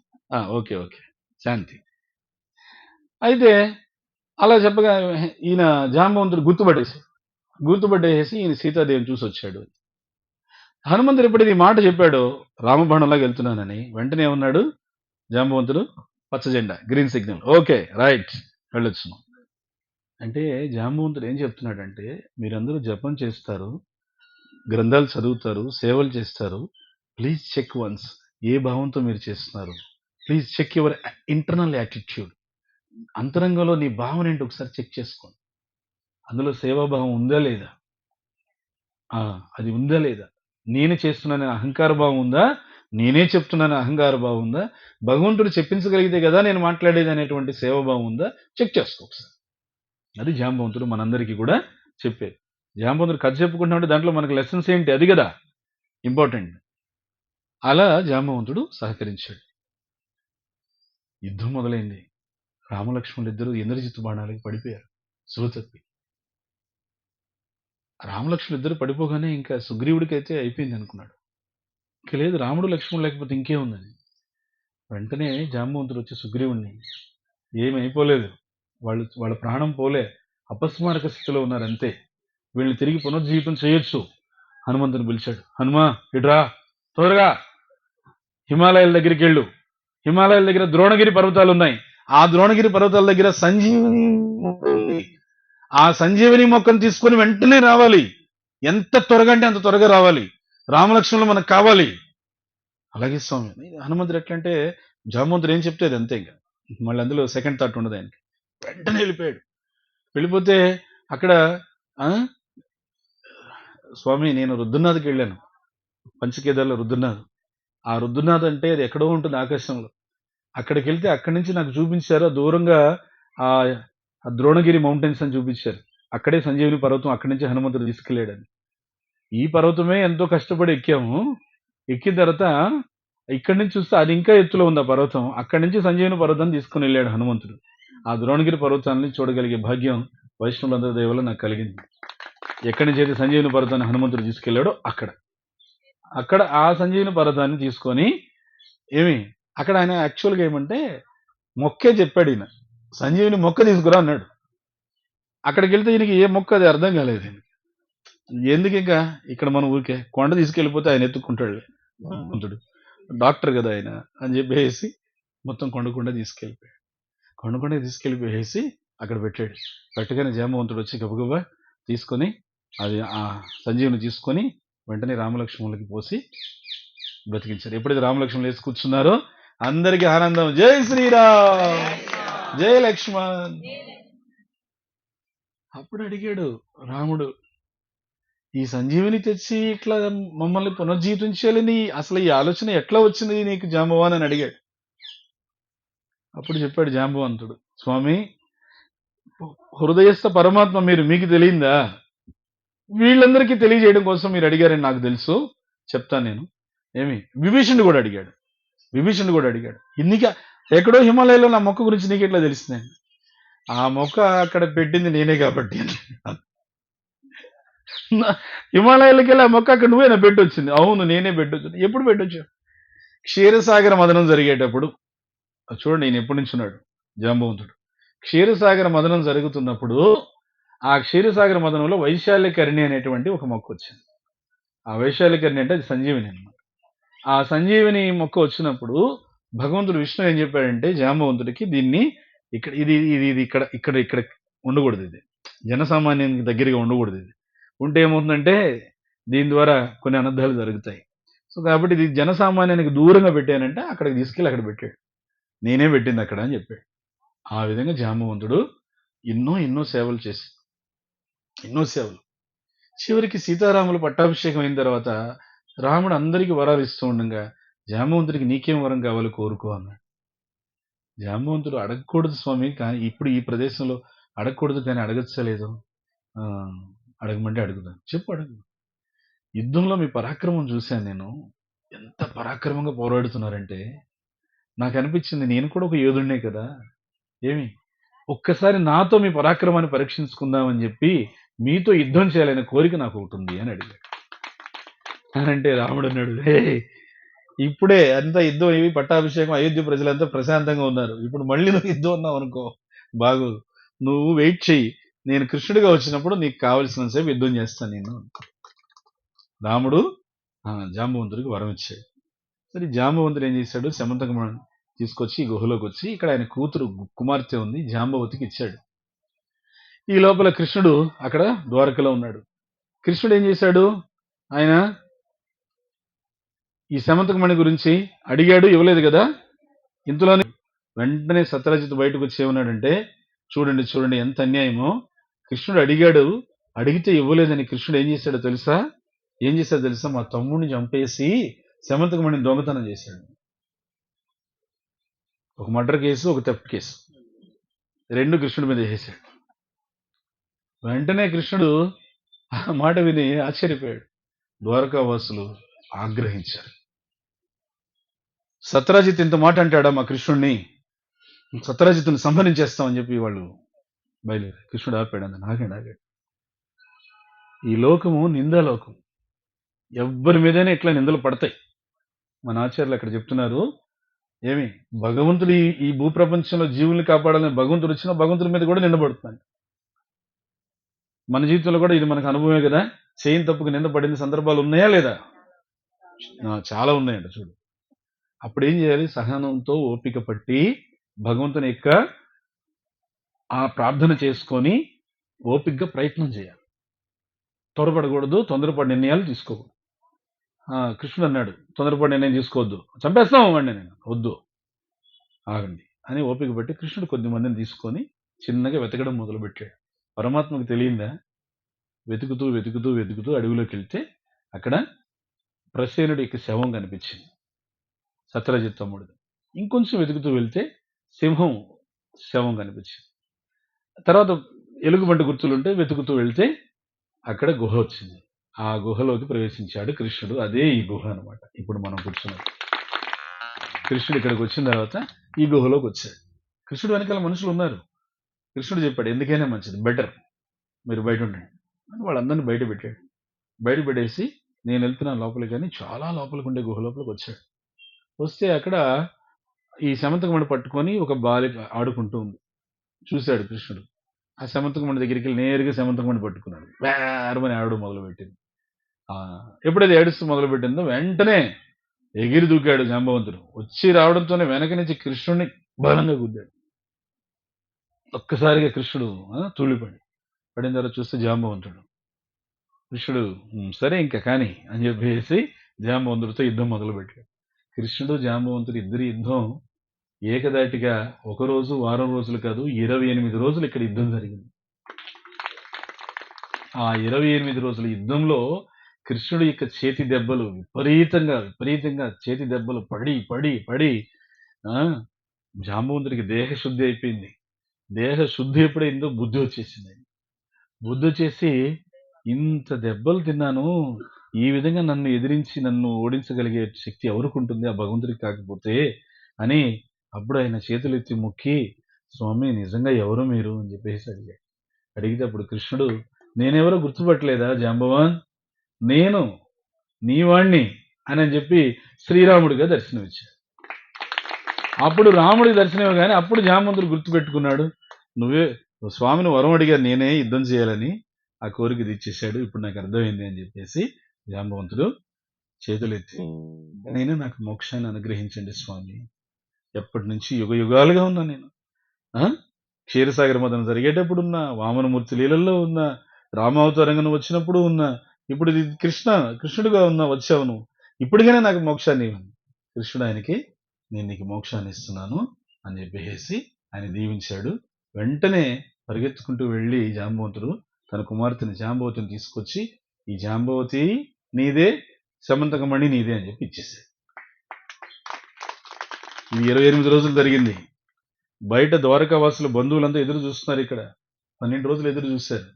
ఓకే శాంతి. అయితే అలా చెప్పగా ఈయన జాంబవంతుడు గుర్తుపట్టేసి ఈయన సీతాదేవిని చూసి వచ్చాడు. హనుమంతుడు ఎప్పుడైతే ఈ మాట చెప్పాడో, రామబాణంలాగా వెళ్తున్నానని, వెంటనే ఉన్నాడు జాంబవంతుడు, పచ్చ జెండా, గ్రీన్ సిగ్నల్, ఓకే రైట్ వెళ్ళొచ్చు. అంటే జాంబవంతుడు ఏం చెప్తున్నాడంటే, మీరందరూ జపం చేస్తారు, గ్రంథాలు చదువుతారు, సేవలు చేస్తారు, ప్లీజ్ చెక్ వన్స్ ఏ భావంతో మీరు చేస్తున్నారు. Please check your internal attitude. అంతరంగంలో నీ భావన ఏంటి ఒకసారి చెక్ చేసుకోండి. అందులో సేవాభావం ఉందా లేదా? ఆ! అది ఉందా లేదా? నేనే చేస్తున్నాననే అహంకార భావం ఉందా? నేనే చెప్తున్నాననే అహంకార భావం ఉందా? భగవంతుడు చెప్పించగలిగితే గదా నేను మాట్లాడేదనేటువంటి సేవాభావం ఉందా? చెక్ చేసుకో ఒకసారి. అది జాంబవంతుడు మనందరికీ కూడా చెప్పేది. జాంబవంతుడు కథ చెప్పుకుంటున్నామంటే దాంట్లో మనకు లెసన్స్ ఏంటి? అది గదా ఇంపార్టెంట్. అలా జాంబవంతుడు సహకరించాడు. యుద్ధం మొదలైంది. రామలక్ష్మణులిద్దరూ ఇంద్రజిత్తు బాణాలకి పడిపోయారు. స్పృహ తప్పి. రామలక్ష్మణులిద్దరూ పడిపోగానే ఇంకా సుగ్రీవుడికైతే అయిపోయిందనుకున్నాడు. ఇంక లేదు రాముడు, లక్ష్మణుడు లేకపోతే ఇంకేముందని. వెంటనే జాంబవంతుడొచ్చి సుగ్రీవుడిని "ఏమి అయిపోలేదు. వాళ్ళ ప్రాణం పోలే. అపస్మారక స్థితిలో ఉన్నారంతే. వీళ్ళని తిరిగి పునరుజ్జీవితం చేయొచ్చు." హనుమంతుని పిలిచాడు. "హనుమా ఇటురా తొందరగా హిమాలయాల దగ్గరికెళ్ళు. హిమాలయాల దగ్గర ద్రోణగిరి పర్వతాలున్నాయి. ఆ ద్రోణగిరి పర్వతాల దగ్గర సంజీవని మొక్క ఉంది. ఆ సంజీవని మొక్కను తీసుకొని వెంటనే రావాలి. ఎంత త్వరగా అంటే అంత త్వరగా రావాలి. రామలక్ష్మణులు మనకు కావాలి." అలాగే స్వామి. హనుమంతుడు ఎట్లంటే జాంబవంతుడు ఏం చెప్తే అది అంతే ఇంక. మళ్ళీ అందులో సెకండ్ థాట్ ఉండదు ఆయనకి. వెంటనే వెళ్ళిపోయాడు. వెళ్ళిపోతే అక్కడ ఆ స్వామి నేను రుద్రనాథ్‌కి వెళ్ళాను. పంచకేదార్‌లో రుద్రనాథ్. ఆ రుద్రనాథ్ అంటే అది ఎక్కడో ఉంటుంది ఆకాశంలో. అక్కడికెళ్తే అక్కడి నుంచి నాకు చూపించారు. దూరంగా ఆహ్, ఆ ద్రోణగిరి మౌంటైన్స్ అని చూపించారు. అక్కడే సంజీవని పర్వతం అక్కడి నుంచి హనుమంతుడు తీసుకెళ్ళాడని. ఈ పర్వతమే ఎంతో కష్టపడి ఎక్కాము. ఎక్కిన తర్వాత ఇక్కడి నుంచి చూస్తే అది ఇంకా ఎత్తులో ఉంది ఆ పర్వతం. అక్కడి నుంచి సంజీవని పర్వతాన్ని తీసుకొని వెళ్ళాడు హనుమంతుడు. ఆ ద్రోణగిరి పర్వతాన్ని చూడగలిగే భాగ్యం వైష్ణవులందరి దయ వల్ల నాకు కలిగింది. ఎక్కడి నుంచి అయితే సంజీవని పర్వతాన్ని హనుమంతుడు తీసుకెళ్ళాడో అక్కడ. అక్కడ ఆ సంజీవని పర్వతాన్ని తీసుకొని ఏమి అక్కడ ఆయన యాక్చువల్‌గా ఏమంటే మొక్కే చెప్పాడు ఈయన. సంజీవని మొక్క తీసుకురా అన్నాడు. అక్కడికెళ్తే ఈయనకి ఏ మొక్క అది అర్థం కాలేదు ఈయనకి. ఎందుకింకా ఇక్కడ మనం ఊరికే కొండ తీసుకెళ్ళిపోతే ఆయన ఎత్తుక్కుంటాడులే హనుమంతుడు. డాక్టర్ కదా ఆయన అని చెప్పేసి మొత్తం కొండ తీసుకెళ్ళిపోయాడు. కొండ తీసుకెళ్ళిపోయేసి అక్కడ పెట్టాడు. పెట్టగానే జాంబవంతుడు వచ్చి గబగబా తీసుకొని అది ఆ సంజీవుని తీసుకొని వెంటనే రామలక్ష్మణులకి పోసి బ్రతికించారు. ఎప్పుడైతే రామలక్ష్మణులు వేసి కూర్చున్నారో అందరికీ ఆనందం. జై శ్రీరామ్, జై లక్ష్మణ్. అప్పుడు అడిగాడు రాముడు, ఈ సంజీవిని తెచ్చి ఇట్లా మమ్మల్ని పునర్జీవించాలని అసలు ఈ ఆలోచన ఎట్లా వచ్చింది నీకు జాంబవాన్ అని అడిగాడు. అప్పుడు చెప్పాడు జాంబవంతుడు, స్వామి హృదయస్థ పరమాత్మ మీరు, మీకు తెలియందా? వీళ్ళందరికీ తెలియజేయడం కోసం మీరు అడిగారని నాకు తెలుసు, చెప్తాను నేను. ఏమి విభీషణుడు కూడా అడిగాడు. నీకు ఎక్కడో హిమాలయాలో నా మొక్క గురించి నీకు ఎట్లా తెలిసిందండి? ఆ మొక్క అక్కడ పెట్టింది నేనే కాబట్టి అని. హిమాలయాలకి వెళ్ళి ఆ మొక్క అక్కడ నువ్వేనా పెట్టొచ్చింది? అవును నేనే పెట్టొచ్చింది. ఎప్పుడు పెట్టొచ్చావు? క్షీరసాగర మదనం జరిగేటప్పుడు. చూడండి ఈయన ఎప్పటి నుంచి ఉన్నాడు జాంబవంతుడు. క్షీరసాగర మదనం జరుగుతున్నప్పుడు ఆ క్షీరసాగర మదనంలో వైశాల్యకర్ణి అనేటువంటి ఒక మొక్క వచ్చింది. ఆ వైశాల్యకర్ణి అంటే అది సంజీవిని అన్నమాట. ఆ సంజీవిని మొక్క వచ్చినప్పుడు భగవంతుడు విష్ణు ఏం చెప్పాడంటే జాంబవంతుడికి దీన్ని ఇక్కడ ఇది ఇది ఇది ఇక్కడ ఇక్కడ ఇక్కడ ఉండకూడదు, ఇది జనసామాన్యానికి దగ్గరగా ఉండకూడదు, ఇది ఉంటే ఏమవుతుందంటే దీని ద్వారా కొన్ని అనర్థాలు జరుగుతాయి. సో కాబట్టి ఇది జనసామాన్యానికి దూరంగా పెట్టానంటే అక్కడికి తీసుకెళ్ళి అక్కడ పెట్టాడు. నేనే పెట్టింది అక్కడ అని చెప్పాడు. ఆ విధంగా జాంబవంతుడు ఎన్నో సేవలు చేసి ఎన్నో సేవలు చివరికి సీతారాములు పట్టాభిషేకం అయిన తర్వాత రాముడు అందరికి వరాలు ఇస్తూ ఉండగా జాంబవంతుడికి నీకేం వరం కావాలో కోరుకో అన్నాడు. జాంబవంతుడు అడగకూడదు స్వామి, కానీ ఇప్పుడు ఈ ప్రదేశంలో అడగకూడదు కానీ అడగచ్చలేదు. ఆ, అడగమంటే అడుగుతాను, చెప్పు అడుగు. యుద్ధంలో మీ పరాక్రమం చూశాను నేను, ఎంత పరాక్రమంగా పోరాడుతున్నారంటే నాకు అనిపించింది నేను కూడా ఒక యోధుడినే కదా. ఏమి ఒక్కసారి నాతో మీ పరాక్రమాన్ని పరీక్షించుకుందామని చెప్పి మీతో యుద్ధం చేయాలనే కోరిక నాకు ఒకటి ఉంది అని అడిగాడు. అంటే రాముడు అన్నాడు, హే ఇప్పుడే అంతా యుద్ధం అయ్యి పట్టాభిషేకం అయోధ్య ప్రజలంతా ప్రశాంతంగా ఉన్నారు, ఇప్పుడు మళ్ళీ నువ్వు యుద్ధం ఉన్నావు అనుకో బాగోదు. నువ్వు వెయిట్ చెయ్యి, నేను కృష్ణుడిగా వచ్చినప్పుడు నీకు కావలసిన సేపు యుద్ధం చేస్తాను నేను. రాముడు జాంబవంతుడికి వరం ఇచ్చాడు. సరే జాంబవంతుడు ఏం చేశాడు, శమంతకమణి తీసుకొచ్చి గుహలోకి వచ్చి ఇక్కడ ఆయన కూతురు కుమార్తె ఉంది జాంబవతికి ఇచ్చాడు. ఈ లోపల కృష్ణుడు అక్కడ ద్వారకలో ఉన్నాడు. కృష్ణుడు ఏం చేశాడు, ఆయన ఈ శమంతకమణి గురించి అడిగాడు, ఇవ్వలేదు కదా. ఇంతలోనే వెంటనే సత్యరజిత్ బయటకు వచ్చి ఏమన్నాడంటే, చూడండి ఎంత అన్యాయమో, కృష్ణుడు అడిగాడు అడిగితే ఇవ్వలేదని కృష్ణుడు ఏం చేశాడో తెలుసా? మా తమ్ముడిని చంపేసి శమంతకమణిని దొంగతనం చేశాడు. ఒక మర్డర్ కేసు, ఒక థెఫ్ట్ కేసు, 2 కృష్ణుడి మీద వేసేశాడు. వెంటనే కృష్ణుడు ఆ మాట విని ఆశ్చర్యపోయాడు. ద్వారకావాసులు ఆగ్రహించారు. సత్రాజిత్ ఇంత మాట అంటాడా మా కృష్ణుడిని? సత్రాజిత్తుని సంహరించేస్తామని చెప్పి వాళ్ళు బయలుదేరారు. కృష్ణుడు ఆపాడు. ఆగాడు. ఈ లోకము నిందాలోకం. ఎవ్వరి మీదైనా ఇట్లా నిందలు పడతాయి. మన ఆచార్యులు అక్కడ చెప్తున్నారు, ఏమి భగవంతుడు ఈ భూప్రపంచంలో జీవుల్ని కాపాడాలని భగవంతుడు వచ్చినా భగవంతుడి మీద కూడా నిందపడుతున్నాడు. మన జీవితంలో కూడా ఇది మనకు అనుభవమే కదా. చేయని తప్పుకు నింద పడిన సందర్భాలు ఉన్నాయా లేదా? చాలా ఉన్నాయంట. చూడు, అప్పుడు ఏం చేయాలి? సహనంతో ఓపిక పట్టి భగవంతుని యొక్క ఆ ప్రార్థన చేసుకొని ఓపికగా ప్రయత్నం చేయాలి. త్వరపడకూడదు, తొందరపడి నిర్ణయాలు తీసుకోకూడదు. కృష్ణుడు అన్నాడు, తొందరపడి నిర్ణయం తీసుకోవద్దు, చంపేస్తాం వాడిని. నేను వద్దు, ఆగండి అని ఓపిక పట్టి కృష్ణుడు కొద్ది మందిని తీసుకొని చిన్నగా వెతకడం మొదలుపెట్టాడు. పరమాత్మకు తెలియందా? వెతుకుతూ వెతుకుతూ వెతుకుతూ అడవిలోకి వెళ్తే అక్కడ ప్రసేనుడి యొక్క శవం కనిపించింది, సత్రజిత్ తమ్ముడు. ఇంకొంచెం వెతుకుతూ వెళ్తే సింహం శవం కనిపించింది. తర్వాత ఎలుగుబంటి గుర్తులుంటే వెతుకుతూ వెళ్తే అక్కడ గుహ వచ్చింది. ఆ గుహలోకి ప్రవేశించాడు కృష్ణుడు. అదే ఈ గుహ అనమాట. ఇప్పుడు మనం కూర్చున్నాం. కృష్ణుడు ఇక్కడికి వచ్చిన తర్వాత ఈ గుహలోకి వచ్చాడు. కృష్ణుడు వెనకాల మనుషులు ఉన్నారు. కృష్ణుడు చెప్పాడు, ఎందుకైనా మంచిది, బెటర్ మీరు బయట ఉండండి అని వాళ్ళందరినీ బయట పెట్టాడు. బయట పెట్టేసి నేను వెళ్తున్నాను లోపలికి, కానీ చాలా లోపలికి ఉండే గుహ లోపలికి వచ్చాడు. వస్తే అక్కడ ఈ శమంతకమణి పట్టుకొని ఒక బాలిక ఆడుకుంటూ ఉంది. చూశాడు కృష్ణుడు. ఆ శమంతకమణి దగ్గరికి వెళ్ళి నేరుగా శమంతకమణి పట్టుకున్నాడు. వేరమని ఆడడం మొదలుపెట్టింది. ఎప్పుడైతే ఏడుస్తూ మొదలుపెట్టిందో వెంటనే ఎగిరి దూకాడు జాంబవంతుడు. వచ్చి రావడంతోనే వెనక నుంచి కృష్ణుడిని బలంగా గుద్దాడు. ఒక్కసారిగా కృష్ణుడు పడిన తర్వాత చూస్తే జాంబవంతుడు. కృష్ణుడు సరే ఇంకా కానీ అని చెప్పేసి జాంబవంతుడితో యుద్ధం మొదలుపెట్టాడు. కృష్ణుడు జాంబవంతుడు ఇద్దరి యుద్ధం ఏకదాటిగా ఒక రోజు, వారం రోజులు కాదు, 28 రోజులు ఇక్కడ యుద్ధం జరిగింది. ఆ 28 రోజుల యుద్ధంలో కృష్ణుడి యొక్క చేతి దెబ్బలు విపరీతంగా చేతి దెబ్బలు పడి పడి పడి జాంబవంతుడికి దేహశుద్ధి అయిపోయింది. దేహశుద్ధి ఎప్పుడైందో బుద్ధి వచ్చేసింది. బుద్ధి వచ్చేసి, ఇంత దెబ్బలు తిన్నాను, ఈ విధంగా నన్ను ఎదిరించి నన్ను ఓడించగలిగే శక్తి ఎవరికి ఉంటుంది? ఆ భగవంతుడికి కాకపోతే అని అప్పుడు ఆయన చేతులు ఎత్తి మొక్కి, స్వామి నిజంగా ఎవరు మీరు అని చెప్పేసి అడిగాడు. అడిగితే అప్పుడు కృష్ణుడు, నేనెవరో గుర్తుపట్టలేదా జాంబవాన్, నేను నీవాణ్ణి అని చెప్పి శ్రీరాముడిగా దర్శనమిచ్చాడు. అప్పుడు రాముడికి దర్శనం ఇవ్వగానే అప్పుడు జాంబవంతుడు గుర్తుపెట్టుకున్నాడు, నువ్వే స్వామిని వరం అడిగారు, నేనే యుద్ధం చేయాలని, ఆ కోరిక తీర్చేశాడు, ఇప్పుడు నాకు అర్థమైంది అని చెప్పేసి జాంబవంతుడు చేతులెత్తి, నేను నాకు మోక్షాన్ని అనుగ్రహించండి స్వామి, ఎప్పటి నుంచి యుగ యుగాలుగా ఉన్నా నేను, క్షీరసాగర మదనం జరిగేటప్పుడు ఉన్నా, వామనమూర్తి లీలల్లో ఉన్నా, రామావతారంగా వచ్చినప్పుడు ఉన్నా, ఇప్పుడు ఇది కృష్ణుడుగా వచ్చావు నువ్వు, ఇప్పటికైనా నాకు మోక్షాన్ని ఇవ్వండి. కృష్ణుడు ఆయనకి, నేను నీకు మోక్షాన్ని ఇస్తున్నాను అని చెప్పేసి ఆయన దీవించాడు. వెంటనే పరిగెత్తుకుంటూ వెళ్ళి జాంబవంతుడు తన కుమార్తెని జాంబవతిని తీసుకొచ్చి, ఈ జాంబవతి నీదే, శమంతకమణి నీదే అని చెప్పి ఇచ్చేసాడు. ఇది 28 రోజులు జరిగింది. బయట ద్వారకావాసుల బంధువులంతా ఎదురు చూస్తున్నారు. ఇక్కడ 12 రోజులు ఎదురు చూశారు.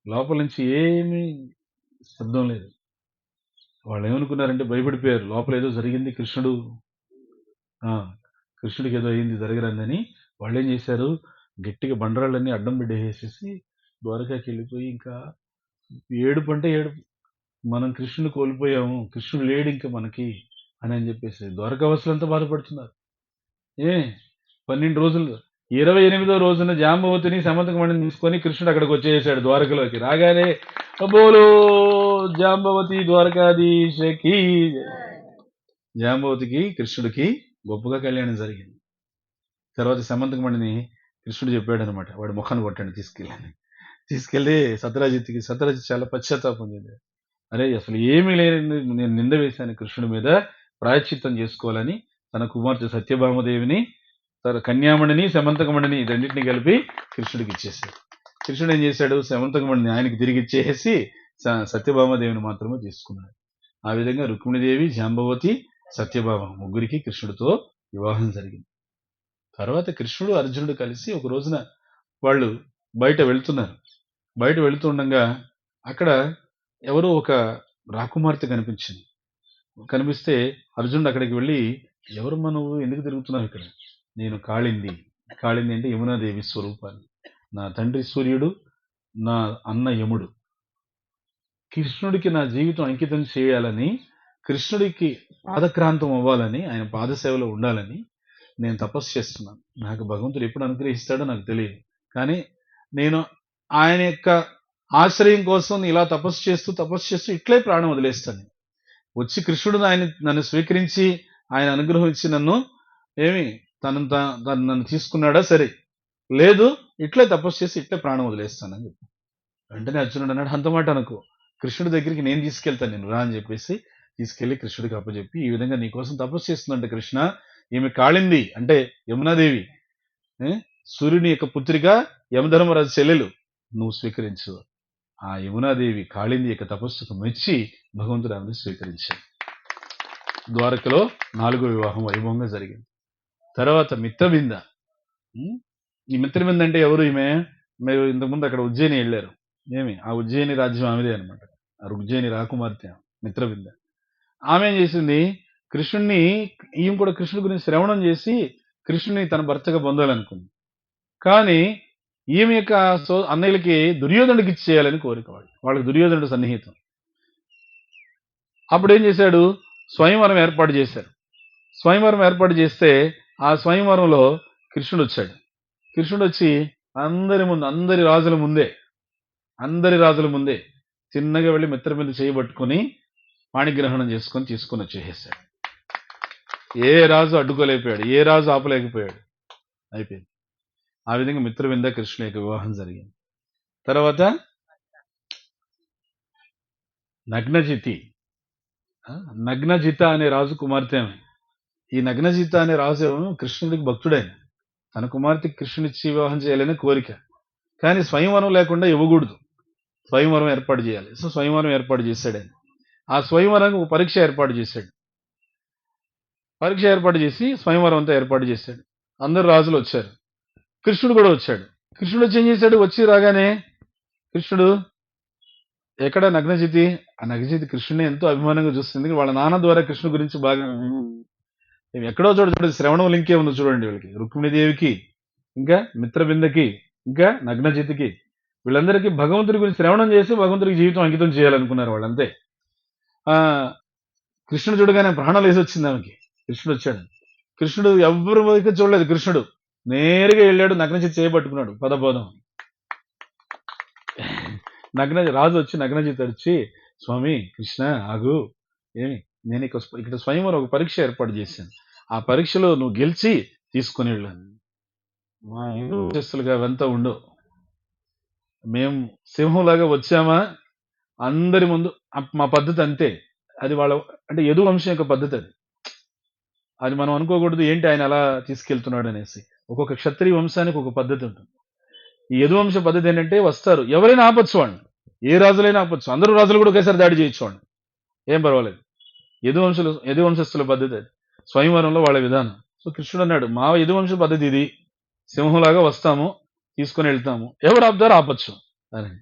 లోపల నుంచి ఏమీ శబ్దం లేదు. వాళ్ళు ఏమనుకున్నారంటే భయపడిపోయారు, లోపల ఏదో జరిగింది, కృష్ణుడికి ఏదో అయింది జరగరాదని. వాళ్ళు ఏం చేశారు, గట్టిగా బండరాళ్ళన్నీ అడ్డం బిడ్డేసేసి ద్వారకాకి వెళ్ళిపోయి, ఇంకా ఏడుపు అంటే ఏడుపు, మనం కృష్ణుని కోల్పోయాము, కృష్ణుడు లేడు ఇంకా మనకి అని చెప్పేసి ద్వారకావాసులంతా బాధపడుతున్నారు. 12 రోజులు, 28వ రోజున జాంబవతిని శమంతకమణిని తీసుకొని కృష్ణుడు అక్కడికి వచ్చేసాడు ద్వారకలోకి. రాగానే బోలో జాంబవతి ద్వారకాధీశకి, జాంబవతికి కృష్ణుడికి గొప్పగా కళ్యాణం జరిగింది. తర్వాత శమంతకమణిని కృష్ణుడు చెప్పాడు అనమాట, వాడి ముఖాన్ని కొట్టాడు తీసుకెళ్ళి సత్రాజిత్ చాలా పశ్చాత్తాపం చెందాడు. అరే అసలు ఏమీ లేని నేను నింద వేశాను కృష్ణుడి మీద, ప్రాయశ్చిత్తం చేసుకోవాలని తన కుమార్తె సత్యభామదేవిని, తన కన్యామణిని, శమంతకమణిని రెండింటిని కలిపి కృష్ణుడికి ఇచ్చేశాడు. కృష్ణుడు ఏం చేశాడు? శమంతకమణిని ఆయనకి తిరిగి ఇచ్చేసి సత్యభామాదేవిని మాత్రమే తీసుకున్నాడు. ఆ విధంగా రుక్మిణీదేవి, జాంబవతి, సత్యభామ ముగ్గురికి కృష్ణుడితో వివాహం జరిగింది. తర్వాత కృష్ణుడు, అర్జునుడు కలిసి ఒక రోజున వాళ్ళు బయట వెళ్తున్నారు. బయట వెళుతుండగా అక్కడ ఎవరో ఒక రాకుమార్తె కనిపించింది. కనిపిస్తే అర్జునుడు అక్కడికి వెళ్ళి, ఎవరమ్మా నువ్వు? ఎందుకు తిరుగుతున్నావు ఇక్కడ? నేను కాళింది. కాళింది అంటే యమునాదేవి స్వరూపాన్ని. నా తండ్రి సూర్యుడు, నా అన్న యముడు. కృష్ణుడికి నా జీవితం అంకితం చేయాలని, కృష్ణుడికి పాదక్రాంతం అవ్వాలని, ఆయన పాదసేవలో ఉండాలని నేను తపస్సు చేస్తున్నాను. నాకు భగవంతుడు ఎప్పుడు అనుగ్రహిస్తాడో నాకు తెలియదు. కానీ నేను ఆయన యొక్క ఆశ్రయం కోసం ఇలా తపస్సు చేస్తూ ఇట్లే ప్రాణం వదిలేస్తాను. వచ్చి కృష్ణుడు నన్ను స్వీకరించి ఆయన అనుగ్రహం ఇచ్చి నన్ను నన్ను తీసుకున్నాడా సరే, లేదు ఇట్లే తపస్సు చేసి ఇట్లే ప్రాణం వదిలేస్తానని చెప్పి వెంటనే అర్జునుడు అన్నాడు, అంత మాట అనుకో, కృష్ణుడి దగ్గరికి నేను తీసుకెళ్తాను, నేను రా అని చెప్పేసి తీసుకెళ్లి కృష్ణుడికి అప్పచెప్పి, ఈ విధంగా నీ కోసం తపస్సు చేస్తుందంటే కృష్ణ, ఈమె కాళింది అంటే యమునాదేవి, సూర్యుని యొక్క పుత్రిక, యమధర్మరాజు చెల్లెలు, నువ్వు స్వీకరించు. ఆ యమునాదేవి కాళింది యొక్క తపస్సుకు మెచ్చి భగవంతుడు ఆమెను స్వీకరించాడు. ద్వారకలో 4వ వివాహం వైభవంగా జరిగింది. తర్వాత మిత్రవింద. ఈ మిత్రవింద అంటే ఎవరు? ఈమె మీరు ఇంతకుముందు అక్కడ ఉజ్జయిని వెళ్ళారు. ఆ ఉజ్జయిని రాజ్యం ఆమెదే అనమాట. ఆ ఉజ్జయిని రాకుమార్తె మిత్రవింద. ఆమె ఏం చేసింది? ఈమె కూడా కృష్ణుడి గురించి శ్రవణం చేసి కృష్ణుని తన భర్తగా పొందాలనుకుంది. కానీ ఈమె యొక్క అన్నయ్యలకి దుర్యోధనుడికి ఇచ్చేయాలని కోరిక. వాళ్ళకి దుర్యోధనుడు సన్నిహితం. అప్పుడు ఏం చేశాడు? స్వయంవరం ఏర్పాటు చేశారు. స్వయంవరం ఏర్పాటు చేస్తే ఆ స్వయంవరంలో కృష్ణుడు వచ్చాడు. కృష్ణుడు వచ్చి అందరి రాజుల ముందే చిన్నగా వెళ్ళి మిత్ర మీద చేయబట్టుకుని పాణిగ్రహణం చేసుకొని తీసుకొని వచ్చేసాడు. ఏ రాజు అడ్డుకోలేకపోయాడు, ఏ రాజు ఆపలేకపోయాడు. అయిపోయింది. ఆ విధంగా మిత్రవింద కృష్ణుని యొక్క వివాహం జరిగింది. తర్వాత నగ్నజిత అనే రాజు కుమార్తె. ఈ నగ్నజిత అనే రాజు కృష్ణుడికి భక్తుడైన, తన కుమార్తెకి కృష్ణునిచ్చి వివాహం చేయాలనే కోరిక. కానీ స్వయంవరం లేకుండా ఇవ్వకూడదు, స్వయంవరం ఏర్పాటు చేయాలి. సో స్వయంవరం ఏర్పాటు చేశాడు ఆయన. ఆ స్వయంవరానికి ఒక పరీక్ష ఏర్పాటు చేశాడు. పరీక్ష ఏర్పాటు చేసి స్వయంవరం అంతా ఏర్పాటు చేశాడు. అందరు రాజులు వచ్చారు, కృష్ణుడు కూడా వచ్చాడు. కృష్ణుడు వచ్చి ఏం చేశాడు? వచ్చి రాగానే కృష్ణుడు, ఎక్కడ నగ్నజితి? ఆ నగ్నజితి కృష్ణుని ఎంతో అభిమానంగా చూస్తుంది. వాళ్ళ నాన్న ద్వారా కృష్ణుడి గురించి బాగా ఎక్కడో చూడండి, శ్రవణం లింకే ఉంది చూడండి. వీళ్ళకి, రుక్మిణీదేవికి, ఇంకా మిత్రబిందకి, ఇంకా నగ్నజితికి, వీళ్ళందరికీ భగవంతుడి గురించి శ్రవణం చేసి భగవంతుడికి జీవితం అంకితం చేయాలనుకున్నారు వాళ్ళంతే. కృష్ణుడు చూడగానే ప్రాణాలు వేసి వచ్చింది ఆమెకి. కృష్ణుడు వచ్చాడు. కృష్ణుడు ఎవరు వైపు చూడలేదు. కృష్ణుడు నేరుగా వెళ్ళాడు, నగ్నజిత్ చేయబట్టుకున్నాడు. పదబోధం. రాజు వచ్చి నగ్నజిత్ వచ్చి, స్వామి కృష్ణ ఆగు, నేను ఇక్కడ స్వయంవరం ఒక పరీక్ష ఏర్పాటు చేశాను, ఆ పరీక్షలో నువ్వు గెలిచి తీసుకుని వెళ్ళాను. మా ఇంద్రులుగా అవంతా ఉండవు, మేము సింహంలాగా వచ్చామా అందరి ముందు, మా పద్ధతి అంతే. అది వాళ్ళ అంటే యదు వంశం యొక్క పద్ధతి. అది మనం అనుకోకూడదు, ఏంటి ఆయన అలా తీసుకెళ్తున్నాడు అనేసి. ఒక్కొక్క క్షత్రియ వంశానికి ఒక పద్ధతి ఉంటుంది. ఈ యదువంశ పద్ధతి ఏంటంటే, వస్తారు ఎవరైనా ఆపచ్చు వాళ్ళని, ఏ రాజులైనా ఆపచ్చు, అందరూ రాజులు కూడా ఒకేసారి దాడి చేయొచ్చు వాళ్ళని, ఏం పర్వాలేదు. యదువంశస్థుల పద్ధతి అది, స్వయంవరంలో వాళ్ళ విధానం. సో కృష్ణుడు అన్నాడు, మా యదువంశ పద్ధతి ఇది, సింహంలాగా వస్తాము, తీసుకుని వెళ్తాము, ఎవరు ఆపుతారో ఆపచ్చు అని.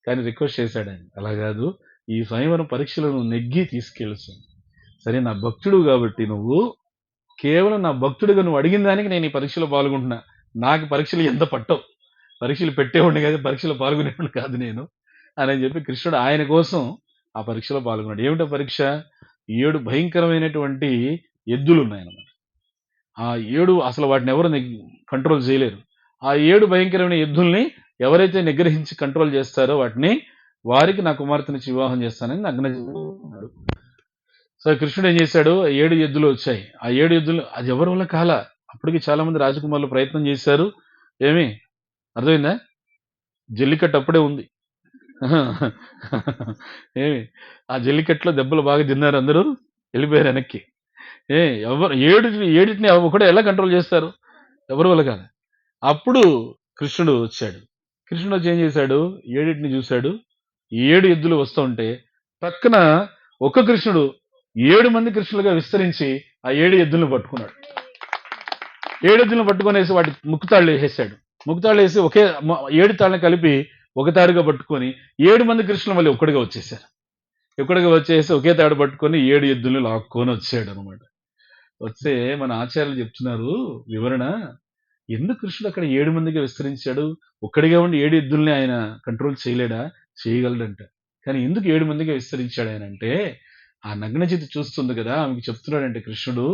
కానీ రిక్వెస్ట్ చేశాడు ఆయన, అలా కాదు, ఈ స్వయంవరం పరీక్షలో నువ్వు నెగ్గి తీసుకెళ్ళచ్చు. సరే, నా భక్తుడు కాబట్టి నువ్వు కేవలం నా భక్తుడిగా నువ్వు అడిగిన దానికి నేను ఈ పరీక్షలో పాల్గొంటున్నా. నాకు పరీక్షలు ఎంత పట్టవు, పరీక్షలు పెట్టేవాడిని కాదు, పరీక్షలో పాల్గొనేవాడిని కాదు నేను అని చెప్పి కృష్ణుడు ఆయన కోసం ఆ పరీక్షలో పాల్గొన్నాడు. ఏమిటో పరీక్ష? 7 భయంకరమైనటువంటి ఎద్దులు ఉన్నాయన్నమాట. ఆ 7 అసలు వాటిని ఎవరు కంట్రోల్ చేయలేరు. ఆ 7 భయంకరమైన ఎద్దుల్ని ఎవరైతే నిగ్రహించి కంట్రోల్ చేస్తారో వారికి నా కుమార్తెనిచ్చి వివాహం చేస్తానని నగ్నజిత్తున్నాడు. సో కృష్ణుడు ఏం చేశాడు? 7 ఎద్దులు వచ్చాయి. ఆ 7 ఎద్దులు అది ఎవరి వల్ల కాల. అప్పటికి చాలా మంది రాజకుమారులు ప్రయత్నం చేశారు. అర్థమైందా? జల్లికట్టు అప్పుడే ఉంది. ఆ జల్లికట్టులో దెబ్బలు బాగా తిన్నారు, అందరూ వెళ్ళిపోయారు వెనక్కి. ఎవరు ఏడిటిని ఒకటే ఎలా కంట్రోల్ చేస్తారు? ఎవరి వల్ల కాదు. అప్పుడు కృష్ణుడు వచ్చాడు. కృష్ణుడు వచ్చి ఏం చేశాడు? ఏడిటిని చూశాడు. 7 ఎద్దులు వస్తూ ఉంటే పక్కన ఒక్క కృష్ణుడు 7 మంది కృష్ణులుగా విస్తరించి ఆ 7 ఎద్దులను పట్టుకున్నాడు. 7 ఎద్దులను పట్టుకొనేసి వాటి ముక్కుతాళ్ళు వేసేసాడు. ముక్కుతాళ్ళు వేసి 7 తాళ్ళని కలిపి ఒక తాడుగా పట్టుకొని 7 మంది కృష్ణులు మళ్ళీ ఒక్కడిగా వచ్చేసారు. ఒక్కడిగా వచ్చేసి ఒకే తాడు పట్టుకొని 7 ఎద్దుల్ని లాక్కొని వచ్చాడు అనమాట. వస్తే మన ఆచార్యులు చెప్తున్నారు వివరణ, ఎందుకు కృష్ణుడు అక్కడ 7 మందిగా విస్తరించాడు? ఒక్కడిగా ఉండి 7 ఎద్దుల్ని ఆయన కంట్రోల్ చేయలేడా? చేయగలడంట. కానీ ఎందుకు 7 మందిగా విస్తరించాడు ఆయన అంటే, ఆ నగ్నచితి చూస్తుంది కదా, ఆమెకు చెప్తున్నాడంటే కృష్ణుడు,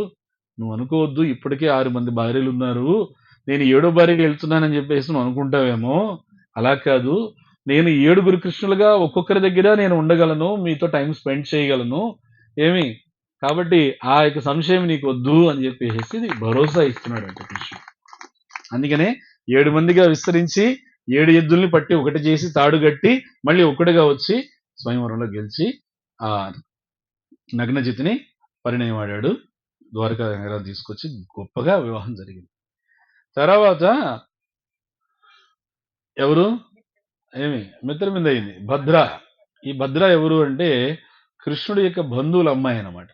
నువ్వు అనుకోవద్దు ఇప్పటికే 6 మంది భార్యలు ఉన్నారు, నేను 7వ భార్యకి వెళ్తున్నానని చెప్పేసి నువ్వు అనుకుంటావేమో. అలా కాదు, నేను 7 కృష్ణులుగా ఒక్కొక్కరి దగ్గర నేను ఉండగలను, మీతో టైం స్పెండ్ చేయగలను. ఏమి కాబట్టి ఆ యొక్క సంశయం నీకు వద్దు అని చెప్పేసి భరోసా ఇస్తున్నాడంట కృష్ణుడు. అందుకనే 7 మందిగా విస్తరించి 7 ఎద్దుల్ని పట్టి ఒకటి చేసి తాడు కట్టి మళ్ళీ ఒక్కడిగా వచ్చి స్వయంవరంలో గెలిచి ఆ నగ్నజితిని పరిణయమాడాడు. ద్వారకా నగరాన్ని తీసుకొచ్చి గొప్పగా వివాహం జరిగింది. తర్వాత ఎవరు? మిత్రమింద అయింది భద్ర. ఈ భద్ర ఎవరు అంటే కృష్ణుడి యొక్క బంధువుల అమ్మాయి అన్నమాట.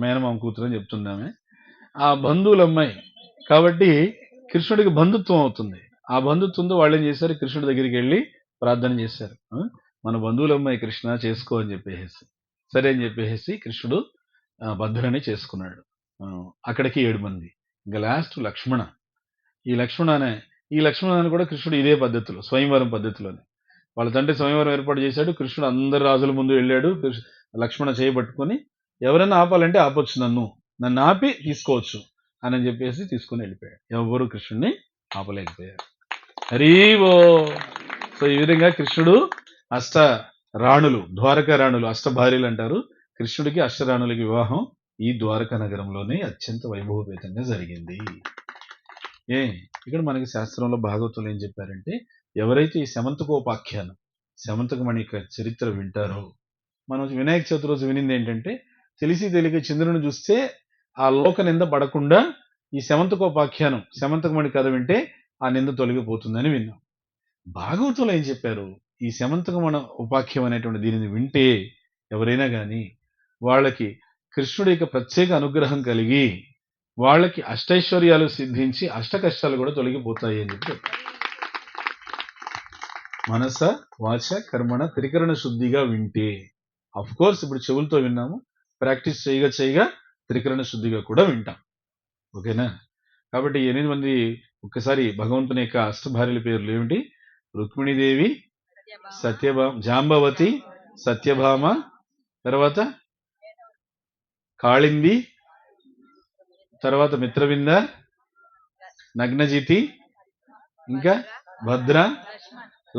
మేనమామ కూతురు అని చెప్తుంది ఆమె. ఆ బంధువుల అమ్మాయి కాబట్టి కృష్ణుడికి బంధుత్వం అవుతుంది. ఆ బంధుత్వంతో వాళ్ళు ఏం చేశారు? కృష్ణుడి దగ్గరికి వెళ్ళి ప్రార్థన చేశారు. మన బంధువుల అమ్మాయి కృష్ణ చేసుకో అని చెప్పేసి. సరే అని చెప్పేసి కృష్ణుడు భద్రని చేసుకున్నాడు. అక్కడికి 7 మంది. ఇంకా లాస్ట్ లక్ష్మణ. ఈ లక్ష్మణాన్ని కూడా కృష్ణుడు ఇదే పద్ధతిలో, స్వయంవరం పద్ధతిలోనే వాళ్ళ తండ్రి స్వయంవరం ఏర్పాటు చేశాడు. కృష్ణుడు అందరి రాజుల ముందు వెళ్ళాడు. లక్ష్మణ చేయబట్టుకొని ఎవరైనా ఆపాలంటే ఆపొచ్చు, నన్ను ఆపి తీసుకోవచ్చు అని చెప్పేసి తీసుకుని వెళ్ళిపోయాడు. ఎవరు కృష్ణుడిని ఆపలేకపోయారు. హరివో. సో ఈ విధంగా కృష్ణుడు రాణులు, ద్వారకా రాణులు, భార్యలు అంటారు. కృష్ణుడికి రాణులకి వివాహం ఈ ద్వారకా నగరంలోనే అత్యంత వైభవపేతంగా జరిగింది. ఇక్కడ మనకి శాస్త్రంలో భాగవతంలో ఏం చెప్పారంటే, ఎవరైతే ఈ శమంతకోపాఖ్యానం, శమంతకమణి చరిత్ర వింటారో, మనం వినాయక చవితి రోజు వినింది ఏంటంటే, తెలిసి తెలియక చంద్రుని చూస్తే ఆ లోక నింద పడకుండా ఈ శమంతకోపాఖ్యానం, శమంతకమణి కథ వింటే ఆ నింద తొలగిపోతుందని విన్నాం. భాగవతంలో ఏం చెప్పారు? ఈ శమంతకమణ ఉపాఖ్యం అనేటువంటి దీనిని వింటే ఎవరైనా కానీ వాళ్ళకి కృష్ణుడి యొక్క ప్రత్యేక అనుగ్రహం కలిగి వాళ్ళకి అష్టైశ్వర్యాలు సిద్ధించి అష్ట కష్టాలు కూడా తొలగిపోతాయి అని చెప్పి మనస వాచ కర్మణ త్రికరణ శుద్ధిగా వింటే. అఫ్ కోర్స్ ఇప్పుడు చెవులతో విన్నాము, ప్రాక్టీస్ చేయగా త్రికరణ శుద్ధిగా కూడా వింటాం. ఓకేనా? కాబట్టి 8 మంది ఒక్కసారి భగవంతుని యొక్క అష్టభార్యల పేర్లు ఏమిటి? రుక్మిణీదేవి, జాంబవతి, సత్యభామ, తర్వాత కాళింది, తర్వాత మిత్రవింద, నగ్నజితి, ఇంకా భద్ర,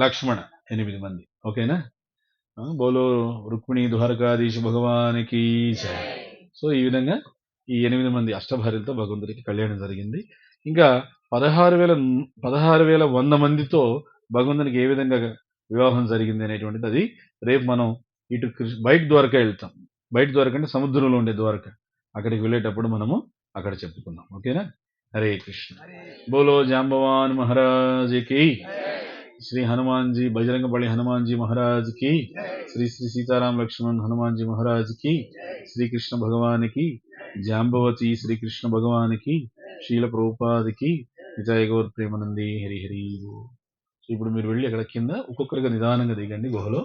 లక్ష్మణ. 8 మంది. ఓకేనా? బోలో రుక్మిణి ద్వారకాధీశ భగవానికి జై. సో ఈ విధంగా ఈ 8 మంది అష్టభార్యలతో భగవంతుడికి కళ్యాణం జరిగింది. ఇంకా 16,100 మందితో భగవంతునికి ఏ విధంగా వివాహం జరిగింది అనేటువంటిది అది రేపు మనం ఇటు బయట ద్వారక వెళ్తాం. బయట ద్వారక అంటే సముద్రంలో ఉండే ద్వారక. అక్కడికి వెళ్ళేటప్పుడు మనము అక్కడ చెప్పుకుందాం. ఓకేనా? హరే కృష్ణ. బోలో జాంబవాన్ మహారాజ్ కి, శ్రీ హనుమాన్ జీ, బజరంగబలి హనుమాన్ జీ మహారాజ్ కి, శ్రీ శ్రీ సీతారాం లక్ష్మణ్ హనుమాన్ జీ మహారాజ్ కి, శ్రీకృష్ణ భగవానికి, జాంబవతి శ్రీకృష్ణ భగవానికి, శీల ప్రభుపాదికి, నితాయ గౌర్ ప్రేమనంది హరి హరి. ఇప్పుడు మీరు వెళ్ళి అక్కడ కింద ఒక్కొక్కరిగా నిదానంగా దిగండి గుహలో.